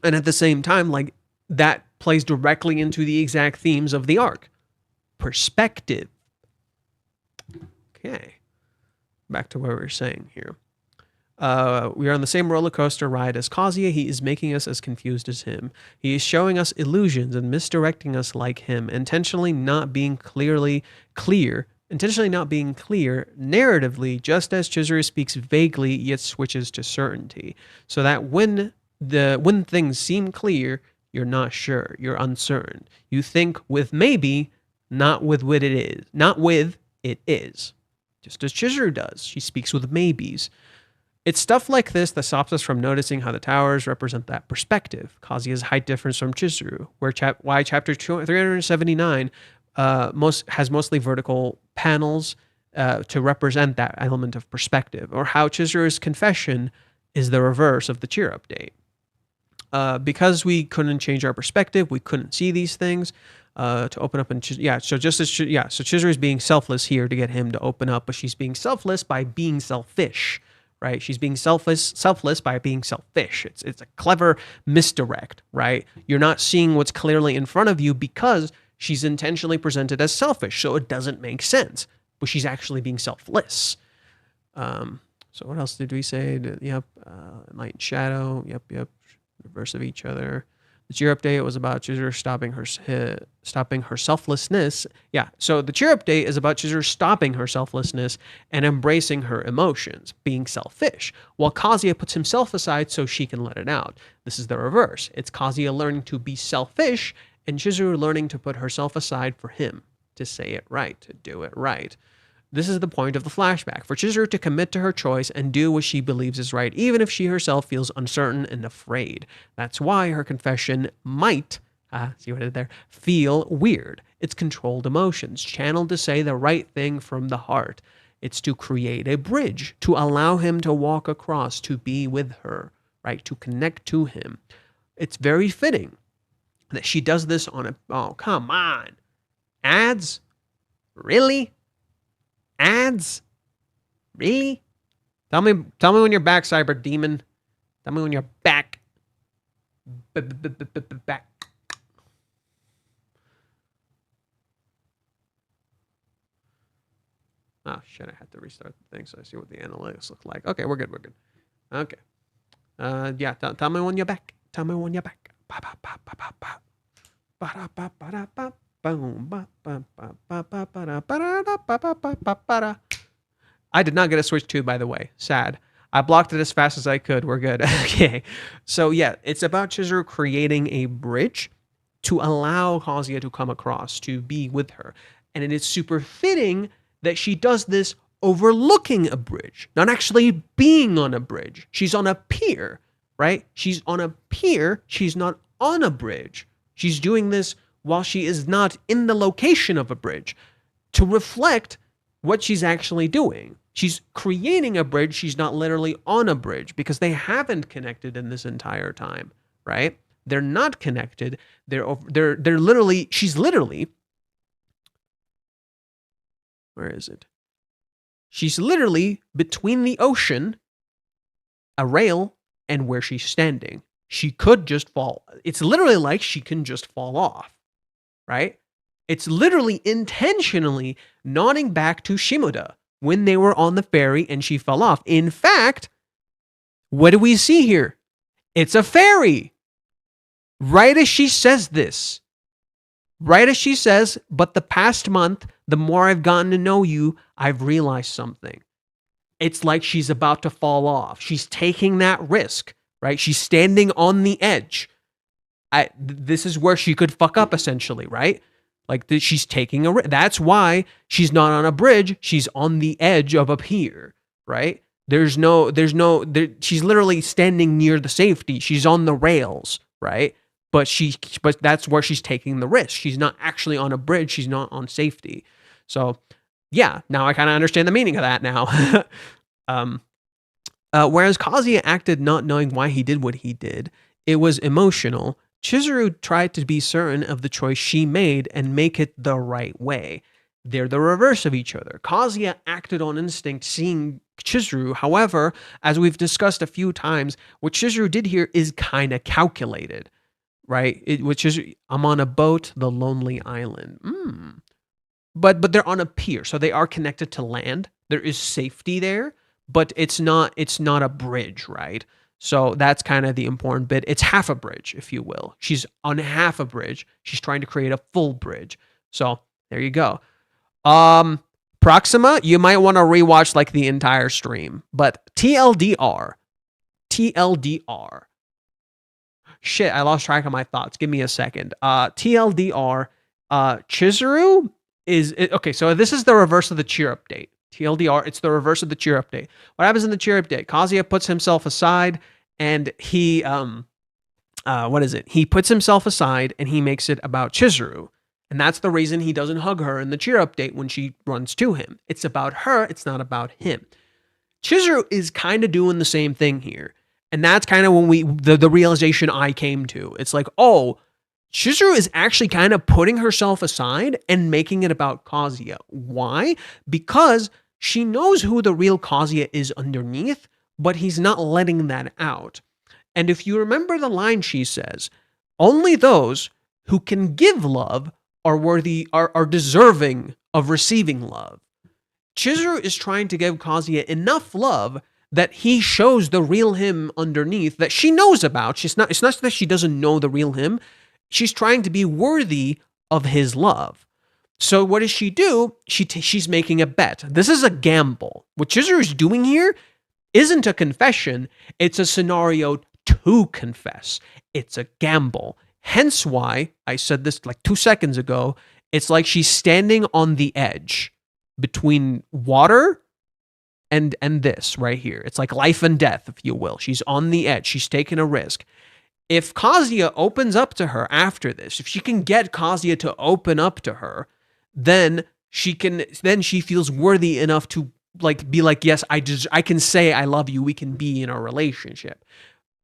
Speaker 1: at the same time, like that plays directly into the exact themes of the arc. Perspective. Okay. Back to what we were saying here. We are on the same roller coaster ride as Kazuya. He is making us as confused as him. He is showing us illusions and misdirecting us like him, intentionally not being clear narratively, just as Chizuru speaks vaguely yet switches to certainty. So that when things seem clear, you're not sure, you're uncertain. You think with maybe, not with what it is. Not with it is. Just as Chizuru does. She speaks with maybes. It's stuff like this that stops us from noticing how the towers represent that perspective. Kazuya's height difference from Chizuru, why chapter 379 has mostly vertical panels to represent that element of perspective, or how Chizuru's confession is the reverse of the cheer update. Because we couldn't change our perspective, we couldn't see these things. To open up and so Chizuru is being selfless here to get him to open up, but she's being selfless by being selfish. Right? She's being selfless by being selfish. It's a clever misdirect, right? You're not seeing what's clearly in front of you because she's intentionally presented as selfish, so it doesn't make sense. But she's actually being selfless. So So what else did we say? Yep, light and shadow. Yep. Reverse of each other. The cheer update was about Chizuru stopping her selflessness. Yeah, so the cheer update is about Chizuru stopping her selflessness and embracing her emotions, being selfish, while Kazuya puts himself aside so she can let it out. This is the reverse. It's Kazuya learning to be selfish and Chizuru learning to put herself aside for him, to say it right, to do it right. This is the point of the flashback, for Chizuru to commit to her choice and do what she believes is right, even if she herself feels uncertain and afraid. That's why her confession might, see what I did there, feel weird. It's controlled emotions, channeled to say the right thing from the heart. It's to create a bridge, to allow him to walk across, to be with her, right? To connect to him. It's very fitting that she does this on a, oh, come on. Ads? Really? Ads? Really? Tell me when you're back, Cyber Demon. Tell me when you're back. Back. Oh shit, I had to restart the thing so I see what the analytics look like. Okay, we're good. Okay. Yeah, tell me when you're back. Tell me when you're back. I did not get a Switch 2, by the way. Sad. I blocked it as fast as I could. We're good. Okay. So yeah, it's about Chizuru creating a bridge to allow Kazuya to come across, to be with her. And it is super fitting that she does this overlooking a bridge, not actually being on a bridge. She's on a pier, right? She's on a pier. She's not on a bridge. She's doing this while she is not in the location of a bridge to reflect what she's actually doing. She's creating a bridge. She's not literally on a bridge because they haven't connected in this entire time, right? They're not connected. They're literally, she's literally, where is it? She's literally between the ocean, a rail, and where she's standing. She could just fall. It's literally like she can just fall off, right? It's literally intentionally nodding back to Shimoda when they were on the ferry and she fell off. In fact, what do we see here? It's a ferry. Right as she says this. Right as she says, but the past month, the more I've gotten to know you, I've realized something. It's like she's about to fall off. She's taking that risk, right? She's standing on the edge. This is where she could fuck up, essentially, right? Like she's taking a risk. That's why she's not on a bridge. She's on the edge of a pier, right? She's literally standing near the safety. She's on the rails, right? But that's where she's taking the risk. She's not actually on a bridge. She's not on safety. So yeah, now I kind of understand the meaning of that now. Whereas Kazuya acted not knowing why he did what he did, it was emotional. Chizuru tried to be certain of the choice she made and make it the right way. They're the reverse of each other. Kazuya acted on instinct, seeing Chizuru. However, as we've discussed a few times, what Chizuru did here is kind of calculated, right? Which is, I'm on a boat, the lonely island. But they're on a pier, so they are connected to land. There is safety there, but it's not a bridge, right? So that's kind of the important bit. It's half a bridge, if you will. She's on half a bridge. She's trying to create a full bridge. So there you go. Proxima, you might want to rewatch like the entire stream. But TLDR. Shit, I lost track of my thoughts. Give me a second. TLDR. Chizuru is... Okay, so this is the reverse of the cheer update. TLDR, it's the reverse of the cheer update. What happens in the cheer update? Kazuya puts himself aside and he, He puts himself aside and he makes it about Chizuru. And that's the reason he doesn't hug her in the cheer update when she runs to him. It's about her, it's not about him. Chizuru is kind of doing the same thing here. And that's kind of when the realization I came to. It's like, oh, Chizuru is actually kind of putting herself aside and making it about Kazuya. Why? Because she knows who the real Kazuya is underneath, but he's not letting that out. And if you remember the line she says, only those who can give love are deserving of receiving love. Chizuru is trying to give Kazuya enough love that he shows the real him underneath that she knows about. It's not that she doesn't know the real him. She's trying to be worthy of his love. So what does she do? She's making a bet. This is a gamble. What Chizuru is doing here isn't a confession. It's a scenario to confess. It's a gamble. Hence why I said this like 2 seconds ago. It's like she's standing on the edge between water and this right here. It's like life and death, if you will. She's on the edge. She's taking a risk. If Kazuya opens up to her after this, if she can get Kazuya to open up to her, then she feels worthy enough to like be like, yes, I can say I love you. We can be in a relationship.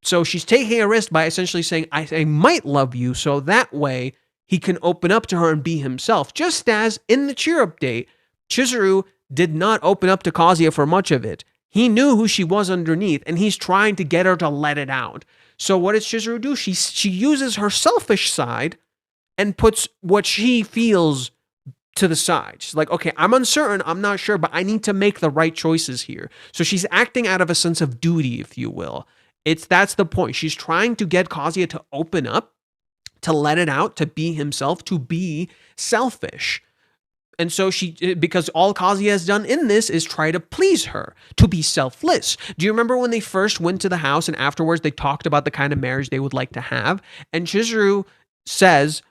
Speaker 1: So she's taking a risk by essentially saying, I might love you. So that way he can open up to her and be himself. Just as in the cheer update, Chizuru did not open up to Kazuya for much of it. He knew who she was underneath, and he's trying to get her to let it out. So what does Chizuru do? She uses her selfish side and puts what she feels to the side. She's like, okay, I'm uncertain, I'm not sure, but I need to make the right choices here. So she's acting out of a sense of duty, if you will. That's the point. She's trying to get Kazuya to open up, to let it out, to be himself, to be selfish. And so because all Kazuya has done in this is try to please her, to be selfless. Do you remember when they first went to the house and afterwards they talked about the kind of marriage they would like to have? And Chizuru says,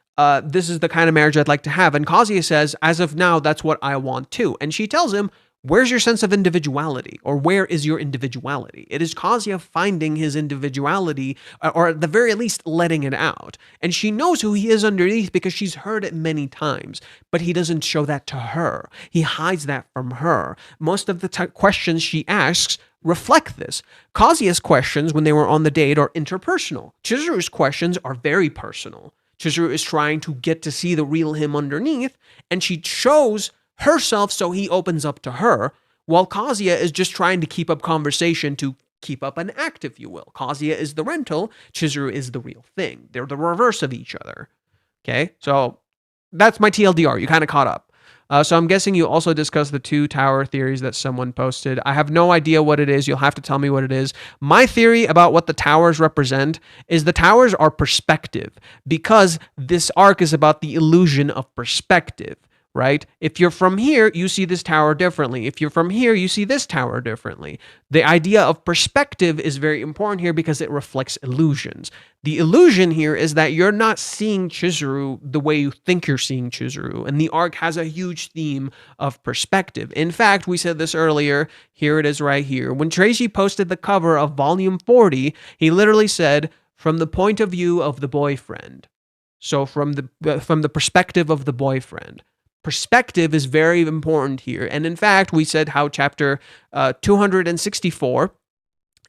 Speaker 1: this is the kind of marriage I'd like to have. And Kazuya says, as of now, that's what I want too. And she tells him, where's your sense of individuality? Or where is your individuality? It is Kazuya finding his individuality, or at the very least, letting it out. And she knows who he is underneath because she's heard it many times, but he doesn't show that to her. He hides that from her. Most of the questions she asks reflect this. Kazuya's questions when they were on the date are interpersonal. Chizuru's questions are very personal. Chizuru is trying to get to see the real him underneath, and she shows herself so he opens up to her, while Kazuya is just trying to keep up conversation to keep up an act, if you will. Kazuya is the rental, Chizuru is the real thing. They're the reverse of each other. Okay, so that's my TLDR. You kind of caught up. So I'm guessing you also discussed the 2 tower theories that someone posted. I have no idea what it is. You'll have to tell me what it is. My theory about what the towers represent is the towers are perspective, because this arc is about the illusion of perspective. Right? If you're from here, you see this tower differently. If you're from here, you see this tower differently. The idea of perspective is very important here because it reflects illusions. The illusion here is that you're not seeing Chizuru the way you think you're seeing Chizuru, and the arc has a huge theme of perspective. In fact, we said this earlier. Here it is right here. When Tracy posted the cover of Volume 40, he literally said, from the point of view of the boyfriend. So from the perspective of the boyfriend. Perspective is very important here. And in fact, we said how chapter 264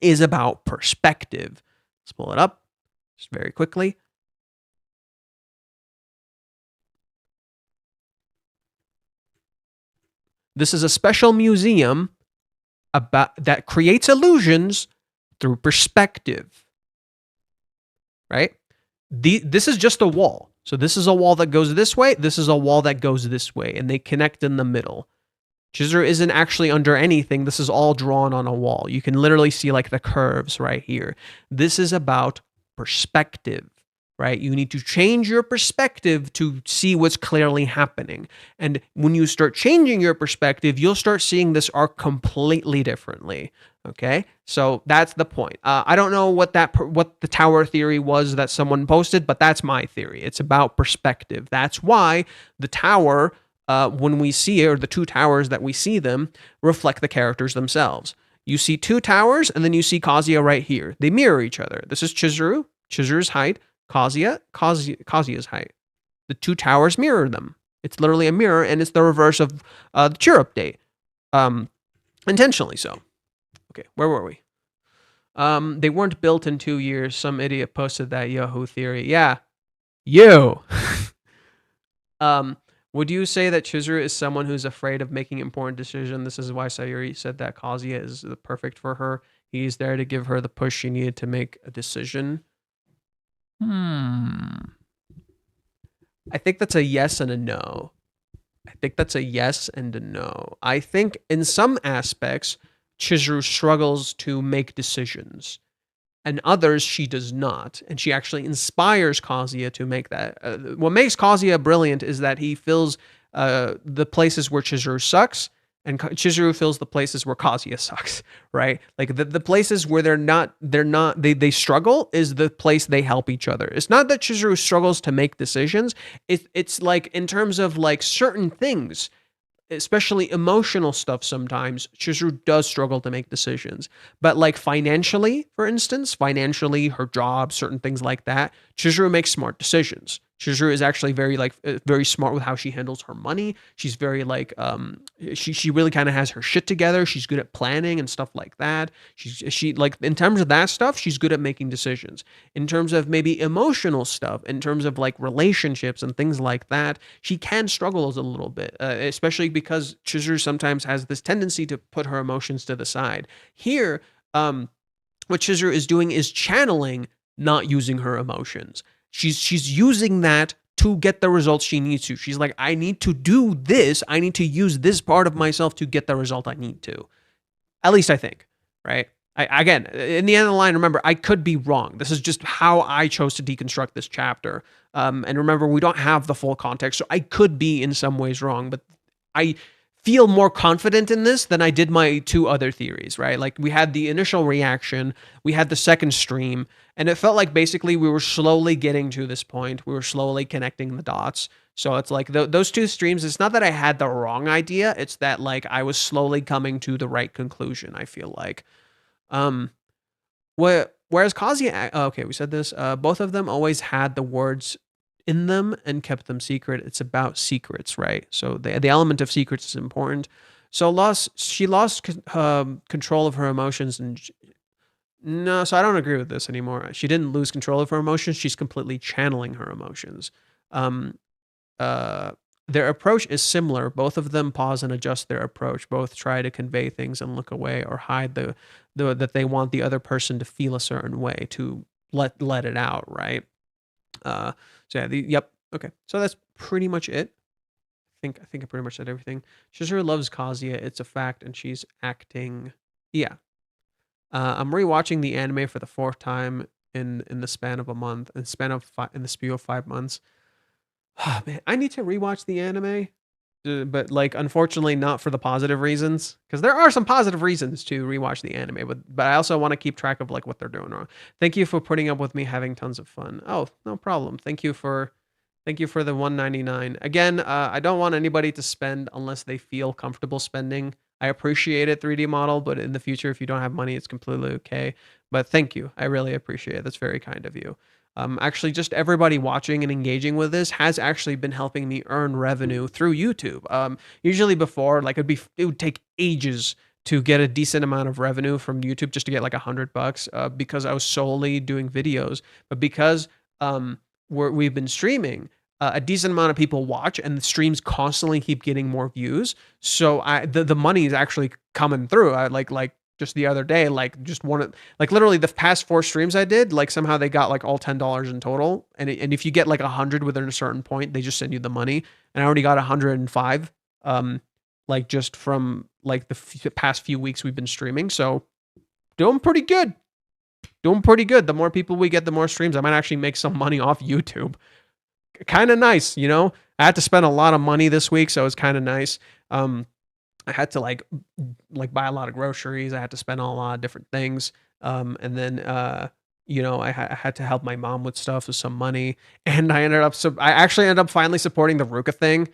Speaker 1: is about perspective. Let's pull it up just very quickly. This is a special museum that creates illusions through perspective. Right? This is just a wall. So this is a wall that goes this way, this is a wall that goes this way, and they connect in the middle. Chizuru isn't actually under anything, this is all drawn on a wall. You can literally see like the curves right here. This is about perspective, right? You need to change your perspective to see what's clearly happening. And when you start changing your perspective, you'll start seeing this arc completely differently. Okay, so that's the point. I don't know what the tower theory was that someone posted, but that's my theory. It's about perspective. That's why the tower, when we see it, or the 2 towers that we see them, reflect the characters themselves. You see 2 towers, and then you see Kazuya right here. They mirror each other. This is Chizuru's height, Kazuya's height. The 2 towers mirror them. It's literally a mirror, and it's the reverse of the cheer update. Intentionally so. Okay, where were we? They weren't built in 2 years. Some idiot posted that Yahoo theory. Yeah, you. Would you say that Chizuru is someone who's afraid of making important decisions? This is why Sayuri said that Kazuya is perfect for her. He's there to give her the push she needed to make a decision. I think that's a yes and a no. I think that's a yes and a no. I think in some aspects, Chizuru struggles to make decisions, and others she does not, and she actually inspires Kazuya to make that. What makes Kazuya brilliant is that he fills the places where Chizuru sucks, and Chizuru fills the places where Kazuya sucks, right? Like the places where they struggle is the place they help each other. It's not that Chizuru struggles to make decisions. It's like in terms of like certain things, especially emotional stuff, sometimes Chizuru does struggle to make decisions. But like financially, for instance, her job, certain things like that, Chizuru makes smart decisions. Chizuru is actually very smart with how she handles her money. She's very she really kind of has her shit together. She's good at planning and stuff like that. She like in terms of that stuff, she's good at making decisions. In terms of maybe emotional stuff, in terms of like relationships and things like that, she can struggle a little bit, especially because Chizuru sometimes has this tendency to put her emotions to the side. Here, what Chizuru is doing is channeling, not using her emotions. She's using that to get the results she needs to. She's like, I need to do this. I need to use this part of myself to get the result I need to. At least I think, right? Again, in the end of the line, remember, I could be wrong. This is just how I chose to deconstruct this chapter. And remember, we don't have the full context, so I could be in some ways wrong, but I feel more confident in this than I did my two other theories, right? Like we had the initial reaction, we had the second stream, and it felt like basically we were slowly getting to this point. We were slowly connecting the dots. So it's like those two streams, it's not that I had the wrong idea, it's that like I was slowly coming to the right conclusion, I feel like. Whereas Kazuya, okay, we said this, both of them always had the words in them and kept them secret. It's about secrets, right? So the element of secrets is important. So she lost control of her emotions, and no, so I don't agree with this anymore. She didn't lose control of her emotions. She's completely channeling her emotions. Their approach is similar. Both of them pause and adjust their approach. Both try to convey things and look away or hide that they want the other person to feel a certain way, to let it out, right? So yeah, yep. Okay. So that's pretty much it. I think I pretty much said everything. Chizuru loves Kazuya. It's a fact, and she's acting. Yeah. I'm rewatching the anime for the fourth time in the span of a month, in the spew of 5 months. Oh, man, I need to rewatch the anime, but like unfortunately not for the positive reasons, because there are some positive reasons to rewatch the anime, but I also want to keep track of like what they're doing wrong. Thank you for putting up with me having tons of fun. Oh, no problem. Thank you for the $1.99. Again, I don't want anybody to spend unless they feel comfortable spending. I appreciate it, 3D model, but in the future, if you don't have money, it's completely okay. But thank you. I really appreciate it. That's very kind of you. Actually, just everybody watching and engaging with this has actually been helping me earn revenue through YouTube. Usually before, like it would take ages to get a decent amount of revenue from YouTube just to get like $100, because I was solely doing videos. But because we've been streaming, a decent amount of people watch, and the streams constantly keep getting more views. So the money is actually coming through. I like just the other day, like just literally the past 4 streams I did, like somehow they got like all $10 in total. And if you get like 100 within a certain point, they just send you the money. And I already got 105, like just from like the past few weeks we've been streaming. So doing pretty good. The more people we get, the more streams. I might actually make some money off YouTube. Kind of nice, you know? I had to spend a lot of money this week, so it's kind of nice. I had to like buy a lot of groceries. I had to spend on a lot of different things. And then, I had to help my mom with stuff with some money. And I actually ended up finally supporting the Ruka thing.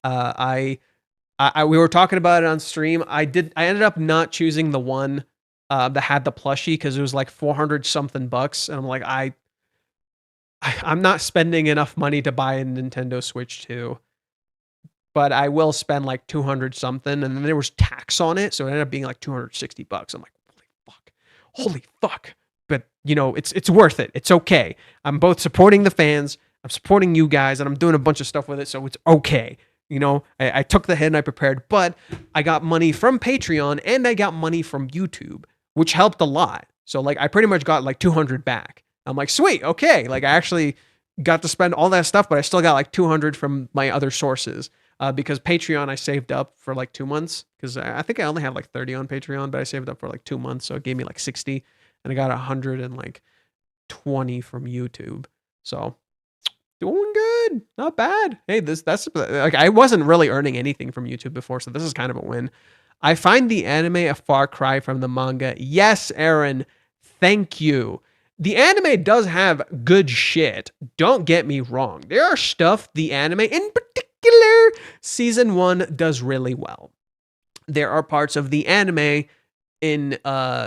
Speaker 1: We were talking about it on stream. I ended up not choosing the one that had the plushie because it was like 400 something bucks. And I'm like, I'm not spending enough money to buy a Nintendo Switch 2. But I will spend like 200 something, and then there was tax on it, so it ended up being like $260. I'm like, holy fuck! But it's worth it. It's okay. I'm both supporting the fans, I'm supporting you guys, and I'm doing a bunch of stuff with it, so it's okay. I took the hit and I prepared, but I got money from Patreon and I got money from YouTube, which helped a lot. So like I pretty much got like 200 back. I'm like, sweet, okay. Like I actually got to spend all that stuff, but I still got like 200 from my other sources. because Patreon I saved up for like 2 months because I think I only have like 30 on Patreon, but I saved up for like 2 months, so it gave me like 60, and I got 120 from YouTube. So doing good, not bad. Hey, that's like I wasn't really earning anything from YouTube before, so this is kind of a win. I find the anime a far cry from the manga. Yes, Aaron, thank you. The anime does have good shit. Don't get me wrong. There are stuff the anime, in particular, season 1 does really well. There are parts of the anime in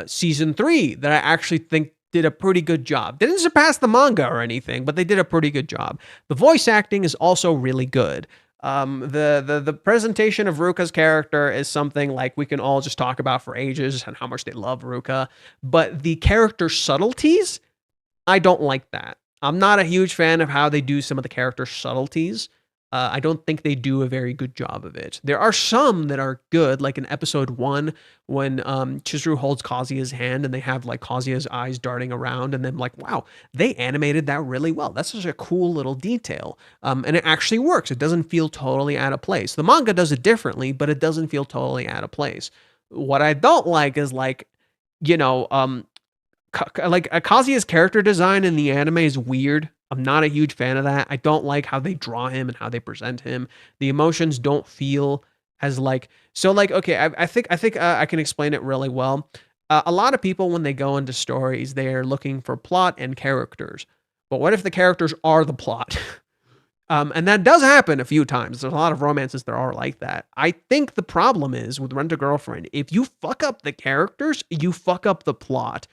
Speaker 1: season 3 that I actually think did a pretty good job. They didn't surpass the manga or anything, but they did a pretty good job. The voice acting is also really good. The presentation of Ruka's character is something like we can all just talk about for ages and how much they love Ruka, but the character subtleties, I don't like that. I'm not a huge fan of how they do some of the character subtleties. I don't think they do a very good job of it. There are some that are good, like in episode 1 when Chizuru holds Kazuya's hand and they have like Kazuya's eyes darting around, and then like, wow, they animated that really well. That's such a cool little detail, and it actually works. It doesn't feel totally out of place. The manga does it differently, but it doesn't feel totally out of place. What I don't like is like, you know, like Kazuya's character design in the anime is weird. I'm not a huge fan of that. I don't like how they draw him and how they present him. The emotions don't feel as like so. Like, okay, I think I can explain it really well. A lot of people, when they go into stories, they're looking for plot and characters. But what if the characters are the plot? And that does happen a few times. There's a lot of romances that are like that. I think the problem is with Rent a Girlfriend, if you fuck up the characters, you fuck up the plot.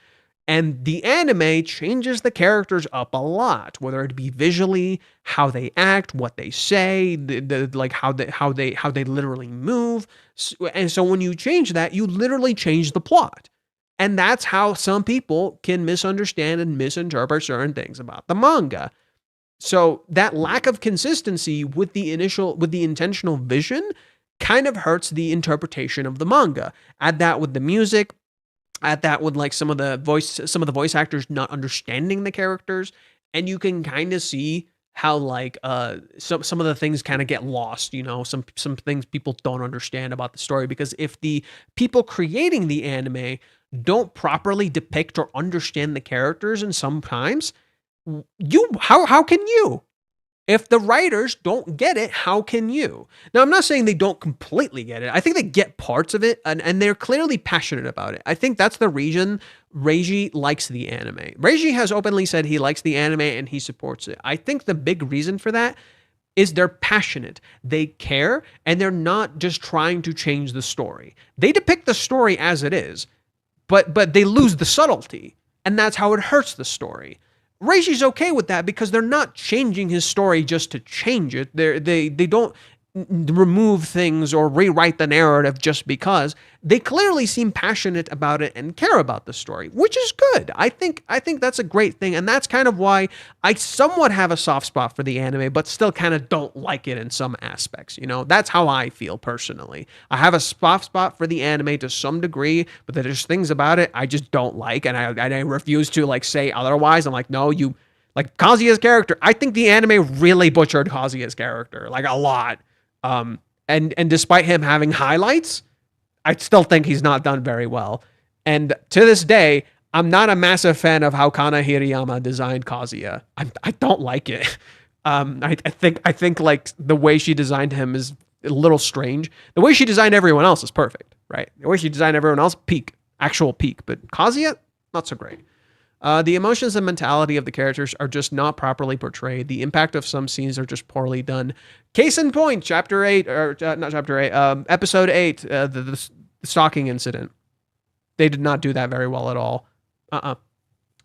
Speaker 1: And the anime changes the characters up a lot, whether it be visually, how they act, what they say, like how they literally move. And so when you change that, you literally change the plot. And that's how some people can misunderstand and misinterpret certain things about the manga. So that lack of consistency with the intentional vision kind of hurts the interpretation of the manga. Add that with the music, at that with like some of the voice actors not understanding the characters, and you can kind of see how like some of the things kind of get lost, you know, some things people don't understand about the story, because if the people creating the anime don't properly depict or understand the characters, and sometimes how can you? If the writers don't get it, how can you? Now, I'm not saying they don't completely get it. I think they get parts of it, and they're clearly passionate about it. I think that's the reason Reiji likes the anime. Reiji has openly said he likes the anime and he supports it. I think the big reason for that is they're passionate. They care, and they're not just trying to change the story. They depict the story as it is, but they lose the subtlety, and that's how it hurts the story. Reiji's okay with that because they're not changing his story just to change it. They don't remove things or rewrite the narrative just because. They clearly seem passionate about it and care about the story, which is good. I think that's a great thing, and that's kind of why I somewhat have a soft spot for the anime, but still kind of don't like it in some aspects. You know, that's how I feel personally. I have a soft spot for the anime to some degree, but there's things about it I just don't like, and I refuse to like say otherwise. I'm like, no, you like Kazuya's character. I think the anime really butchered Kazuya's character like a lot. And despite him having highlights, I still think he's not done very well. And to this day, I'm not a massive fan of how Kana Hirayama designed Kazuya. I don't like it. I think like the way she designed him is a little strange. The way she designed everyone else is perfect, right? The way she designed everyone else, actual peak. But Kazuya, not so great. The emotions and mentality of the characters are just not properly portrayed. The impact of some scenes are just poorly done. Case in point, chapter 8, or not chapter 8, episode 8, the stalking incident. They did not do that very well at all.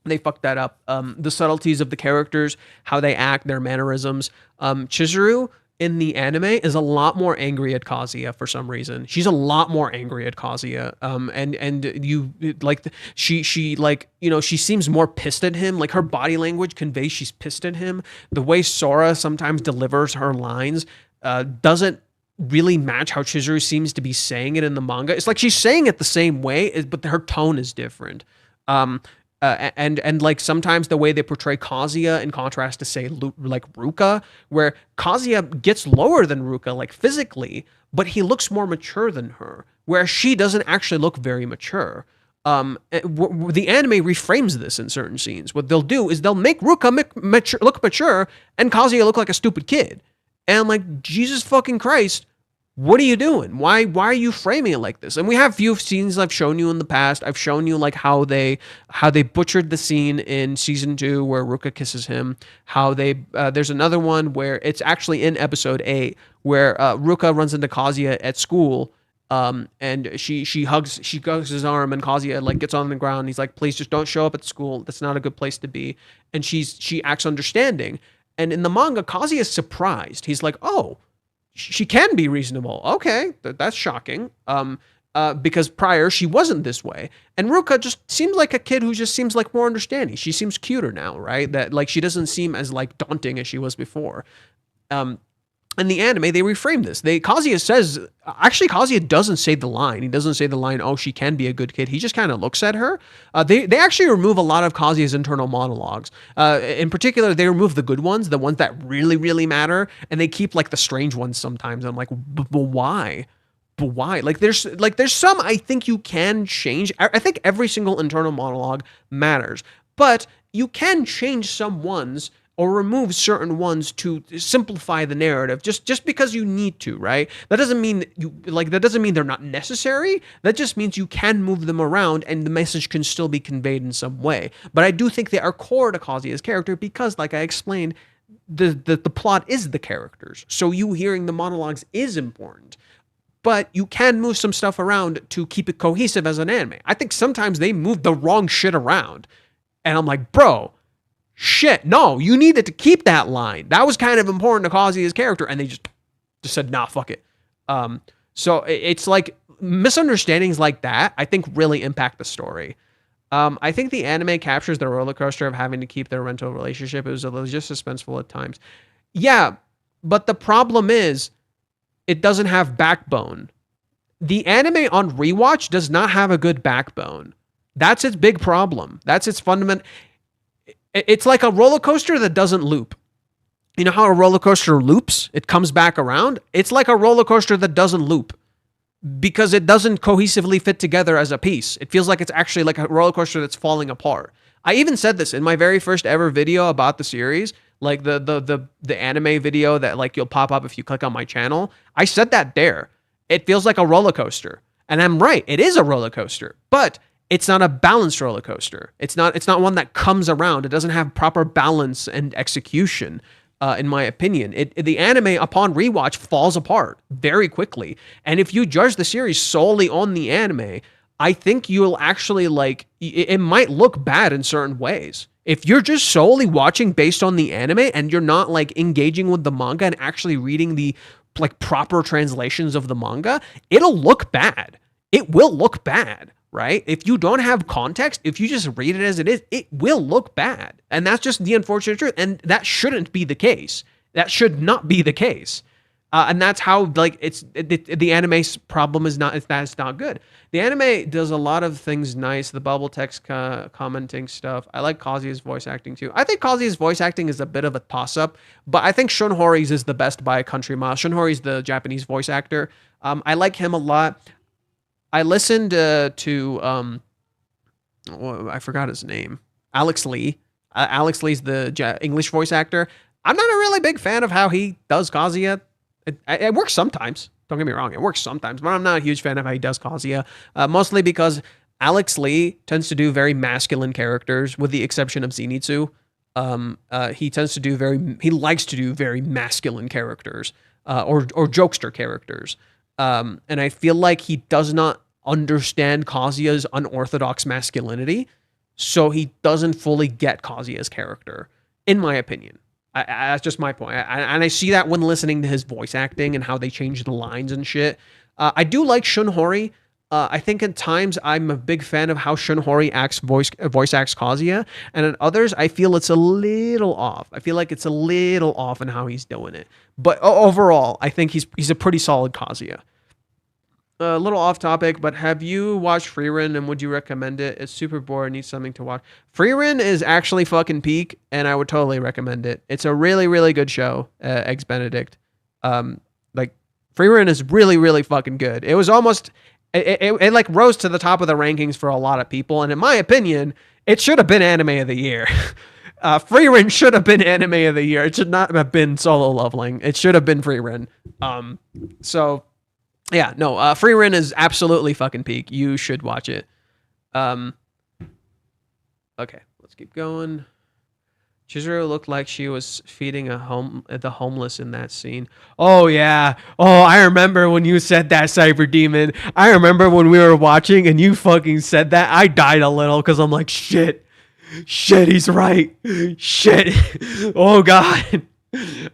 Speaker 1: They fucked that up. The subtleties of the characters, how they act, their mannerisms. Chizuru in the anime is a lot more angry at Kazuya for some reason. She's a lot more angry at Kazuya. And you like she like, you know, she seems more pissed at him. Like her body language conveys she's pissed at him. The way Sora sometimes delivers her lines doesn't really match how Chizuru seems to be saying it in the manga. It's like she's saying it the same way, but her tone is different. And like sometimes the way they portray Kazuya in contrast to say like Ruka, where Kazuya gets lower than Ruka like physically, but he looks more mature than her, whereas she doesn't actually look very mature. The anime reframes this in certain scenes. What they'll do is they'll make Ruka look mature and Kazuya look like a stupid kid. And I'm like, Jesus fucking Christ, what are you doing? Why are you framing it like this? And we have few scenes I've shown you in the past. I've shown you like how they butchered the scene in season 2 where Ruka kisses him. How they there's another one where it's actually in episode 8 where Ruka runs into Kazuya at school. And she hugs his arm, and Kazuya like gets on the ground. And he's like, please just don't show up at school. That's not a good place to be. And she acts understanding. And in the manga, Kazuya is surprised. He's like, oh, she can be reasonable. Okay, that's shocking. Because prior she wasn't this way. And Ruka just seems like a kid who just seems like more understanding. She seems cuter now, right? That like she doesn't seem as like daunting as she was before. In the anime, they reframe this. Kazuya doesn't say the line. He doesn't say the line, oh, she can be a good kid. He just kind of looks at her. They actually remove a lot of Kazuya's internal monologues. In particular, they remove the good ones, the ones that really, really matter, and they keep like the strange ones sometimes. I'm like, but why? But why? Like there's some I think you can change. I think every single internal monologue matters, but you can change some ones or remove certain ones to simplify the narrative just because you need to, right? That doesn't mean they're not necessary. That just means you can move them around and the message can still be conveyed in some way. But I do think they are core to Kazuya's character because, like I explained, the plot is the characters. So you hearing the monologues is important. But you can move some stuff around to keep it cohesive as an anime. I think sometimes they move the wrong shit around. And I'm like, bro, shit, no, you needed to keep that line. That was kind of important to Kazuya's character, and they just said, nah, fuck it. So it's like misunderstandings like that, I think, really impact the story. I think the anime captures the roller coaster of having to keep their rental relationship. It was just suspenseful at times. Yeah, but the problem is it doesn't have backbone. The anime on rewatch does not have a good backbone. That's its big problem. That's its fundamental. It's like a roller coaster that doesn't loop. You know how a roller coaster loops? It comes back around. It's like a roller coaster that doesn't loop because it doesn't cohesively fit together as a piece. It feels like it's actually like a roller coaster that's falling apart. I even said this in my very first ever video about the series, like the anime video that like you'll pop up if you click on my channel. I said that there. It feels like a roller coaster. And I'm right. It is a roller coaster, but it's not a balanced roller coaster. It's not one that comes around. It doesn't have proper balance and execution, in my opinion. The anime, upon rewatch, falls apart very quickly. And if you judge the series solely on the anime, I think you'll actually like, it might look bad in certain ways. If you're just solely watching based on the anime and you're not like engaging with the manga and actually reading the like proper translations of the manga, it'll look bad. It will look bad. Right? If you don't have context, if you just read it as it is, it will look bad. And that's just the unfortunate truth. And that shouldn't be the case. That should not be the case. And that's how, like, the anime's problem is that it's not good. The anime does a lot of things nice. The bubble text commenting stuff. I like Kazuya's voice acting too. I think Kazuya's voice acting is a bit of a toss-up, but I think Shunhori's is the best by a country mile. Shunhori's the Japanese voice actor. I like him a lot. I listened to I forgot his name, Alex Lee. Alex Lee's the English voice actor. I'm not a really big fan of how he does Kazuya. It works sometimes. Don't get me wrong, it works sometimes, but I'm not a huge fan of how he does Kazuya. Mostly because Alex Lee tends to do very masculine characters, with the exception of Zenitsu. He likes to do very masculine characters, or jokester characters. And I feel like he does not understand Kazuya's unorthodox masculinity, so he doesn't fully get Kazuya's character, in my opinion. That's just my point. And I see that when listening to his voice acting and how they change the lines and shit. I do like Shunhori. I think at times I'm a big fan of how Shunhori voice acts Kazuya, and at others I feel it's a little off. I feel like it's a little off in how he's doing it. But overall, I think he's a pretty solid Kazuya. A little off topic, but have you watched Freerun and would you recommend it? It's super boring, needs something to watch. Freerun is actually fucking peak, and I would totally recommend it. It's a really, really good show, Eggs Benedict. Like, Freerun is really, really fucking good. It was almost, it like rose to the top of the rankings for a lot of people, and in my opinion, it should have been anime of the year. Freerun should have been anime of the year. It should not have been Solo Leveling. It should have been Freerun. So... yeah, no, Freerun is absolutely fucking peak. You should watch it. Okay, let's keep going. Chizuru looked like she was feeding the homeless in that scene. Oh, yeah. Oh, I remember when you said that, Cyber Demon. I remember when we were watching and you fucking said that. I died a little because I'm like, shit, he's right. Shit. Oh, God.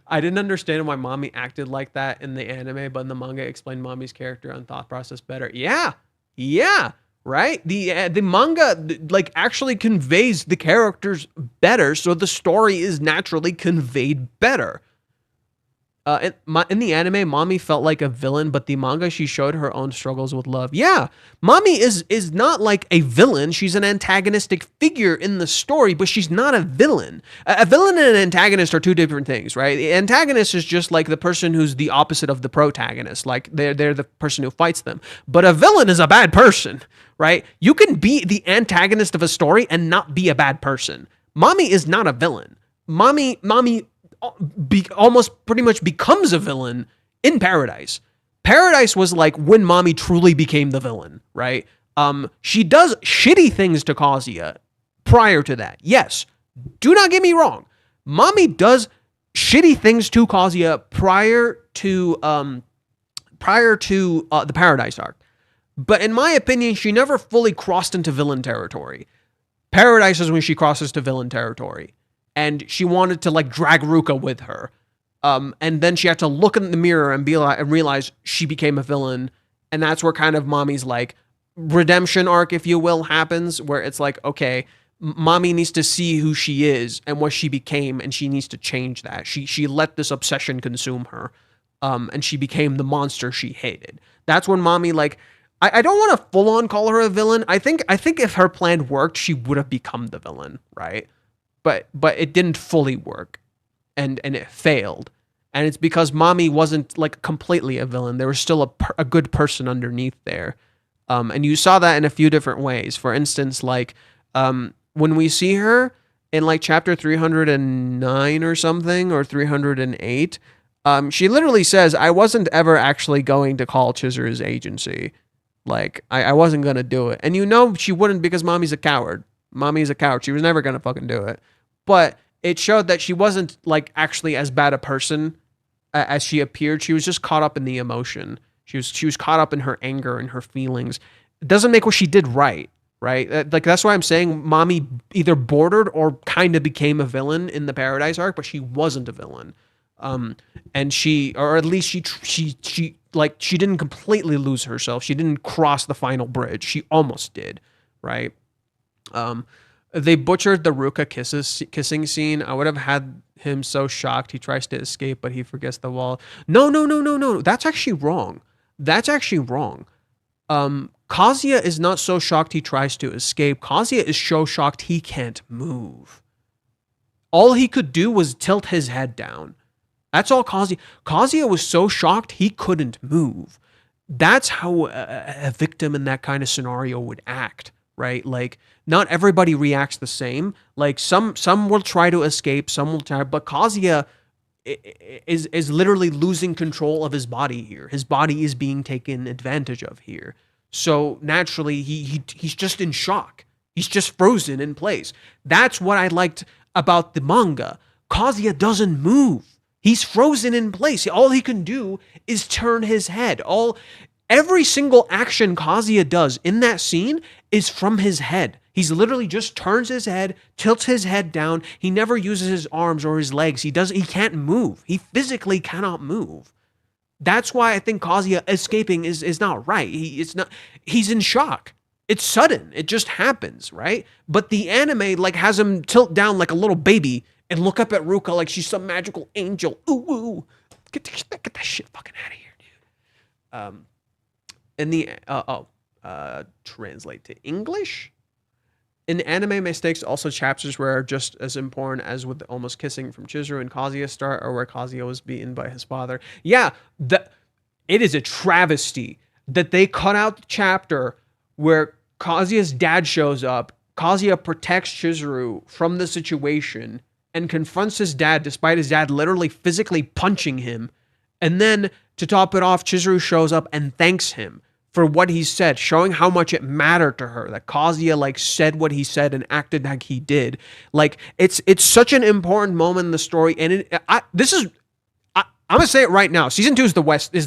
Speaker 1: I didn't understand why mommy acted like that in the anime, but in the manga explained mommy's character and thought process better. Yeah, right. The manga like actually conveys the characters better, so the story is naturally conveyed better. In the anime, mommy felt like a villain, but the manga she showed her own struggles with love. Yeah, mommy is not like a villain. She's an antagonistic figure in the story, but she's not a villain. A villain and an antagonist are two different things, right? The antagonist is just like the person who's the opposite of the protagonist, like they're the person who fights them. But a villain is a bad person, right? You can be the antagonist of a story and not be a bad person. Mommy is not a villain. Mommy almost pretty much becomes a villain in Paradise. Paradise was like when mommy truly became the villain, right? She does shitty things to Kazuya prior to that. Yes, do not get me wrong. Mommy does shitty things to Kazuya prior to the Paradise arc. But in my opinion, she never fully crossed into villain territory. Paradise is when she crosses to villain territory. And she wanted to like drag Ruka with her. And then she had to look in the mirror and realize she became a villain. And that's where kind of mommy's like redemption arc, if you will, happens, where it's like, okay, mommy needs to see who she is and what she became, and she needs to change that. She let this obsession consume her. And she became the monster she hated. That's when mommy like, I don't want to full on call her a villain. I think if her plan worked, she would have become the villain, right? But it didn't fully work, and it failed, and it's because mommy wasn't like completely a villain. There was still a good person underneath there, and you saw that in a few different ways. For instance, like when we see her in like chapter 309 or something, or 308, she literally says, "I wasn't ever actually going to call Chizuru's agency. Like I wasn't gonna do it," and you know she wouldn't because mommy's a coward. Mommy's a coward. She was never going to fucking do it. But it showed that she wasn't like actually as bad a person as she appeared. She was just caught up in the emotion. She was caught up in her anger and her feelings. It doesn't make what she did right? Like that's why I'm saying mommy either bordered or kind of became a villain in the Paradise arc, but she wasn't a villain. And she, or at least she like she didn't completely lose herself. She didn't cross the final bridge. She almost did, right? They butchered the Ruka kissing scene. I would have had him so shocked he tries to escape, but he forgets the wall. No. That's actually wrong. Kazuya is not so shocked he tries to escape. Kazuya is so shocked he can't move. All he could do was tilt his head down. That's all Kazuya. Kazuya was so shocked he couldn't move. That's how a victim in that kind of scenario would act. Right? Like not everybody reacts the same. Like some will try to escape, some will try, but Kazuya is literally losing control of his body here. His body is being taken advantage of here. So naturally he's just in shock. He's just frozen in place. That's what I liked about the manga. Kazuya doesn't move. He's frozen in place. All he can do is turn his head. Every single action Kazuya does in that scene is from his head. He's literally just turns his head, tilts his head down. He never uses his arms or his legs. He can't move. He physically cannot move. That's why I think Kazuya escaping is not right. He's in shock. It's sudden. It just happens, right? But the anime like has him tilt down like a little baby and look up at Ruka like she's some magical angel. Ooh, get that shit fucking out of here, dude. in the translate to English. In anime mistakes, also chapters where are just as important as with the almost kissing from Chizuru and Kazuya start, or where Kazuya was beaten by his father. Yeah, it is a travesty that they cut out the chapter where Kazuya's dad shows up. Kazuya protects Chizuru from the situation and confronts his dad despite his dad literally physically punching him. And then to top it off, Chizuru shows up and thanks him for what he said, showing how much it mattered to her that Kazuya like said what he said and acted like he did. Like it's such an important moment in the story, and I'm gonna say it right now. Season 2 is the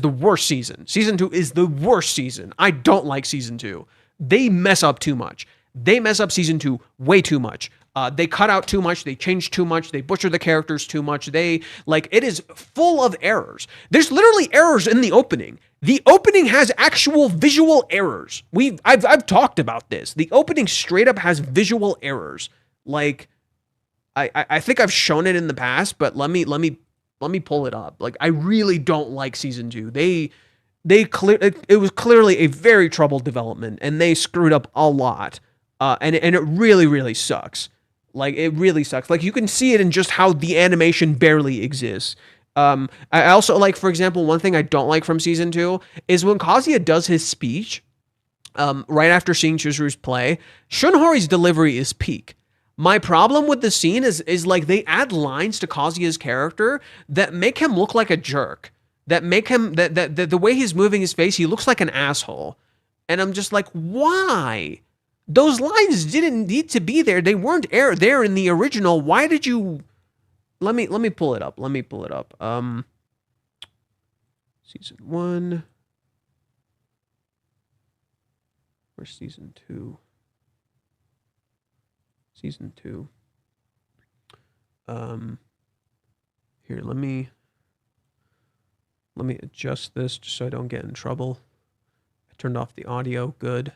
Speaker 1: worst season. Season 2 is the worst season. I don't like season 2. They mess up too much. They mess up season 2 way too much. They cut out too much. They change too much. They butcher the characters too much. It is full of errors. There's literally errors in the opening. The opening has actual visual errors. I've talked about this. The opening straight up has visual errors. Like, I think I've shown it in the past, but let me pull it up. Like, I really don't like season 2. It was clearly a very troubled development, and they screwed up a lot. And it really, really sucks. Like, it really sucks. Like, you can see it in just how the animation barely exists. I also like, for example, one thing I don't like from season 2 is when Kazuya does his speech, right after seeing Chizuru's play, Shunhori's delivery is peak. My problem with the scene is like they add lines to Kazuya's character that make him look like a jerk. That make him that the way he's moving his face, he looks like an asshole. And I'm just like, why? Those lines didn't need to be there. They weren't there in the original. Why did you? Let me pull it up. Let me pull it up. Season 1 or season 2. Season 2. Here, let me adjust this just so I don't get in trouble. I turned off the audio. Good.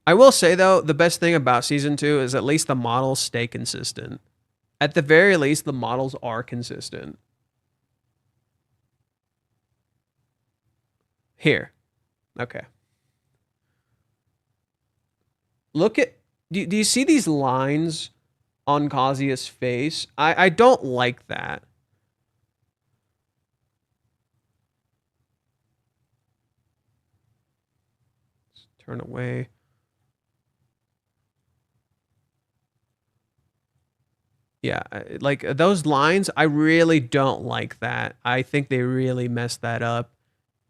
Speaker 1: I will say, though, the best thing about season 2 is at least the models stay consistent. At the very least, the models are consistent. Here. Okay. Look at... Do you see these lines on Kazuya's face? I don't like that. Let's turn away. Yeah, like those lines, I really don't like that. I think they really messed that up,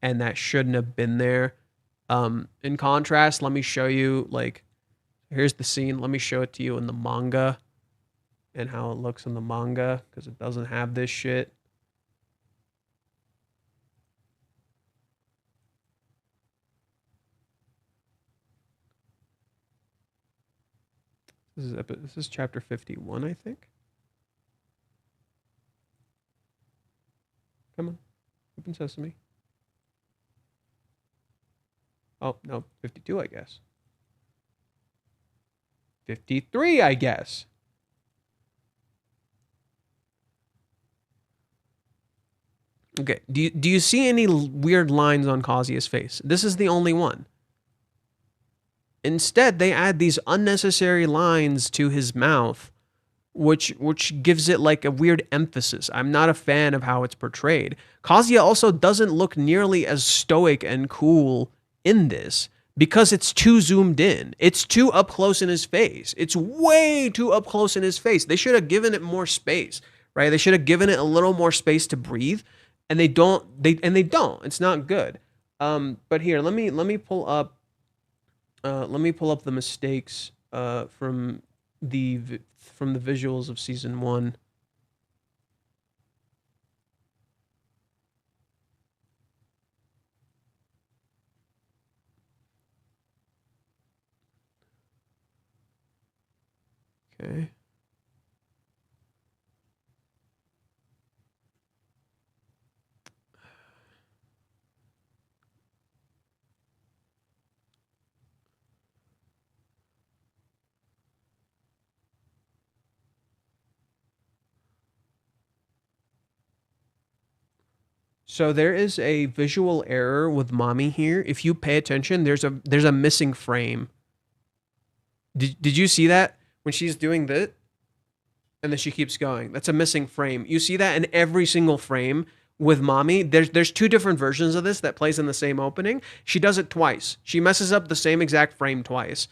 Speaker 1: and that shouldn't have been there. In contrast, let me show you, like, here's the scene. Let me show it to you in the manga and how it looks in the manga, because it doesn't have this shit. This is chapter 51, I think. Come on. Open sesame. Oh, no. 52, I guess. 53, I guess. Okay. Do you see any weird lines on Kazuya's face? This is the only one. Instead, they add these unnecessary lines to his mouth, which gives it like a weird emphasis. I'm not a fan of how it's portrayed. Kazuya also doesn't look nearly as stoic and cool in this because it's too zoomed in. It's too up close in his face. It's way too up close in his face. They should have given it more space, right? They should have given it a little more space to breathe, and they don't. It's not good. But here, let me pull up. Let me pull up the mistakes from the visuals of season 1. Okay. So there is a visual error with mommy here. If you pay attention, there's a missing frame. Did you see that when she's doing that and then she keeps going? That's a missing frame. You see that in every single frame with mommy. There's two different versions of this that plays in the same opening. She does it twice. She messes up the same exact frame twice.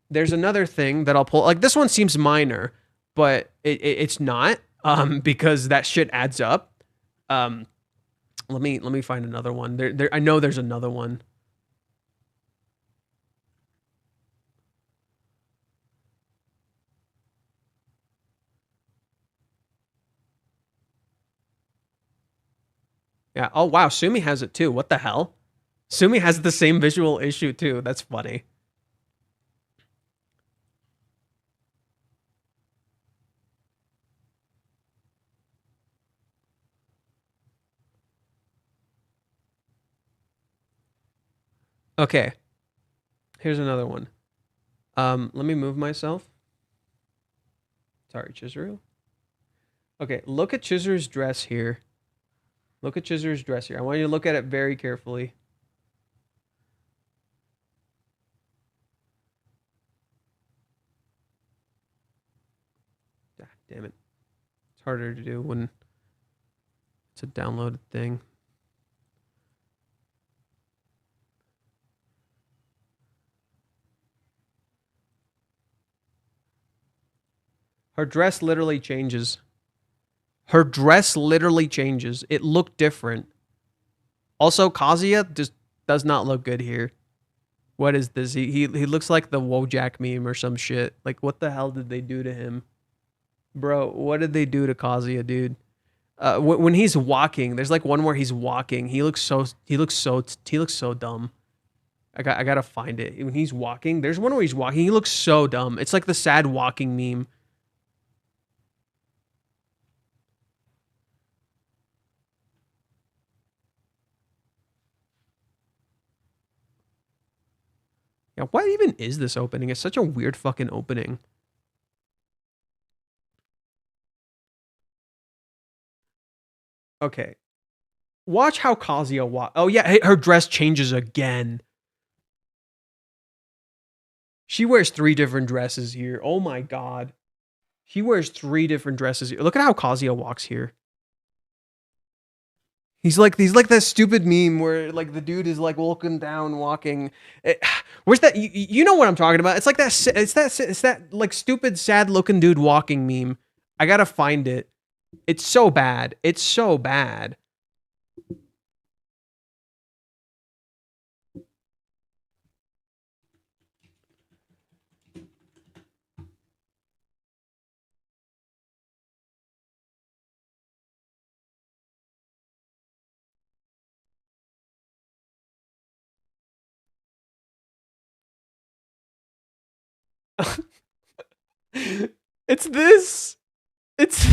Speaker 1: There's another thing that I'll pull. Like this one seems minor, but it's not. Because that shit adds up. Let me find another one. I know there's another one. Yeah. Oh wow, Sumi has it too. What the hell? Sumi has the same visual issue too. That's funny. Okay. Here's another one. Let me move myself. Sorry, Chizuru. Okay, look at Chizuru's dress here. Look at Chizuru's dress here. I want you to look at it very carefully. Ah, damn it. It's harder to do when it's a downloaded thing. Her dress literally changes. Her dress literally changes. It looked different. Also, Kazuya just does not look good here. What is this? He looks like the Wojak meme or some shit. Like, what the hell did they do to him? Bro, what did they do to Kazuya, dude? When he's walking, there's like one where he's walking. He looks so dumb. I gotta find it. When he's walking, there's one where he's walking. He looks so dumb. It's like the sad walking meme. Yeah, what even is this opening? It's such a weird fucking opening. Okay. Watch how Kazuya walk. Oh yeah, her dress changes again. She wears 3 different dresses here. Oh my god. She wears 3 different dresses here. Look at how Kazuya walks here. He's like that stupid meme where like the dude is like looking down, walking. Where's that? You know what I'm talking about? It's like that. It's that like stupid, sad looking dude walking meme. I gotta find it. It's so bad. It's so bad. It's this. It's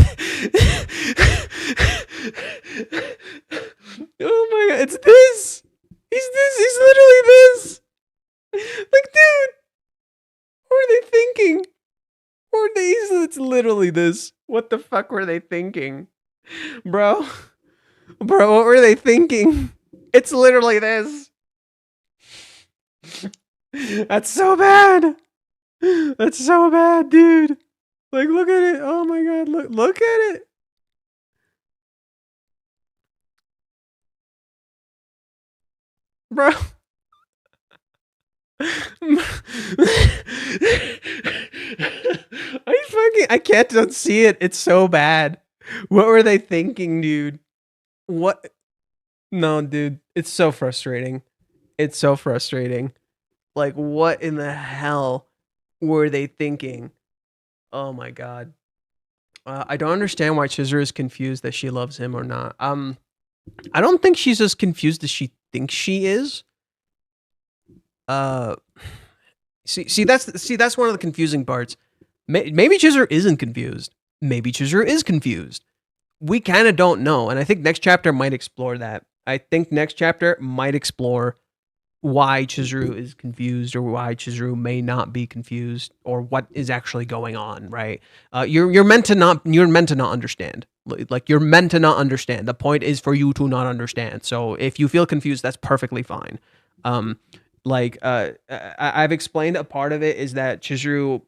Speaker 1: oh my god, it's this. He's literally this. Like, dude, what were they thinking? It's literally this. What the fuck were they thinking? Bro. Bro, what were they thinking? It's literally this. That's so bad. That's so bad, dude. Like, look at it. Oh my god, look at it. Bro. I can't unsee it. It's so bad. What were they thinking, dude? What? No, dude. It's so frustrating. It's so frustrating. Like, what in the hell were they thinking? Oh my god. I don't understand why Chizuru is confused that she loves him or not. I don't think she's as confused as she thinks she is. See that's one of the confusing parts. Maybe Chizuru isn't confused. Maybe Chizuru is confused. We kind of don't know, and I think next chapter might explore that. I think next chapter might explore why Chizuru is confused or why Chizuru may not be confused or what is actually going on, right? You're meant to not understand. Like you're meant to not understand. The point is for you to not understand. So if you feel confused, that's perfectly fine. I've explained a part of it is that Chizuru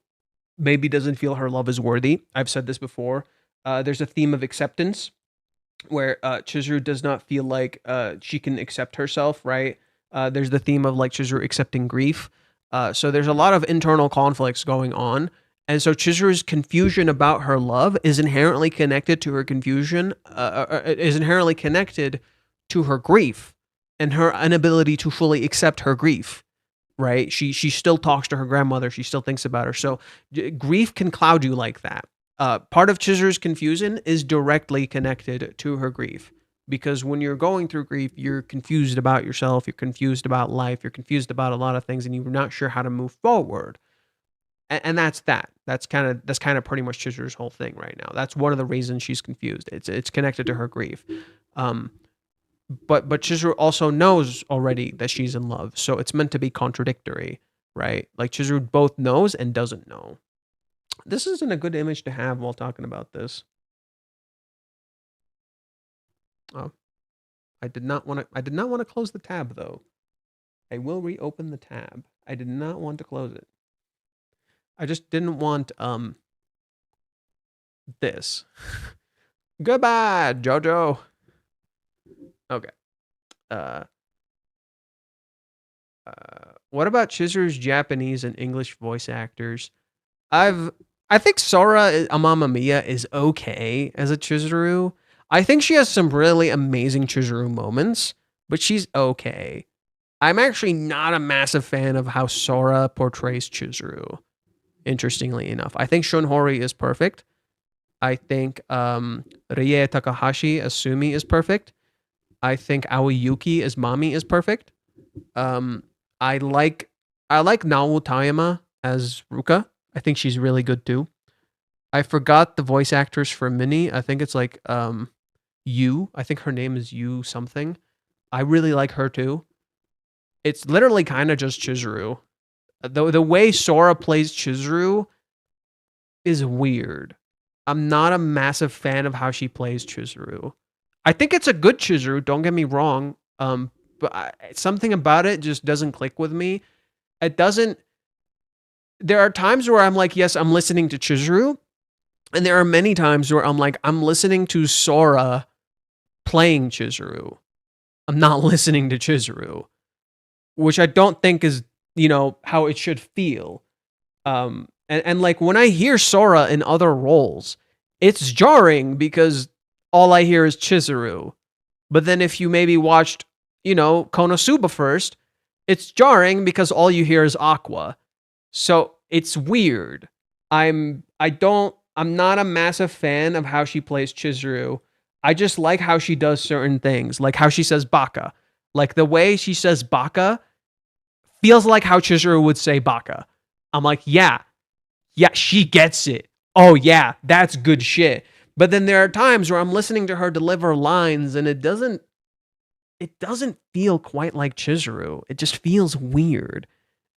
Speaker 1: maybe doesn't feel her love is worthy. I've said this before. There's a theme of acceptance where Chizuru does not feel like she can accept herself, right? There's the theme of like Chizuru accepting grief. So there's a lot of internal conflicts going on. And so Chizuru's confusion about her love is inherently connected to her confusion, is inherently connected to her grief and her inability to fully accept her grief, right? She still talks to her grandmother. She still thinks about her. So grief can cloud you like that. Part of Chizuru's confusion is directly connected to her grief. Because when you're going through grief, you're confused about yourself, you're confused about life, you're confused about a lot of things, and you're not sure how to move forward. And that's that. That's kind of pretty much Chizuru's whole thing right now. That's one of the reasons she's confused. It's connected to her grief. But Chizuru also knows already that she's in love, so it's meant to be contradictory, right? Like Chizuru both knows and doesn't know. This isn't a good image to have while talking about this. Oh, I did not want to close the tab though. I will reopen the tab. I did not want to close it. I just didn't want this. Goodbye, Jojo. Okay. What about Chizuru's Japanese and English voice actors? I think Sora Amama Mia is okay as a Chizuru. I think she has some really amazing Chizuru moments, but she's okay. I'm actually not a massive fan of how Sora portrays Chizuru, interestingly enough. I think Shunhori is perfect. I think Rie Takahashi as Sumi is perfect. I think Aoyuki as Mami is perfect. I like Naomu Tayama as Ruka. I think she's really good too. I forgot the voice actors for Minnie. I think it's like Yu. I think her name is Yu something. I really like her too. It's literally kind of just Chizuru. The way Sora plays Chizuru is weird. I'm not a massive fan of how she plays Chizuru. I think it's a good Chizuru, don't get me wrong. But something about it just doesn't click with me. It doesn't. There are times where I'm like, yes, I'm listening to Chizuru. And there are many times where I'm like, I'm listening to Sora playing Chizuru. I'm not listening to Chizuru, which I don't think is, how it should feel. And like when I hear Sora in other roles, it's jarring because all I hear is Chizuru. But then if you maybe watched, Konosuba first, it's jarring because all you hear is Aqua. So it's weird. I'm not a massive fan of how she plays Chizuru. I just like how she does certain things, like how she says baka. Like the way she says baka feels like how Chizuru would say baka. I'm like, yeah, she gets it. Oh yeah, that's good shit. But then there are times where I'm listening to her deliver lines and it doesn't feel quite like Chizuru. It just feels weird.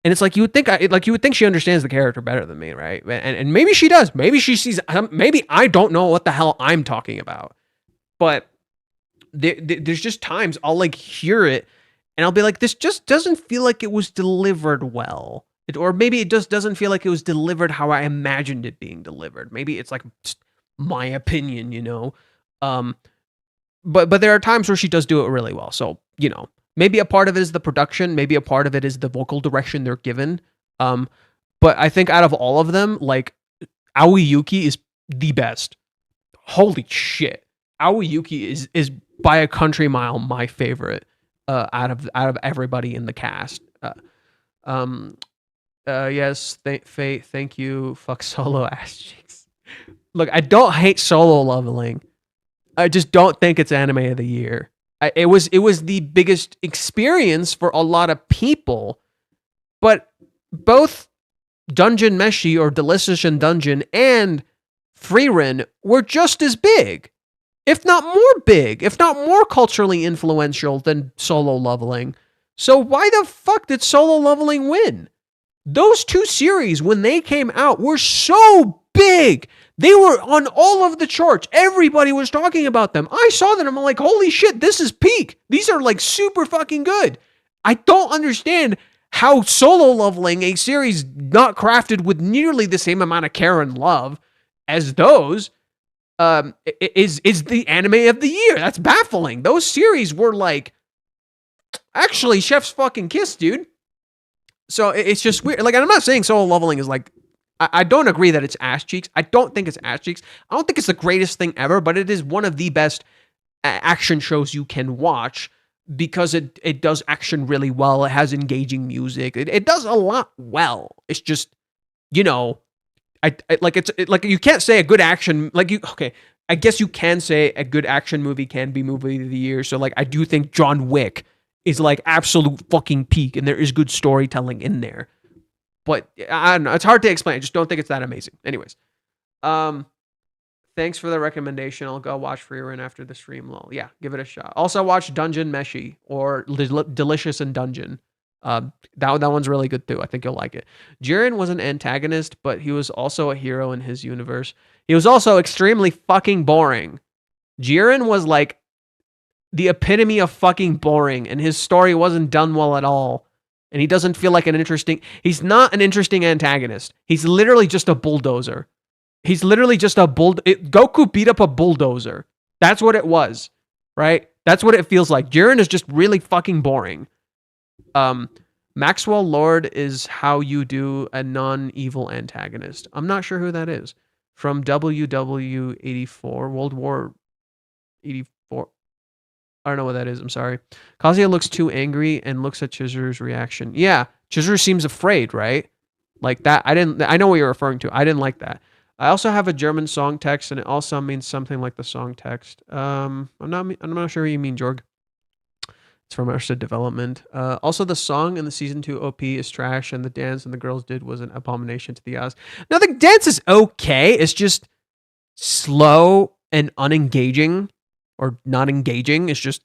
Speaker 1: And it's like you would think she understands the character better than me, right? And maybe she does. Maybe she sees. Maybe I don't know what the hell I'm talking about. But there's just times I'll like hear it, and I'll be like, this just doesn't feel like it was delivered well. Or maybe it just doesn't feel like it was delivered how I imagined it being delivered. Maybe it's like my opinion, But there are times where she does do it really well. So maybe a part of it is the production. Maybe a part of it is the vocal direction they're given. But I think out of all of them, like Aoyuki is the best. Holy shit. Aoyuki is by a country mile my favorite out of everybody in the cast. Yes, thank you. Fuck solo ass cheeks. Look, I don't hate Solo Leveling. I just don't think it's anime of the year. It was the biggest experience for a lot of people, but both Dungeon Meshi or Delicious Dungeon and Frieren were just as big, if not more culturally influential than Solo Leveling. So why the fuck did Solo Leveling win? Those two series, when they came out, were so big. They were on all of the charts. Everybody was talking about them. I saw them. I'm like, holy shit, this is peak. These are like super fucking good. I don't understand how Solo Leveling, a series not crafted with nearly the same amount of care and love as those, is the anime of the year. That's baffling. Those series were like, actually, chef's fucking kiss, dude. So it's just weird. Like, I'm not saying Solo Leveling is like, I don't agree that it's ass cheeks. I don't think it's ass cheeks. I don't think it's the greatest thing ever, but it is one of the best action shows you can watch because it does action really well. It has engaging music. It does a lot well. It's just, you know, like you can't say a good action, I guess you can say a good action movie can be movie of the year. So like, I do think John Wick is like absolute fucking peak, and there is good storytelling in there. But I don't know. It's hard to explain. I just don't think it's that amazing. Anyways, thanks for the recommendation. I'll go watch Freerun after the stream. Lol. Yeah, give it a shot. Also watch Dungeon Meshi or Delicious in Dungeon. That one's really good too. I think you'll like it. Jiren was an antagonist, but he was also a hero in his universe. He was also extremely fucking boring. Jiren was like the epitome of fucking boring, and his story wasn't done well at all. And he doesn't feel like he's not an interesting antagonist. He's literally just a bulldozer. Goku beat up a bulldozer. That's what it was, right? That's what it feels like. Jiren is just really fucking boring. Maxwell Lord is how you do a non-evil antagonist. I'm not sure who that is. From WW84, World War 84. I don't know what that is. I'm sorry. Kazuya looks too angry and looks at Chizuru's reaction. Yeah, Chizuru seems afraid, right? Like that. I know what you're referring to. I didn't like that. I also have a German song text, and it also means something like the song text. I'm not sure what you mean, Jorg. It's from Arrested Development. Also, the song in the season 2 OP is trash, and the dance and the girls did was an abomination to the eyes. Now, the dance is okay. It's just slow and unengaging, or not engaging. It's just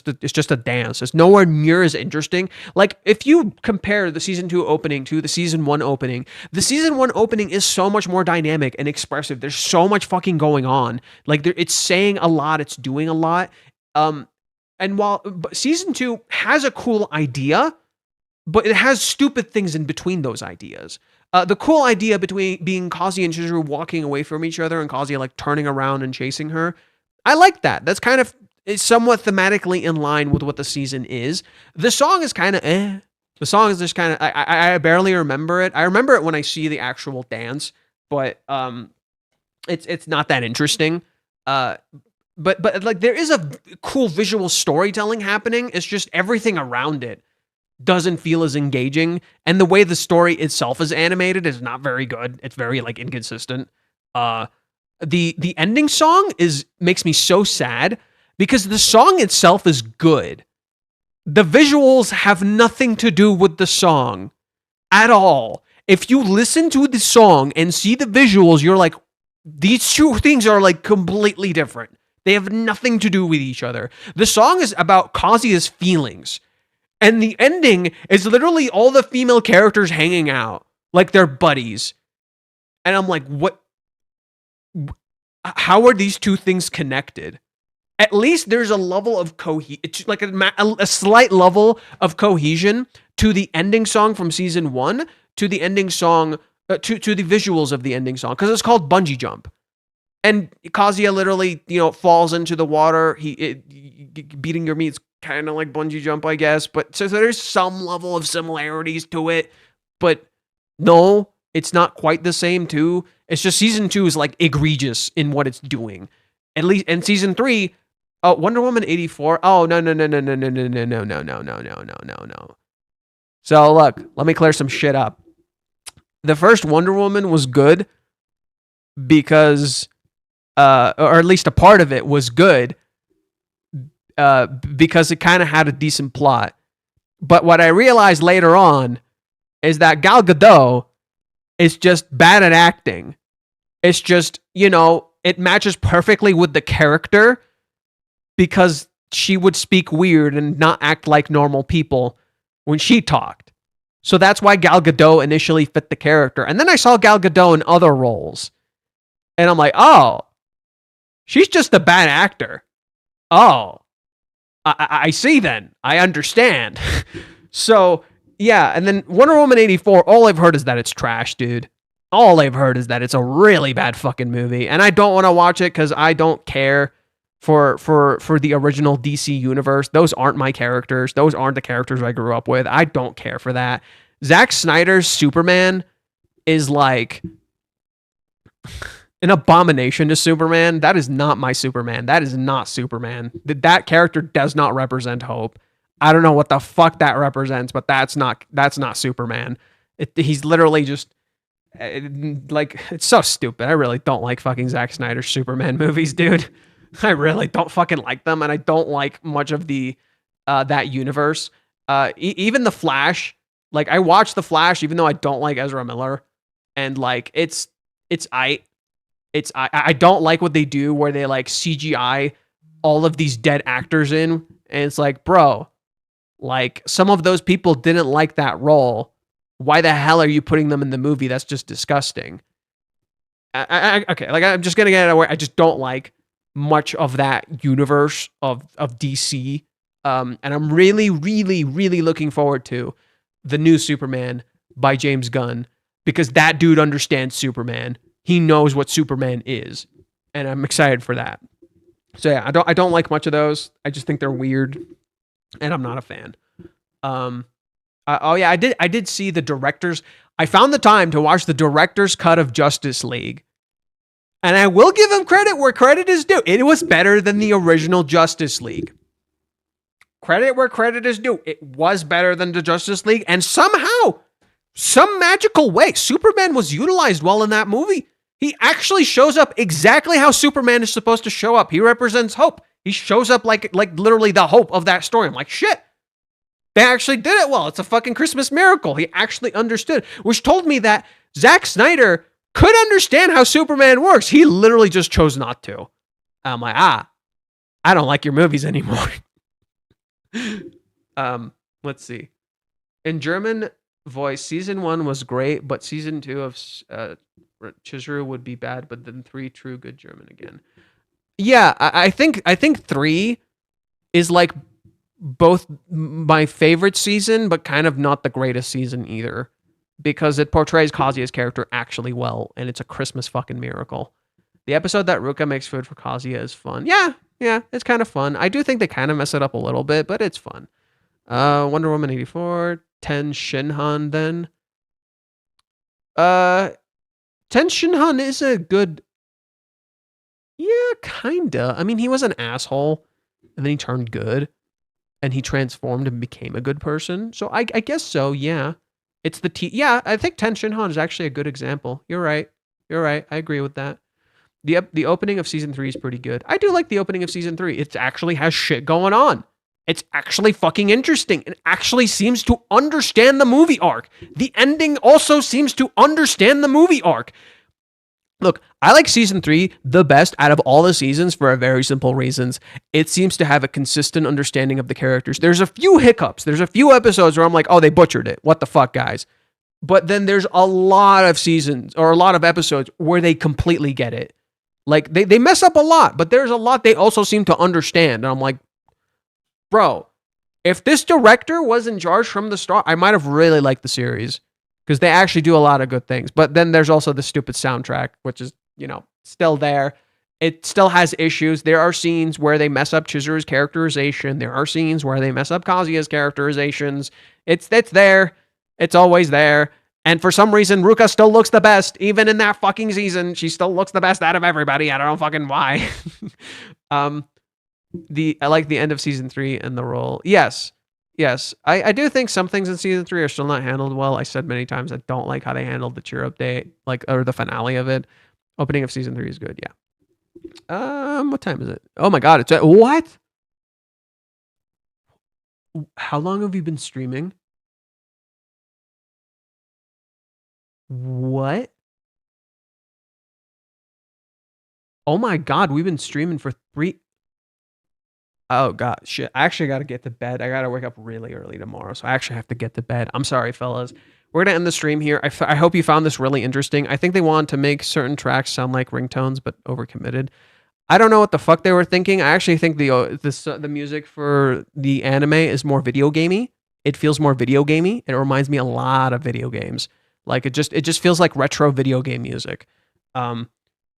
Speaker 1: a dance. It's nowhere near as interesting. Like, if you compare the season 2 opening to the season 1 opening, the season 1 opening is so much more dynamic and expressive. There's so much fucking going on. Like, it's saying a lot. It's doing a lot. And while season 2 has a cool idea, but it has stupid things in between those ideas. The cool idea between being Kazuya and Chizuru walking away from each other and Kazuya like turning around and chasing her, I like that. That's kind of somewhat thematically in line with what the season is. The song is kind of The song is just kind of I barely remember it. I remember it when I see the actual dance, but it's not that interesting. But like there is a cool visual storytelling happening. It's just everything around it doesn't feel as engaging, and the way the story itself is animated is not very good. It's very like inconsistent. The ending song makes me so sad because the song itself is good. The visuals have nothing to do with the song at all. If you listen to the song and see the visuals, you're like, these two things are like completely different. They have nothing to do with each other. The song is about Kazuya's feelings. And the ending is literally all the female characters hanging out. Like they're buddies. And I'm like, what? How are these two things connected? At least there's a level of like a slight level of cohesion to the ending song from season 1, to the ending song, to the visuals of the ending song. Because it's called Bungee Jump. And Kazuya literally, falls into the water. Beating your meat's kind of like bungee jump, I guess. But so there's some level of similarities to it. But no, it's not quite the same too. It's just season 2 is like egregious in what it's doing. At least in season 3, Wonder Woman 84. Oh no. So look, let me clear some shit up. The first Wonder Woman was good because or at least a part of it was good because it kind of had a decent plot. But what I realized later on is that Gal Gadot is just bad at acting. It's just, it matches perfectly with the character because she would speak weird and not act like normal people when she talked. So that's why Gal Gadot initially fit the character. And then I saw Gal Gadot in other roles. And I'm like, oh, she's just a bad actor. Oh, I see then. I understand. So, yeah. And then Wonder Woman 84, all I've heard is that it's trash, dude. All I've heard is that it's a really bad fucking movie. And I don't want to watch it because I don't care for the original DC universe. Those aren't my characters. Those aren't the characters I grew up with. I don't care for that. Zack Snyder's Superman is like an abomination to Superman. That is not my Superman. That is not Superman. That character does not represent hope. I don't know what the fuck that represents, but that's not Superman. He's literally just like, it's so stupid. I really don't like fucking Zack Snyder's Superman movies, dude. I really don't fucking like them, and I don't like much of the that universe. Even the Flash. Like, I watched the Flash, even though I don't like Ezra Miller, and like I don't like what they do where they like CGI all of these dead actors in, and it's like, bro, like some of those people didn't like that role. Why the hell are you putting them in the movie? That's just disgusting. Okay, like I'm just gonna get it away. I just don't like much of that universe of DC, and I'm really, really, really looking forward to the new Superman by James Gunn, because that dude understands Superman. He knows what Superman is, and I'm excited for that. So yeah, I don't like much of those. I just think they're weird, and I'm not a fan. Oh yeah, I did see the director's. I found the time to watch the director's cut of Justice League, and I will give him credit where credit is due. It was better than the original Justice League. Credit where credit is due. It was better than the Justice League, and somehow, some magical way, Superman was utilized well in that movie. He actually shows up exactly how Superman is supposed to show up. He represents hope. He shows up like literally the hope of that story. I'm like, shit. They actually did it well. It's a fucking Christmas miracle. He actually understood, which told me that Zack Snyder could understand how Superman works. He literally just chose not to. I'm like, I don't like your movies anymore. Let's see. In German voice, season 1 was great, but season 2 of Chizuru would be bad, but then 3 true good German again. Yeah, I think 3 is like both my favorite season, but kind of not the greatest season either, because it portrays Kazuya's character actually well, and it's a Christmas fucking miracle. The episode that Ruka makes food for Kazuya is fun. Yeah, it's kind of fun. I do think they kind of mess it up a little bit, but it's fun. Wonder Woman 84, Ten Shinhan then. Ten Shinhan is a good... Yeah, kinda. I mean, he was an asshole, and then he turned good, and he transformed and became a good person. So I guess so, yeah. It's the yeah, I think Ten Shinhan is actually a good example. You're right. I agree with that. The opening of season 3 is pretty good. I do like the opening of season 3. It actually has shit going on. It's actually fucking interesting. It actually seems to understand the movie arc. The ending also seems to understand the movie arc. Look, I like season 3 the best out of all the seasons for a very simple reasons. It seems to have a consistent understanding of the characters. There's a few hiccups. There's a few episodes where I'm like, oh, they butchered it. What the fuck, guys? But then there's a lot of seasons or a lot of episodes where they completely get it. Like, they mess up a lot, but there's a lot they also seem to understand. And I'm like, bro, if this director was in charge from the start, I might have really liked the series, because they actually do a lot of good things. But then there's also the stupid soundtrack, which is, still there. It still has issues. There are scenes where they mess up Chizuru's characterization. There are scenes where they mess up Kazuya's characterizations. It's there. It's always there. And for some reason, Ruka still looks the best. Even in that fucking season, she still looks the best out of everybody. I don't know fucking why. I like the end of season 3 and the role. Yes. I do think some things in season 3 are still not handled well. I said many times I don't like how they handled the cheer update, or the finale of it. Opening of season 3 is good, yeah. What time is it? Oh my god, it's at what? How long have you been streaming? What? Oh my god, we've been streaming for 3... Oh god, shit. I actually got to get to bed. I got to wake up really early tomorrow, so I actually have to get to bed. I'm sorry, fellas. We're gonna end the stream here. I hope you found this really interesting. I think they wanted to make certain tracks sound like ringtones, but overcommitted. I don't know what the fuck they were thinking. I actually think the music for the anime is more video gamey. It feels more video gamey. It reminds me a lot of video games. Like it just feels like retro video game music. Um,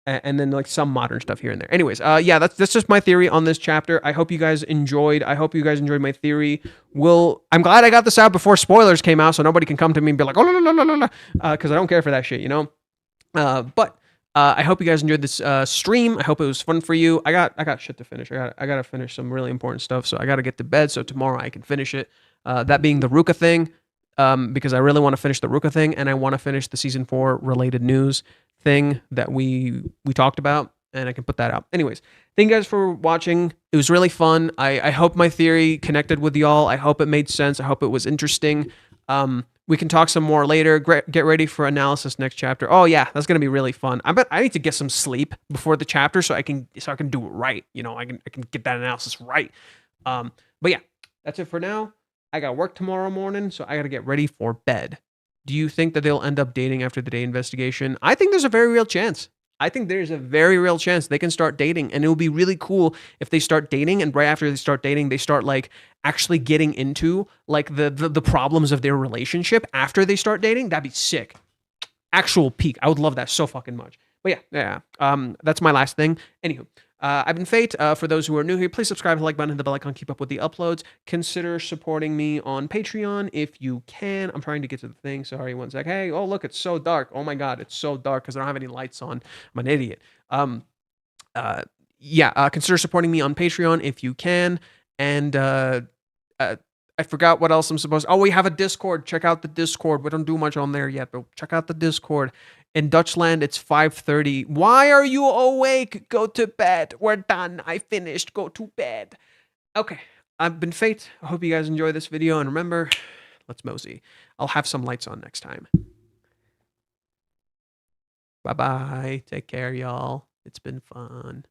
Speaker 1: and then like some modern stuff here and there. Anyways, yeah, that's just my theory on this chapter. I hope you guys enjoyed. I hope you guys enjoyed my theory. I'm glad I got this out before spoilers came out, so nobody can come to me and be like, oh, la, la, la, la, la, because I don't care for that shit, you know. But I hope you guys enjoyed this stream. I hope it was fun for you. I got shit to finish. I got to finish some really important stuff, so I got to get to bed so tomorrow I can finish it. That being the Ruka thing, because I really want to finish the Ruka thing, and I want to finish the season 4 related news thing that we talked about, and I can put that out. Anyways, thank you guys for watching. It was really fun. I hope my theory connected with y'all. I hope it made sense. I hope it was interesting. We can talk some more later. Get ready for analysis next chapter. Oh yeah, that's gonna be really fun. I need to get some sleep before the chapter so I can do it right. You know, I can get that analysis right. But yeah, that's it for now. I got work tomorrow morning, so I got to get ready for bed. Do you think that they'll end up dating after the day investigation? I think there's a very real chance. I think there's a very real chance they can start dating, and it will be really cool if they start dating, and right after they start dating, they start like actually getting into like the problems of their relationship after they start dating. That'd be sick. Actual peak. I would love that so fucking much. But yeah. That's my last thing. Anywho. I've been Fate. For those who are new here, please subscribe, like button, hit the bell icon, keep up with the uploads. Consider supporting me on Patreon if you can. I'm trying to get to the thing. Sorry, one sec. Hey, oh look, it's so dark. Oh my god, it's so dark because I don't have any lights on. I'm an idiot. Consider supporting me on Patreon if you can. And I forgot what else I'm supposed to. Oh, we have a Discord. Check out the Discord. We don't do much on there yet, but check out the Discord. In Dutchland, it's 5:30. Why are you awake? Go to bed. We're done. I finished. Go to bed. Okay. I've been Fate. I hope you guys enjoy this video. And remember, let's mosey. I'll have some lights on next time. Bye-bye. Take care, y'all. It's been fun.